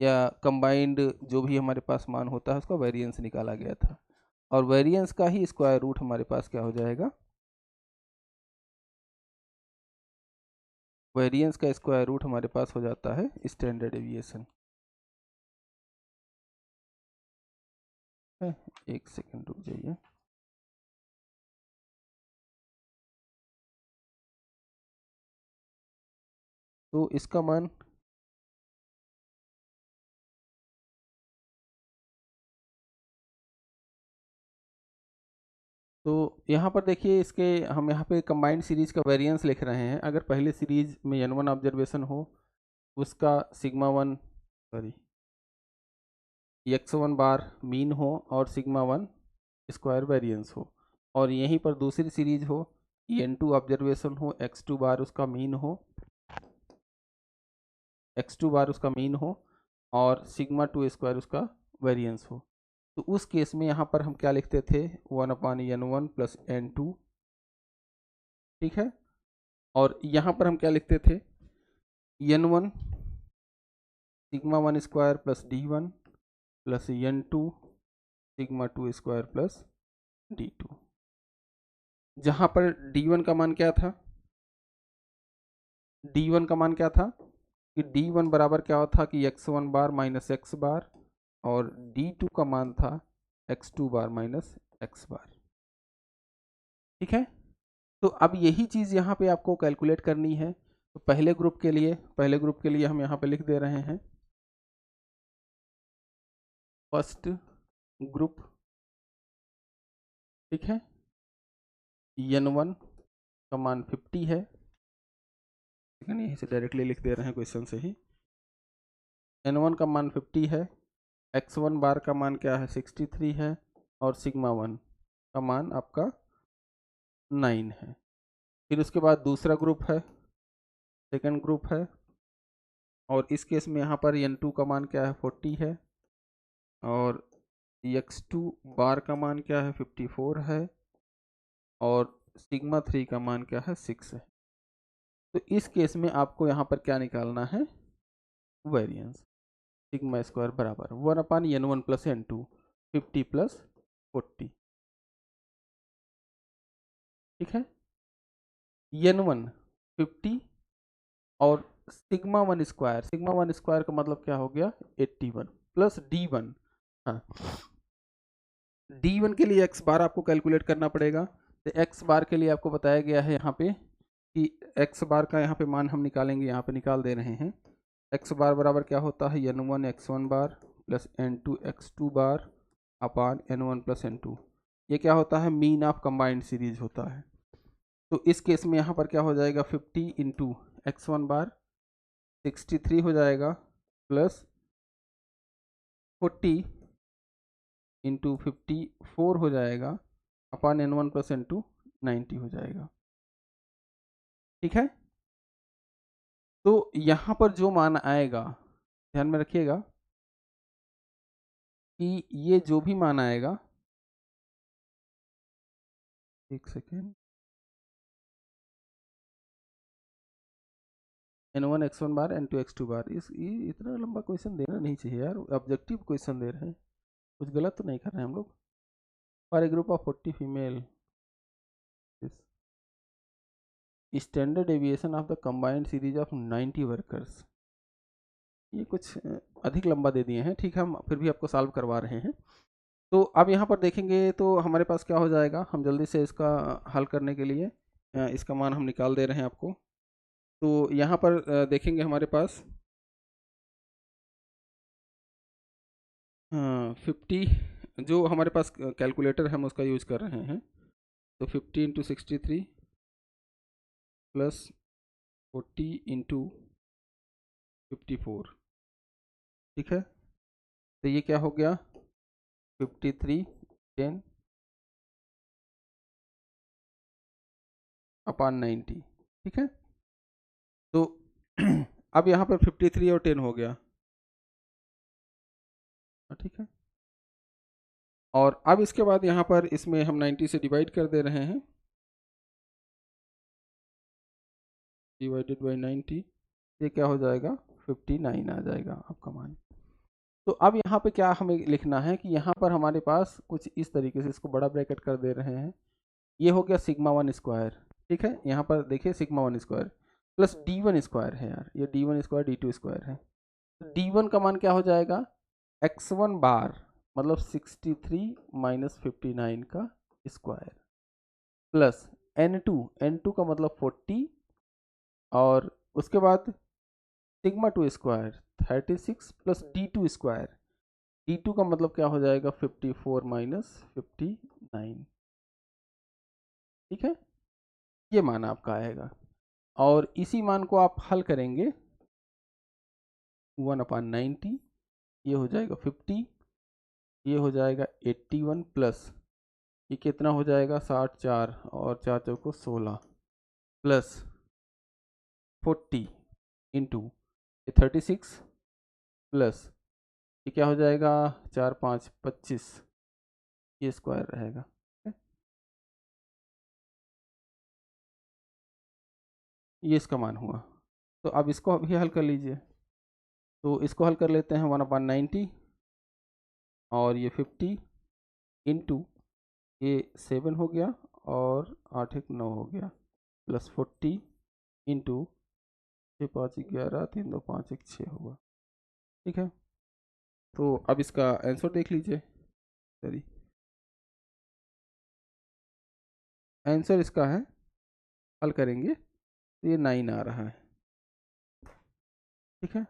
या कंबाइंड जो भी हमारे पास मान होता है उसका वेरिएंस निकाला गया था। और वेरिएंस का ही स्क्वायर रूट हमारे पास क्या हो जाएगा, वेरिएंस का स्क्वायर रूट हमारे पास हो जाता है स्टैंडर्ड डेविएशन। एक सेकंड रुक जाइए। तो इसका मान तो यहाँ पर देखिए, इसके हम यहाँ पे कंबाइंड सीरीज का वेरिएंस लिख रहे हैं। अगर पहले सीरीज में n1 ऑब्जर्वेशन हो उसका सिग्मा 1 सॉरी x1 बार मीन हो और सिग्मा 1 स्क्वायर वेरिएंस हो, और यहीं पर दूसरी सीरीज हो n2 ऑब्जर्वेशन हो, x2 बार उसका मीन हो, x2 बार उसका मीन हो और सिग्मा 2 स्क्वायर उसका वेरिएंस हो। तो उस केस में यहाँ पर हम क्या लिखते थे, 1/n1 प्लस n2, ठीक है। और यहाँ पर हम क्या लिखते थे, n1 sigma 1 square plus d1 plus n2 sigma 2 square plus d2। जहाँ पर d1 का मान क्या था, d1 का मान क्या था कि d1 बराबर क्या होता कि x1 बार माइनस x बार, और d2 का मान था x2 बार माइनस x बार, ठीक है। तो अब यही चीज़ यहाँ पे आपको कैलकुलेट करनी है। तो पहले ग्रुप के लिए हम यहाँ पे लिख दे रहे हैं फर्स्ट ग्रुप, ठीक है। n1 का मान 50 है, यहीं से डायरेक्टली लिख दे रहे हैं क्वेश्चन से ही। n1 का मान 50 है, x1 बार का मान क्या है 63 है, और सिग्मा 1 का मान आपका 9 है। फिर उसके बाद दूसरा ग्रुप है, सेकंड ग्रुप है, और इस केस में यहाँ पर n2 का मान क्या है 40 है, और x2 बार का मान क्या है 54 है, और सिग्मा 3 का मान क्या है 6 है। तो इस केस में आपको यहाँ पर क्या निकालना है, वेरिएंस। सिग्मा स्क्वायर बराबर 1/n1 प्लस n2, 50 प्लस 40, ठीक है। n1 50 और सिग्मा 1 स्क्वायर का मतलब क्या हो गया 81 प्लस d1। हाँ, d1 के लिए x बार आपको कैलकुलेट करना पड़ेगा। तो x बार के लिए आपको बताया गया है यहाँ पे कि x बार का यहाँ पे मान हम निकालेंगे, यहाँ पे निकाल दे रहे हैं। x बार बराबर क्या होता है n1 x1 बार प्लस n2 x2 बार अपान n1 प्लस n2। ये क्या होता है, मीन ऑफ कंबाइंड सीरीज होता है। तो इस केस में यहाँ पर क्या हो जाएगा 50 इंटू x1 बार 63 हो जाएगा, प्लस 40 इंटू 54 हो जाएगा, अपान n1 प्लस n2 90 हो जाएगा, ठीक है। तो यहाँ पर जो मान आएगा ध्यान में रखिएगा, कि ये जो भी मान आएगा, एक सेकेंड, n1 x1 बार n2 x2 बार, ये इतना लंबा क्वेश्चन देना नहीं चाहिए यार, ऑब्जेक्टिव क्वेश्चन दे रहे हैं, कुछ गलत तो नहीं कर रहे हैं हम लोग। For a group of 40 female, standard deviation of the combined series of 90 workers, ये कुछ अधिक लंबा दे दिए हैं। ठीक है, हम फिर भी आपको सॉल्व करवा रहे हैं। तो अब यहाँ पर देखेंगे तो हमारे पास क्या हो जाएगा, हम जल्दी से इसका हल करने के लिए इसका मान हम निकाल दे रहे हैं आपको। तो यहाँ पर देखेंगे हमारे पास 50, जो हमारे पास कैलकुलेटर हम उसका यूज कर रहे हैं, तो 50 इंटू 63 प्लस 40 इंटू 54, ठीक है। तो ये क्या हो गया, 53 10 अपान 90, ठीक है। तो अब यहाँ पर 53 और 10 हो गया, ठीक है। और अब इसके बाद यहाँ पर इसमें हम 90 से डिवाइड कर दे रहे हैं, डिवाइडेड बाई 90, ये क्या हो जाएगा 59 आ जाएगा आपका मान। तो अब यहाँ पे क्या हमें लिखना है कि यहाँ पर हमारे पास कुछ इस तरीके से, इसको बड़ा ब्रैकेट कर दे रहे हैं, ये हो गया सिग्मा 1 स्क्वायर, ठीक है। यहाँ पर देखिए sigma 1 square plus d1 square है यार, ये d1 स्क्वायर d2 स्क्वायर है। d1 का मान क्या हो जाएगा, x1 बार मतलब 63 माइनस 59 का स्क्वायर, प्लस n2 का मतलब 40, और उसके बाद sigma 2 square 36 plus d2 square, d2 का मतलब क्या हो जाएगा 54 माइनस 59, ठीक है। ये मान आपका आएगा, और इसी मान को आप हल करेंगे 1/90, ये हो जाएगा 50, ये हो जाएगा 81 प्लस ये कितना हो जाएगा 60 4 और 4 चौको 16 प्लस 40 इंटू 36 प्लस ये क्या हो जाएगा 4 5 25, ये स्क्वायर रहेगा, ये इसका मान हुआ। तो अब इसको अभी हल कर लीजिए, तो इसको हल कर लेते हैं 1/90 और ये 50 इंटू ये 7 हो गया और 8 1 9 हो गया, प्लस 40 इंटू 6 5 11 3 2 5 1 6 होगा, ठीक है। तो अब इसका आंसर देख लीजिए, सॉरी आंसर इसका है, हल करेंगे तो ये 9 आ रहा है, ठीक है।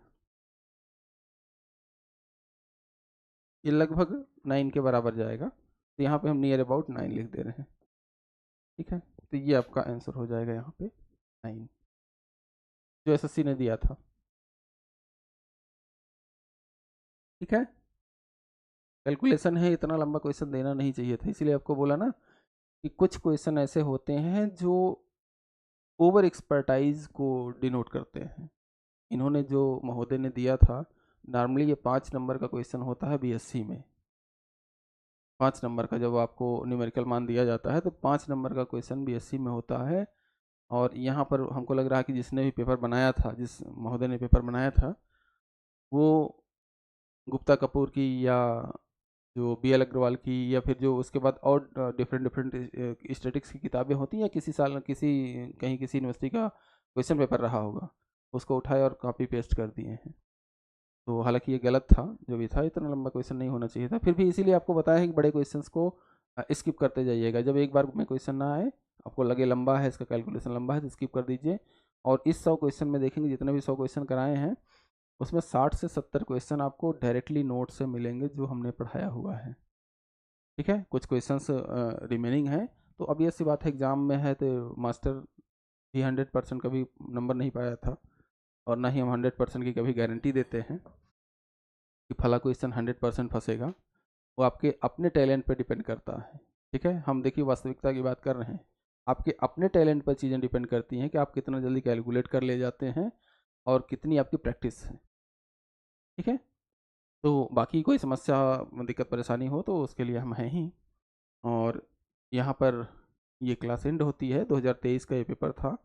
ये लगभग 9 के बराबर जाएगा, तो यहाँ पे हम नियर अबाउट 9 लिख दे रहे हैं, ठीक है। तो ये आपका आंसर हो जाएगा यहाँ पे 9, जो एसएससी ने दिया था, ठीक है। कैलकुलेशन है, इतना लंबा क्वेश्चन देना नहीं चाहिए था, इसीलिए आपको बोला ना कि कुछ क्वेश्चन ऐसे होते हैं जो ओवर एक्सपर्टाइज को डिनोट करते हैं। इन्होंने जो महोदय ने दिया था, नॉर्मली ये 5 नंबर का क्वेश्चन होता है बीएससी में, 5 नंबर का जब आपको न्यूमेरिकल मान दिया जाता है तो 5 नंबर का क्वेश्चन बीएससी में होता है। और यहाँ पर हमको लग रहा है कि जिसने भी पेपर बनाया था, जिस महोदय ने पेपर बनाया था, वो गुप्ता कपूर की या जो BL अग्रवाल की या फिर जो उसके बाद और डिफरेंट डिफरेंट स्टैटिक्स की किताबें होती हैं, या किसी साल किसी कहीं किसी यूनिवर्सिटी का क्वेश्चन पेपर रहा होगा, उसको उठाए और कॉपी पेस्ट कर दिए हैं। तो हालांकि ये गलत था, जो भी था इतना लंबा क्वेश्चन नहीं होना चाहिए था, फिर भी इसीलिए आपको बताया है कि बड़े क्वेश्चंस को स्किप करते जाइएगा। जब एक बार में क्वेश्चन ना आए, आपको लगे लंबा है, इसका कैलकुलेशन लंबा है, तो स्किप कर दीजिए। और इस 100 क्वेश्चन में देखेंगे, जितने भी 100 क्वेश्चन कराए हैं उसमें 60 से 70 क्वेश्चन आपको डायरेक्टली नोट से मिलेंगे जो हमने पढ़ाया हुआ है, ठीक है। कुछ क्वेश्चंस रिमेनिंग हैं, तो अब ये सी बात है एग्जाम में है, तो मास्टर भी 100% कभी नंबर नहीं पाया था, और ना ही हम 100% की कभी गारंटी देते हैं कि फला क्वेश्चन 100% फंसेगा। वो आपके अपने टैलेंट पर डिपेंड करता है, ठीक है। हम देखिए वास्तविकता की बात कर रहे हैं, आपके अपने टैलेंट पर चीज़ें डिपेंड करती हैं कि आप कितना जल्दी कैलकुलेट कर ले जाते हैं और कितनी आपकी प्रैक्टिस है, ठीक है। तो बाकी कोई समस्या दिक्कत परेशानी हो तो उसके लिए हम हैं ही। और यहाँ पर ये क्लास एंड होती है। 2023 का ये पेपर था।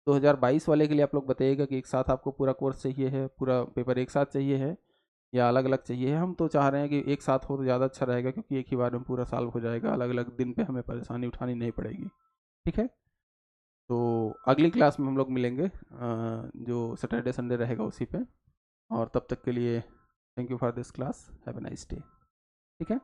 2022 वाले के लिए आप लोग बताइएगा कि एक साथ आपको पूरा कोर्स चाहिए है, पूरा पेपर एक साथ चाहिए है या अलग अलग चाहिए है। हम तो चाह रहे हैं कि एक साथ हो तो ज़्यादा अच्छा रहेगा, क्योंकि एक ही बार में पूरा साल हो जाएगा, अलग अलग दिन पे हमें परेशानी उठानी नहीं पड़ेगी। ठीक है, तो अगली क्लास में हम लोग मिलेंगे, जो सैटरडे संडे रहेगा उसी पे। और तब तक के लिए thank you for this class, have a nice day. ठीक है।